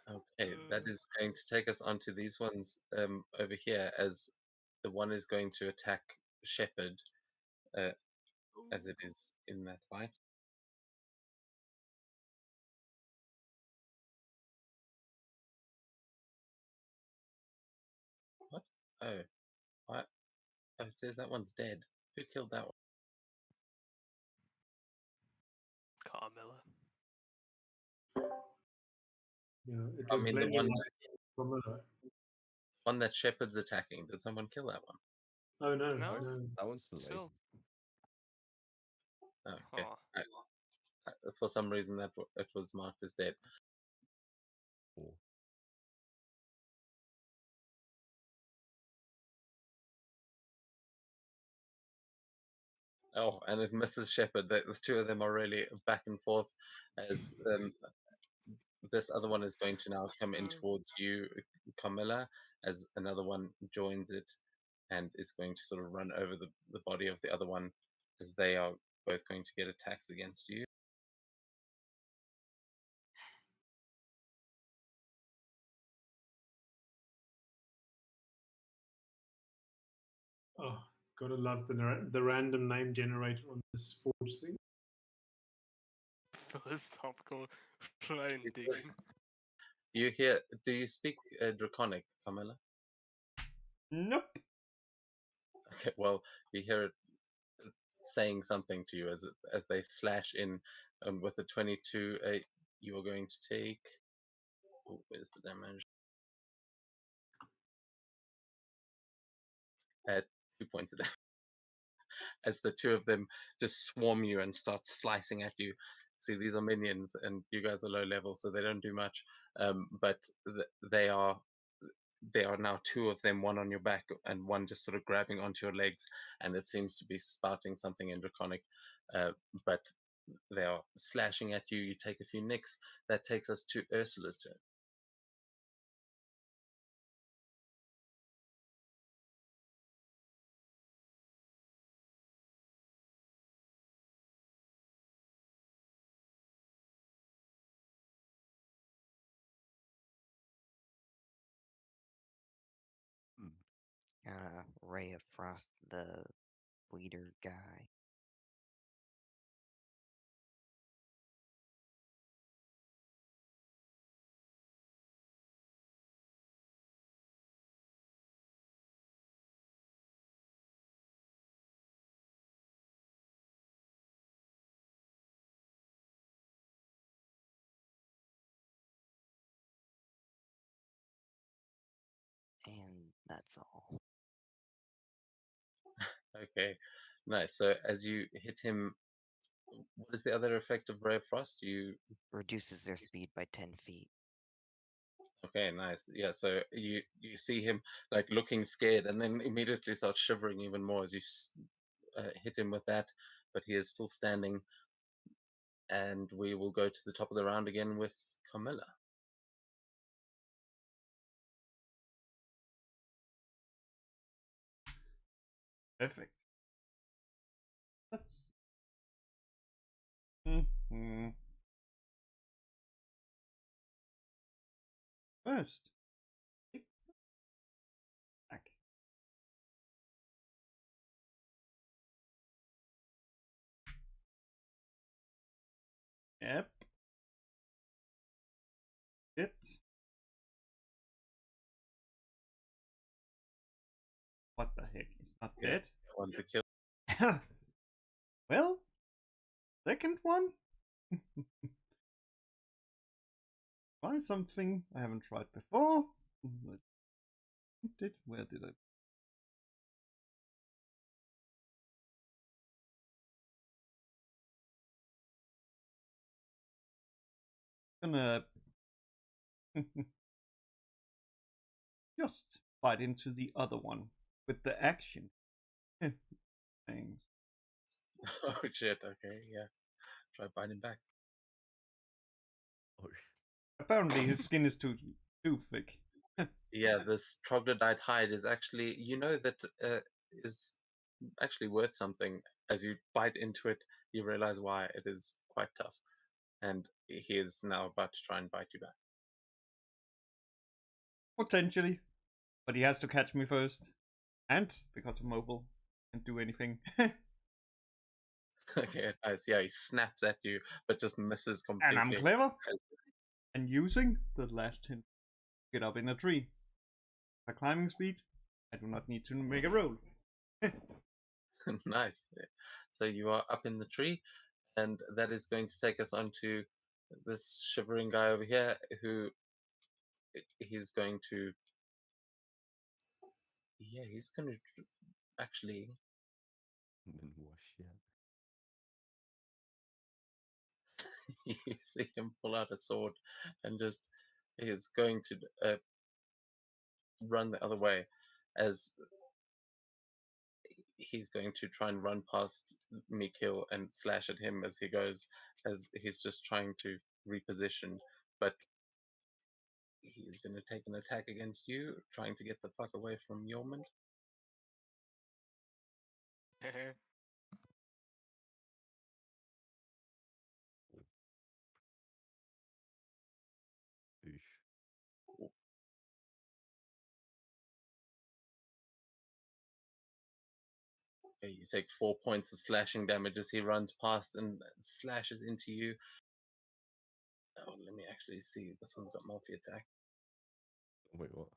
Okay, that is going to take us onto these ones over here, as the one is going to attack Shepherd as it is in that fight. What? Oh, what? Oh, it says that one's dead. Who killed that one? Carmilla. Yeah, it I was mean, the blending one with one that Shepherd's attacking. Did someone kill that one? Oh no, No, no. That one's still still. Oh, okay. Huh. For some reason, it was marked as dead. Cool. Oh, and it misses Shepherd. The two of them are really back and forth as this other one is going to now come in towards you, Carmilla, as another one joins it and is going to sort of run over the body of the other one as they are both going to get attacks against you. Oh, gotta love the random name generator on this forge thing. Philosophical plain digging. You hear? Do you speak Draconic, Carmilla? Nope. Okay, well, you hear it saying something to you as they slash in, with a 22. You are going to take. Oh, where's the damage? At 2 points of damage as the two of them just swarm you and start slicing at you. See, these are minions, and you guys are low level, so they don't do much. But they are now two of them, one on your back and one just sort of grabbing onto your legs, and it seems to be spouting something in Draconic. But they are slashing at you. You take a few nicks. That takes us to Ursula's turn. Ray of Frost, the bleeder guy. And that's all. Okay, nice. So as you hit him, what is the other effect of Ray of Frost? You Reduces their speed by 10 feet. Okay, nice. Yeah, so you see him like looking scared, and then immediately starts shivering even more as you hit him with that. But he is still standing, and we will go to the top of the round again with Carmilla. Perfect. Let's. Mm-hmm. First. Back. Yep. Hit. What the heck? It's not Yeah, dead. one to kill. Well, second one? Try something I haven't tried before. Where did I? Gonna just bite into the other one with the action. Thanks. Oh shit, okay, yeah. Try biting back. Oh, Apparently his skin is too thick. Yeah, this troglodyte hide is actually, you know, that is actually worth something. As you bite into it, you realize why it is quite tough. And he is now about to try and bite you back. Potentially. But he has to catch me first. And because I'm mobile, can't do anything. Okay, nice. Yeah, he snaps at you, but just misses And I'm completely. clever. And using the last hint, get up in a tree. For climbing speed, I do not need to make a roll. Nice. So you are up in the tree, and that is going to take us on to this shivering guy over here, who he's going to. Yeah, he's going to actually. then wash, yeah. You see him pull out a sword, and just he's going to run the other way, as he's going to try and run past Mikil and slash at him as he goes, as he's just trying to reposition, but he's going to take an attack against you, trying to get the fuck away from Yormund. Oof. Okay, you take 4 points of slashing damage as he runs past and slashes into you. Oh, let me actually see. This one's got multi-attack. Wait, what?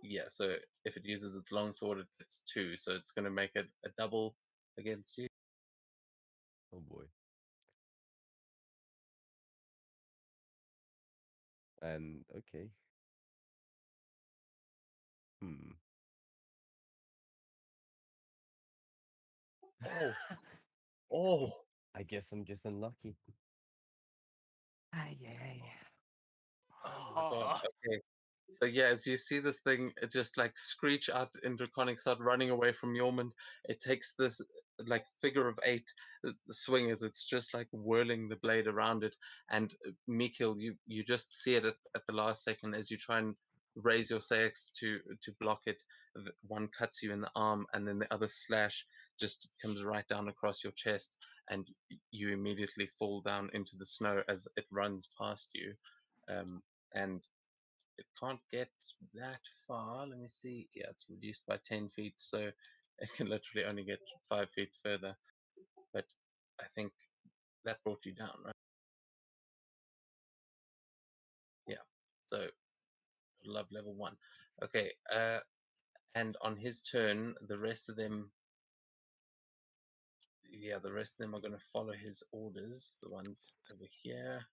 Yeah, so if it uses its longsword, it's 2, so it's going to make it a double against you. Oh boy. And okay. Hmm. Oh, oh, I guess I'm just unlucky. Ay, ay. oh my god. Okay. So yeah, as you see this thing just like screech out in Draconic, start running away from Yormund, it takes this like figure of 8 the swing as it's just like whirling the blade around it. And Mikil, you just see it at the last second as you try and raise your sax to block it. One cuts you in the arm, and then the other slash just comes right down across your chest, and you immediately fall down into the snow as it runs past you. And it can't get that far. Let me see. Yeah, it's reduced by 10 feet, so it can literally only get 5 feet further. But I think that brought you down, right? Yeah. So love level 1. Okay. And on his turn, the rest of them. Yeah, the rest of them are going to follow his orders. The ones over here.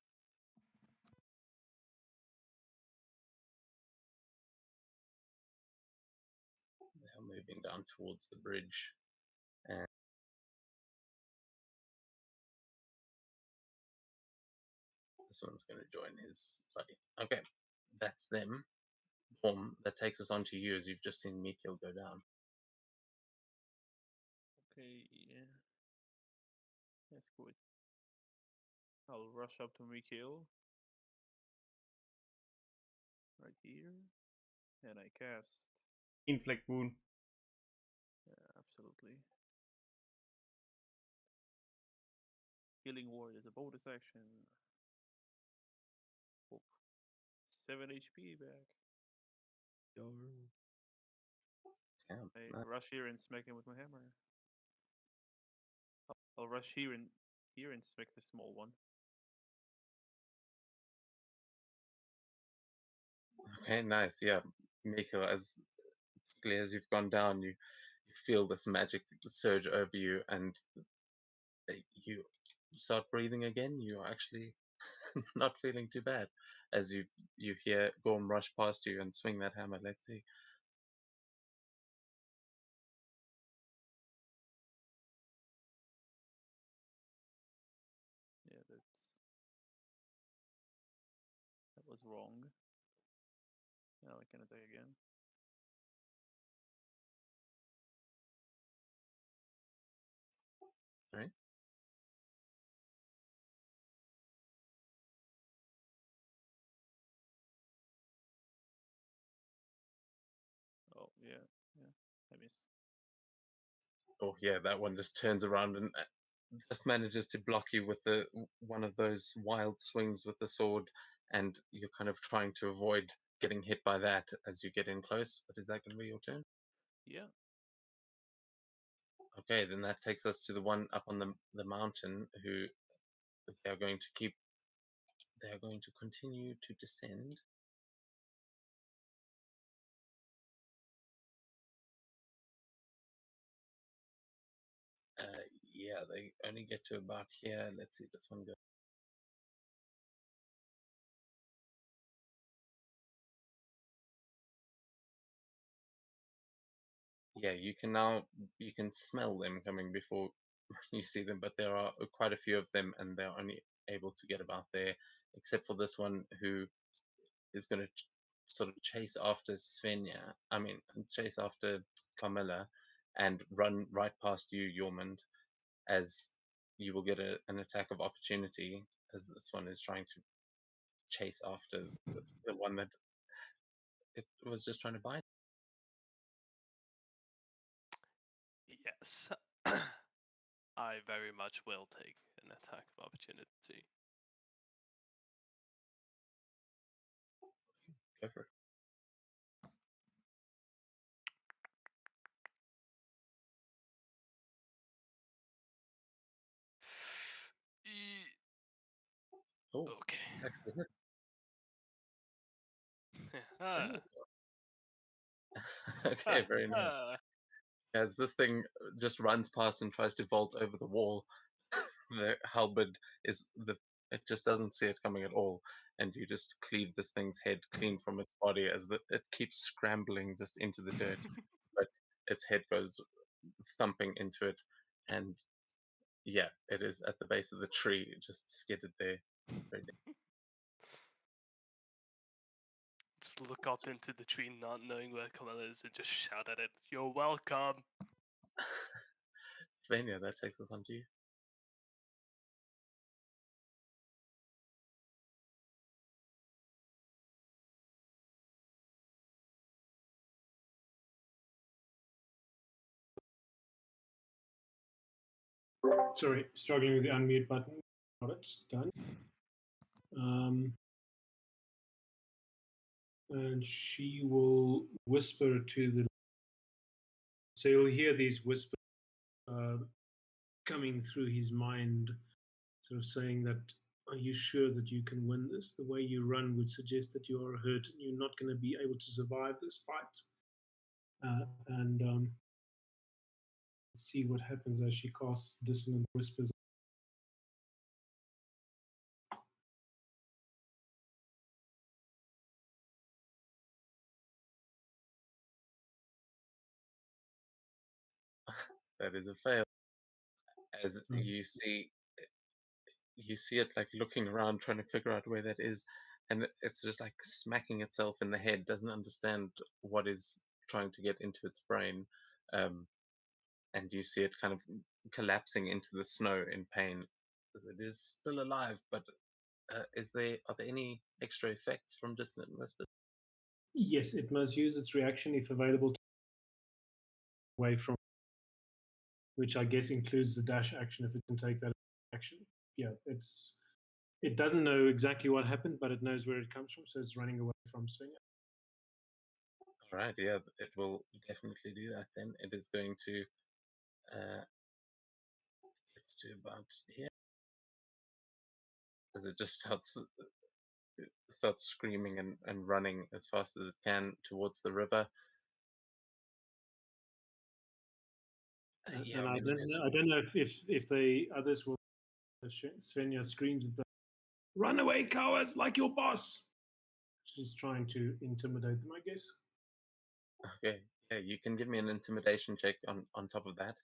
They're moving down towards the bridge. And this one's going to join his buddy. Okay, that's them. Boom, that takes us on to you as you've just seen Mikil go down. Okay, yeah. That's good. I'll rush up to Mikhail. Right here. And I cast. Inflict wound. Yeah, absolutely. Healing word is a bonus action. Oh, 7 HP back. Yo. Yeah, I nice. rush here and smack him with my hammer. I'll rush here and smack the small one. Okay, nice. Yeah, Mikil, as quickly as you've gone down, you feel this magic surge over you, and you start breathing again. You're actually not feeling too bad as you hear Gorm rush past you and swing that hammer. Let's see. Yeah, that was wrong. Now I can attack again. Right? Oh yeah, I miss. Oh yeah, that one just turns around and just manages to block you with one of those wild swings with the sword, and you're kind of trying to avoid getting hit by that as you get in close. But is that going to be your turn? Yeah. Okay, then that takes us to the one up on the mountain who they are going to keep. They are going to continue to descend. Yeah, they only get to about here. Let's see this one go. Yeah, you can smell them coming before you see them, but there are quite a few of them, and they're only able to get about there, except for this one who is going to sort of chase after Svenja. I mean, chase after Carmilla, and run right past you, Yormund, as you will get an attack of opportunity as this one is trying to chase after the one that it was just trying to bite. Yes. I very much will take an attack of opportunity. Go for it. Oh, Okay. excellent. Okay, very nice. As this thing just runs past and tries to vault over the wall, the halberd it just doesn't see it coming at all, and you just cleave this thing's head clean from its body as it keeps scrambling just into the dirt, but its head goes thumping into it, and yeah, it is at the base of the tree, just skidded there. Just look up into the tree, not knowing where Camilla is, and just shout at it, "You're welcome!" Svenja, that takes us on to you. Sorry, struggling with the unmute button. Got it, done. And she will whisper to the. So you'll hear these whispers coming through his mind, sort of saying that, "Are you sure that you can win this? The way you run would suggest that you are hurt and you're not going to be able to survive this fight." And see what happens as she casts dissonant whispers. That is a fail. As you see it like looking around trying to figure out where that is, and it's just like smacking itself in the head, doesn't understand what is trying to get into its brain, and you see it kind of collapsing into the snow in pain as it is still alive. But are there any extra effects from dissonant whispers? Yes, it must use its reaction if available to away from, which I guess includes the dash action if it can take that action. Yeah, it doesn't know exactly what happened, but it knows where it comes from, so it's running away from Swinger. All right, yeah, it will definitely do that. Then it is going to it's to about here. As it just starts screaming and running as fast as it can towards the river. Yeah, And I mean, I don't know if they others will. Svenja screams at them, "Run away, cowards! Like your boss!" She's trying to intimidate them, I guess. okay. Yeah, you can give me an intimidation check on top of that,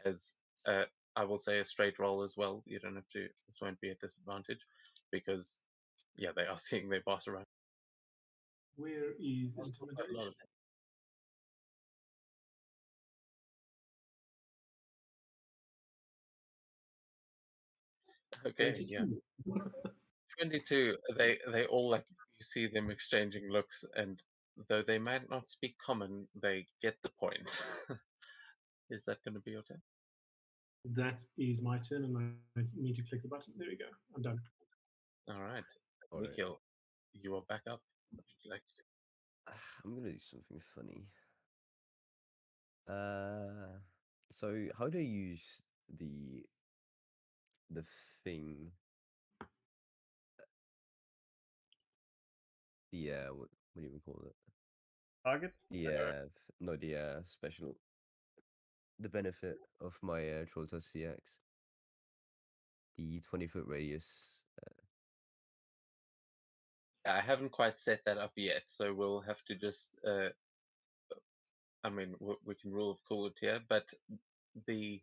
as I will say a straight roll as well. You don't have to. This won't be a disadvantage, because yeah, they are seeing their boss around. Where is There's still quite a lot intimidation? of them. Okay, yeah. 22. 22, they all, like, you see them exchanging looks, and though they might not speak common, they get the point. Is that going to be your turn? That is my turn, and I need to click the button. There we go. I'm done. All right, All right. Mikhail, you are back up. What would you like to do? I'm gonna do something funny. So how do you use the thing? The what do you even call it? Target. The no, the special, the benefit of my Trolltest CX, the 20-foot radius. I haven't quite set that up yet, so we'll have to just. I mean, we can rule of cool it here, but the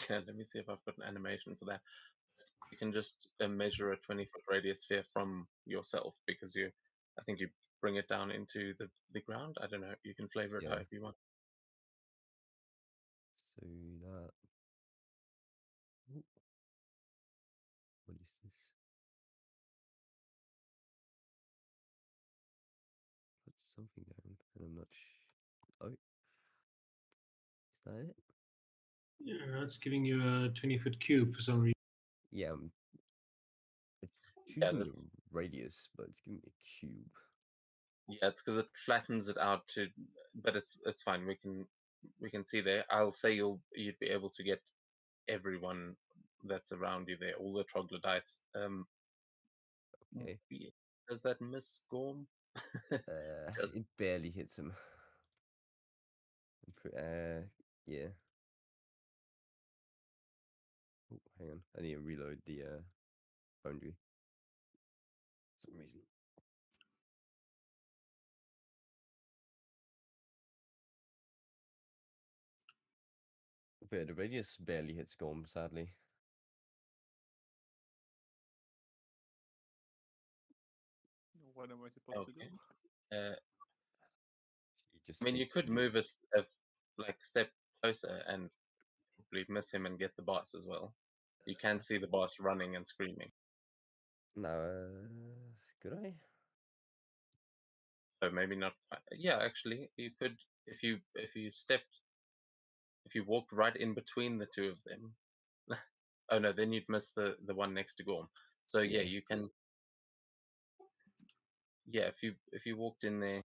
yeah. Let me see if I've got an animation for that. You can just measure a 20-foot radius sphere from yourself, because I think you bring it down into the ground. I don't know. You can flavor it Yeah. however you want. So that. Ooh, what is this? Put something down, and I'm not. Oh, is that it? Yeah, it's giving you a 20-foot cube for some reason. Yeah, I'm Yeah, choosing the that's radius, but it's giving me a cube. yeah. It's because it flattens it out to, but it's fine. We can see there. I'll say you'd be able to get everyone that's around you there, all the troglodytes. Okay. Does that miss Gorm? Does It barely hits him. Yeah. Oh, hang on. I need to reload the boundary. For some reason. But yeah, the radius barely hits Gorm, sadly. What am I supposed to do? okay? Uh, He just I mean, you takes could move a like step closer and probably miss him and get the boss as well. You can see the boss running and screaming. No, could I? So maybe not. Yeah, actually, you could if you walked right in between the two of them. Oh no, then you'd miss the one next to Gorm. So yeah, Yeah. you can. Yeah, if you walked in there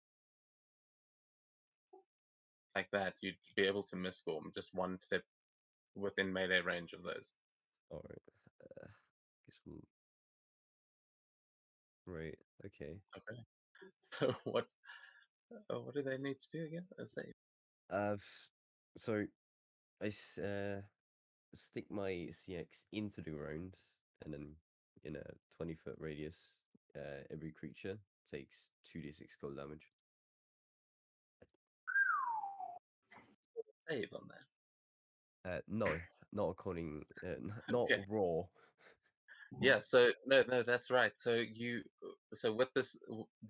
like that, you'd be able to miss Gorm just one step within melee range of those. All right. Guess we'll. Right. Okay. Okay. So what do they need to do again? Let's say. So I stick my CX into the ground, and then in a 20-foot radius, every creature takes 2d6 cold damage. Save on that. No, not according, not Okay. raw. Yeah, so no, that's right. So with this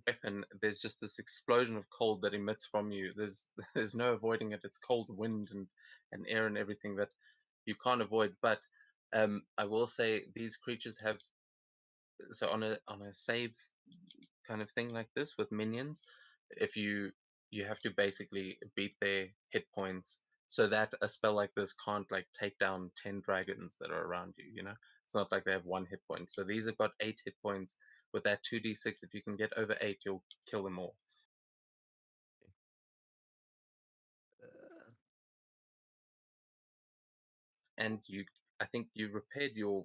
weapon, there's just this explosion of cold that emits from you. There's there's no avoiding it. It's cold wind and air and everything that you can't avoid. But I will say these creatures have, so on a save kind of thing like this with minions, if you have to basically beat their hit points so that a spell like this can't like take down 10 dragons that are around you, it's not like they have one hit point. So these have got 8 hit points. With that 2d6, if you can get over 8, you'll kill them all. Uh, And I think you repaired your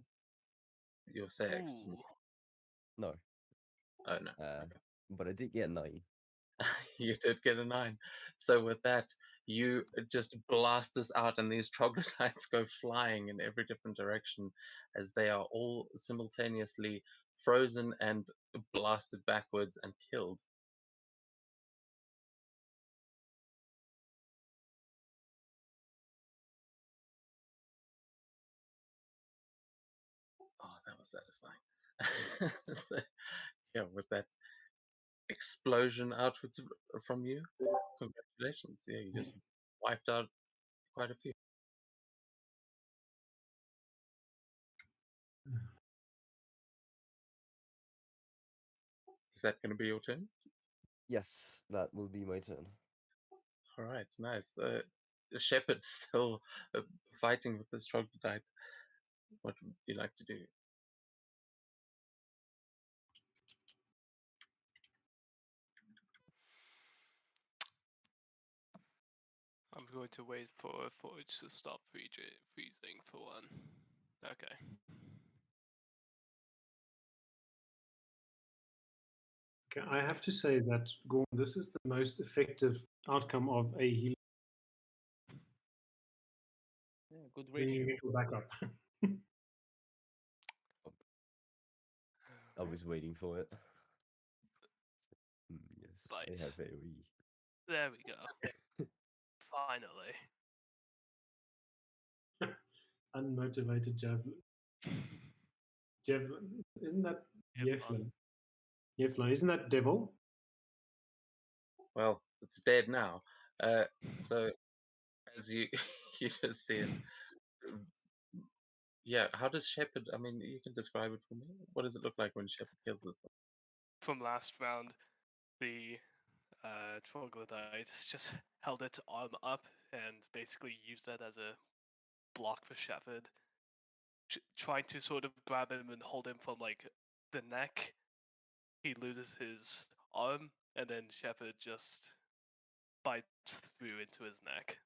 sex. Ooh. no, Oh no. but I did get 9. You did get a 9. So with that, you just blast this out, and these troglodytes go flying in every different direction as they are all simultaneously frozen and blasted backwards and killed. Oh, that was satisfying. So, yeah, with that explosion outwards from you, congratulations. Yeah, you just wiped out quite a few. Is that going to be your turn? Yes, that will be my turn. All right, nice. The shepherd's still fighting with this troglodyte. What would you like to do? I'm going to wait for it to stop freezing for one. Okay. Okay, I have to say that, Gorm, this is the most effective outcome of a healing. Yeah, good Bringing ratio. it back up. I was waiting for it. Yes, I Right. have AoE. There we go. Finally. Unmotivated javelin. Javelin. Isn't that Yevlon. Yevlon, isn't that devil? Well, it's dead now. So as you you just see it. Yeah, how does Shepherd? I mean, you can describe it for me. What does it look like when Shepherd kills this thing? From last round, the troglodyte just held its arm up and basically used that as a block for Shepherd, trying to sort of grab him and hold him from like the neck. He loses his arm, and then Shepherd just bites through into his neck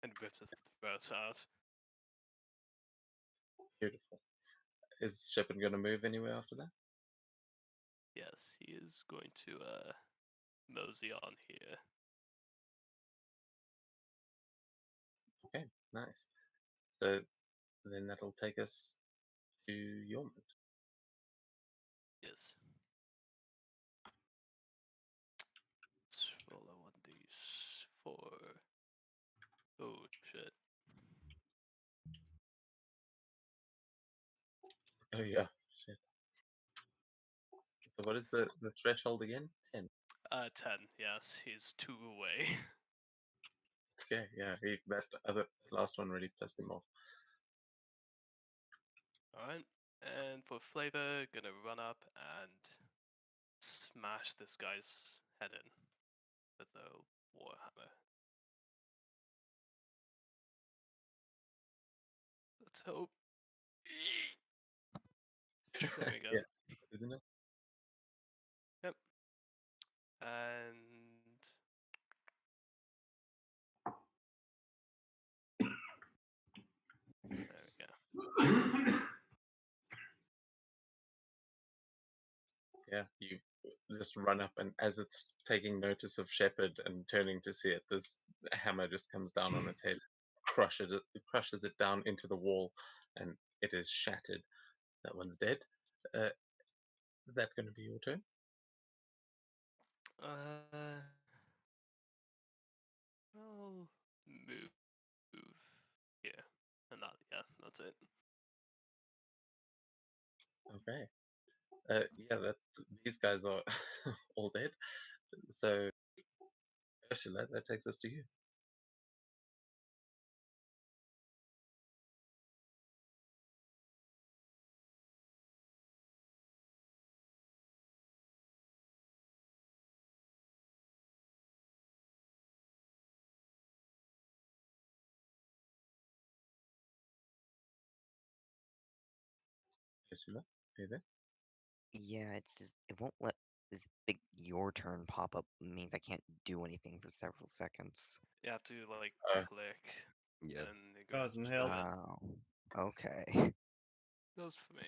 and rips his throat out. Beautiful. Is Shepherd going to move anywhere after that? Yes, he is going to mosey on here. Okay, nice. So then that'll take us to Yormut. Yes. Let's roll a 1d4. Oh shit. Oh yeah, shit. So what is the threshold again? 10. 10. Yes, he's 2 away. Okay, yeah, that other last one really pissed him off. Alright, and for flavor, gonna run up and smash this guy's head in with the warhammer. Let's hope. There we go. Yeah, isn't it? Yep. And there we go. Yeah, you just run up, and as it's taking notice of Shepherd and turning to see it, this hammer just comes down on its head, crushes it down into the wall, and it is shattered. That one's dead. Is that going to be your turn? I'll move here. And that, yeah, that's it. Okay. Yeah, these guys are all dead. So, Ursula, that takes us to you. Ursula, are you there? Yeah, it won't let this big your turn pop up. Means I can't do anything for several seconds. You have to like Uh, click Yeah. and it goes Doesn't to help. Wow. Okay. goes for me.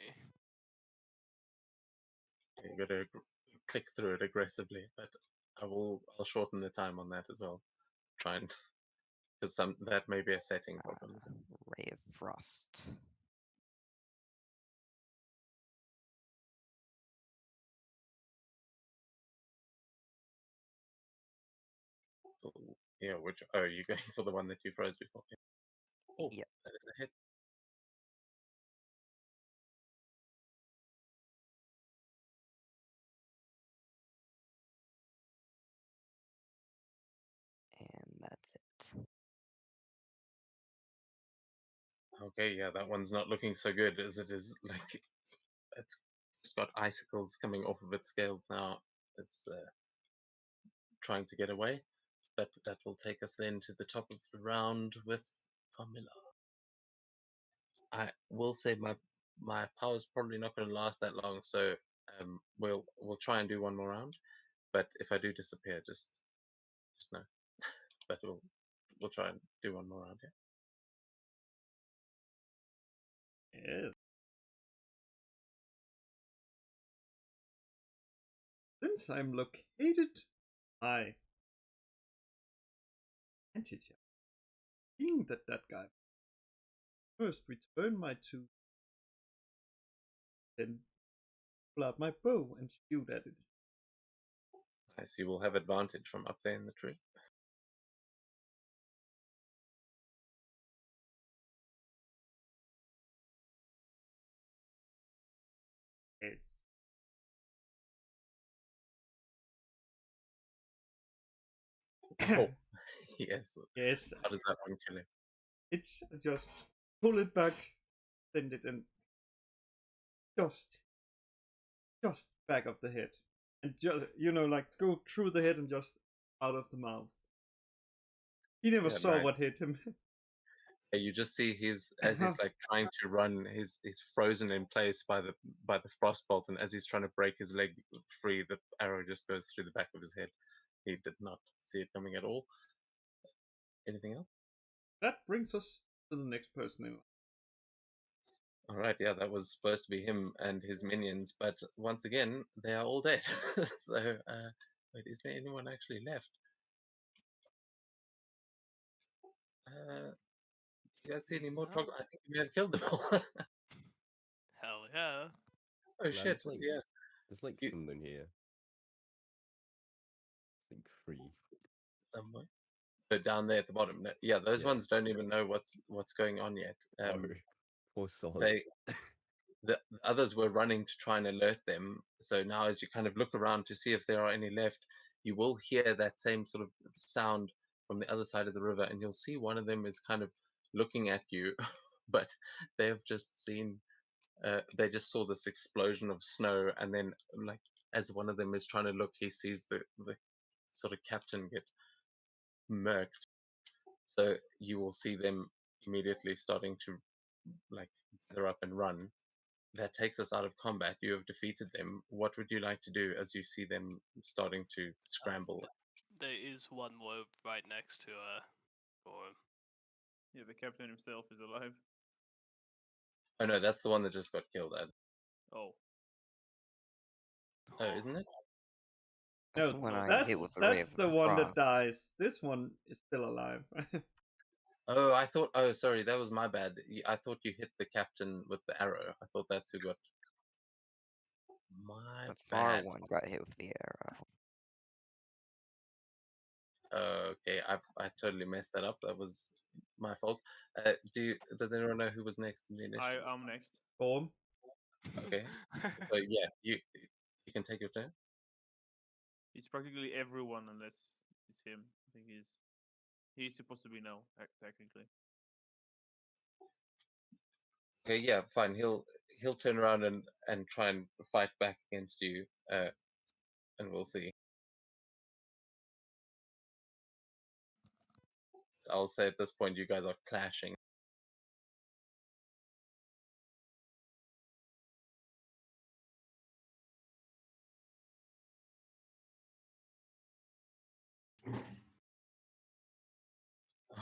You got to click through it aggressively, but I'll shorten the time on that as well. try and because that may be a setting problem. Ray of Frost. Yeah, which you going for the one that you froze before? Oh, Yep. that is a hit. And that's it. Okay, yeah, that one's not looking so good as it is. Like it's got icicles coming off of its scales now. It's trying to get away, but that will take us then to the top of the round with Formula. I will say my power's probably not going to last that long, so we'll try and do one more round. But if I do disappear, just know. But we'll try and do one more round. Yeah. Yes. Since I'm located high entity, seeing that guy first return my two, then pull out my bow and shoot at it. I see we'll have advantage from up there in the tree. Yes. Oh, yes. Yes. How does that one kill him? It's just pull it back, send it, and just back of the head, and just like go through the head and just out of the mouth. He never Yeah, saw nice. what hit him. Yeah, you just see as he's like trying to run, he's frozen in place by the frostbolt, and as he's trying to break his leg free, the arrow just goes through the back of his head. He did not see it coming at all. Anything else? That brings us to the next person in. All right, yeah, that was supposed to be him and his minions, but once again, they are all dead. So, wait, is there anyone actually left? You guys see any more No. troglodytes? I think we may have killed them all. Hell yeah. Oh shit! There's like, Yeah, there's like You- something here. It's like 3. somewhere. But down there at the bottom, yeah, those Yeah. ones don't even know what's going on yet. Oh, poor sods. The others were running to try and alert them. So now, as you kind of look around to see if there are any left, you will hear that same sort of sound from the other side of the river, and you'll see one of them is kind of looking at you, but they have just seen. They just saw this explosion of snow, and then, like, as one of them is trying to look, he sees the sort of captain get murked. So you will see them immediately starting to like gather up and run. That takes us out of combat. You have defeated them. What would you like to do as you see them starting to scramble? There is one more right next to Gorham. Yeah, the captain himself is alive. Oh no, that's the one that just got killed. Ed. Oh, Oh, isn't it? That's No, the one no, I hit with the ray that's of the one that frost. dies. This one is still alive. Oh, I thought. Oh, sorry, that was my bad. I thought you hit the captain with the arrow. I thought that's who got. My The far bad. one got hit with the arrow. Okay, I totally messed that up. That was my fault. Does anyone know who was next in the initiative? I'm next. Gorm. Okay, so yeah, you can take your turn. It's practically everyone unless it's him. I think he's supposed to be now, technically. Okay, yeah, fine. He'll turn around and try and fight back against you, and we'll see. I'll say at this point you guys are clashing.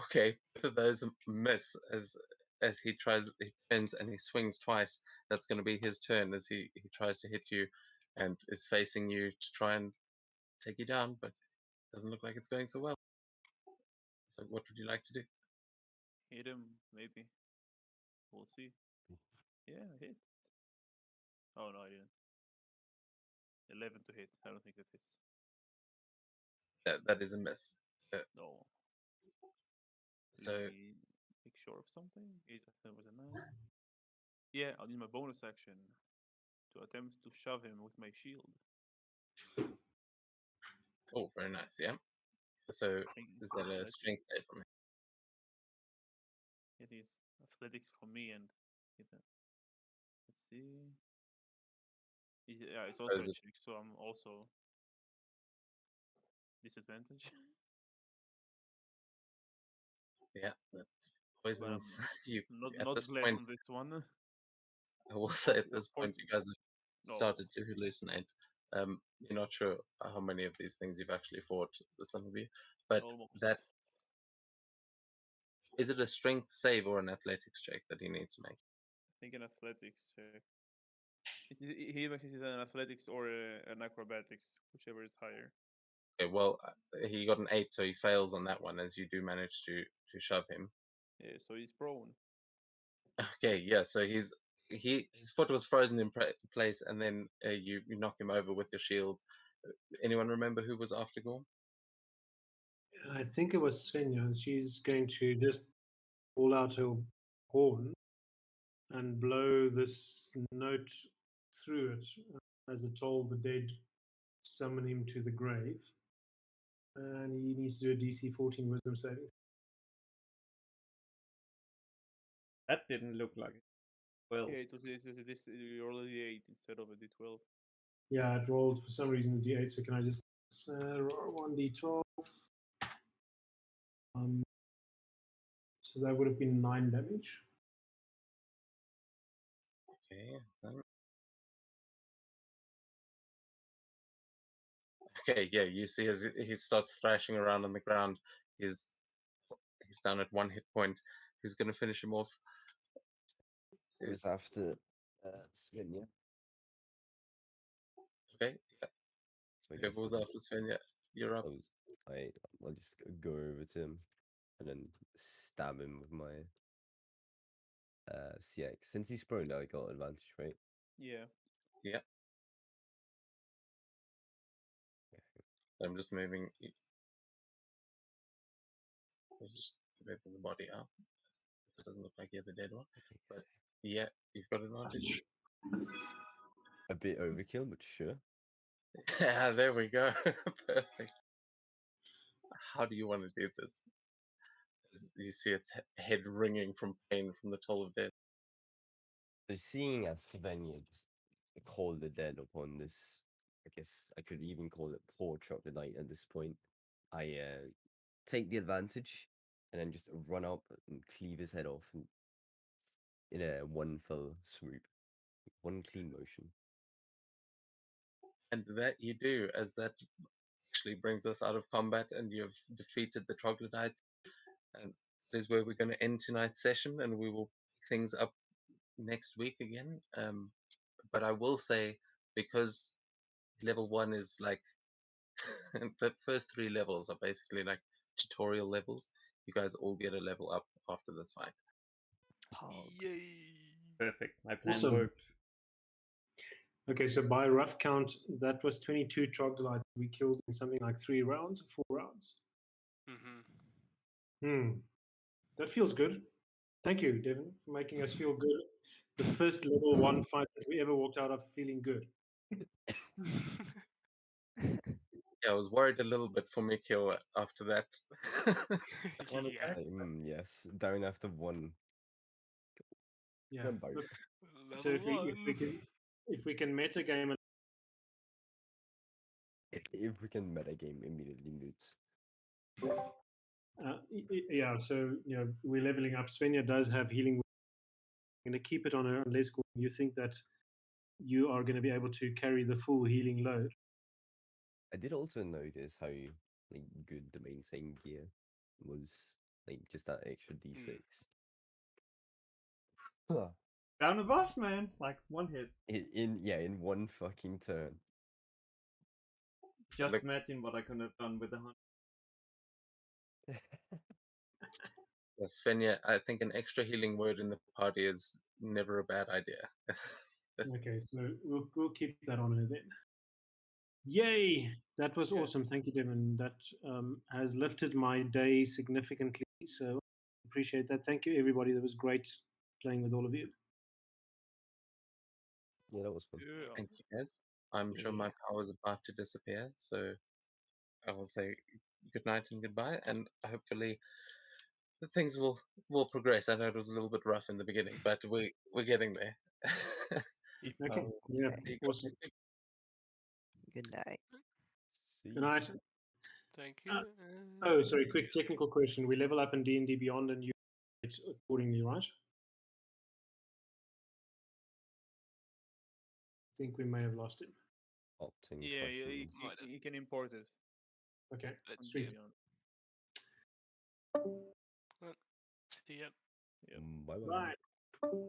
Okay, both of those miss as he turns and he swings twice. That's going to be his turn as he tries to hit you, and is facing you to try and take you down, but doesn't look like it's going so well. What would you like to do? Hit him, maybe. We'll see. Yeah, hit. Oh no, I didn't. 11 to hit. I don't think that hits. That is a miss. No. So- Let me make sure of something. That was a 9. Yeah, I'll use my bonus action to attempt to shove him with my shield. Oh, very nice. Yeah. So Think is that a athletics. strength save from him? It is athletics from me and let's see. Yeah, it's also is a it- check, so I'm also disadvantage. Yeah. That poisons you. At Not this glad point, on this one. I will say at this point, 14. you guys have No, started to hallucinate. You're not sure how many of these things you've actually fought, some of you, but almost. that is it a strength save or an athletics check that he needs to make? I think an athletics check. He makes it an athletics or an acrobatics, whichever is higher. Okay, well, he got an 8, so he fails on that one, as you do manage to shove him. Yeah, so he's prone. Okay, yeah, so his foot was frozen in place, and then you knock him over with your shield. Anyone remember who was after Gorm? I think it was Svenja. She's going to just pull out her horn and blow this note through it as it told the dead, summon him to the grave. And he needs to do a DC 14 wisdom saving. That didn't look like it. Well, Yeah, it was this you rolled a D8 instead of a D12. Yeah, it rolled for some reason a D8, so can I just roll 1D12? So that would have been 9 damage. Okay. Okay, yeah, you see as he starts thrashing around on the ground, he's down at 1 hit point. Who's going to finish him off? It was after Sven, yeah. Okay, yeah. So I Okay, guess what was I'll after Sven? Yeah, you're up. I'll just go over to him and then stab him with my CX. Since he's prone, I got advantage, right? Yeah. Yeah. I'm just moving. I'll just moving the body up. It doesn't look like you're the dead one, Okay. but yeah, you've got advantage. A bit overkill, but sure. Yeah, there we go. Perfect. How do you want to do this? You see its head ringing from pain from the toll of death. So seeing as Svenja just called the dead upon this, I guess I could even call it poor troglodyte at this point, I take the advantage and then just run up and cleave his head off in a one fell swoop, one clean motion. And that you do, as that actually brings us out of combat and you've defeated the troglodytes. And that is where we're going to end tonight's session, and we will pick things up next week again. But I will say, because level 1 is like the first 3 levels are basically like tutorial levels, you guys all get a level up after this fight. Pog. Yay! perfect. My plan Awesome. worked. Okay, so by rough count, that was 22 troglodytes we killed in something like 3 rounds or 4 rounds. Mm-hmm. That feels good. Thank you, Devin, for making us feel good. The first level 1 fight that we ever walked out of feeling good. Yeah, I was worried a little bit for Mikio after that. Honestly. Yeah. Yes, down after one. Yeah. Remember. Look, Level so if we one. can meta game, If we can metagame immediately moods. yeah. So we're leveling up. Svenja does have healing. I'm going to keep it on her unless you think that you are going to be able to carry the full healing load. I did also notice how like good the maintain gear was, like just that extra D6. Huh. Down the boss, man. Like one hit. In one fucking turn. Just Look- imagine what I could have done with the hunt. Yes, Sven, yeah, I think an extra healing word in the party is never a bad idea. Yes. Okay, so we'll keep that on her then. Yay! That was awesome. Thank you, Devin. That has lifted my day significantly. So appreciate that. Thank you, everybody. That was great playing with all of you. Yeah, that was fun. Yeah. Thank you, guys. I'm sure my power is about to disappear, so I will say good night and goodbye, and hopefully things will progress. I know it was a little bit rough in the beginning, but we're getting there. Okay. I'll Yeah. see you guys Awesome. next week. Good night. See Good night. Thank you. Oh, sorry. Quick technical question. We level up in D&D Beyond, and you rate accordingly, right? I think we may have lost him. opting Yeah, questions. you can import it. Okay. Let's Sweet. Beyond. See ya. Yep. Bye bye. Bye.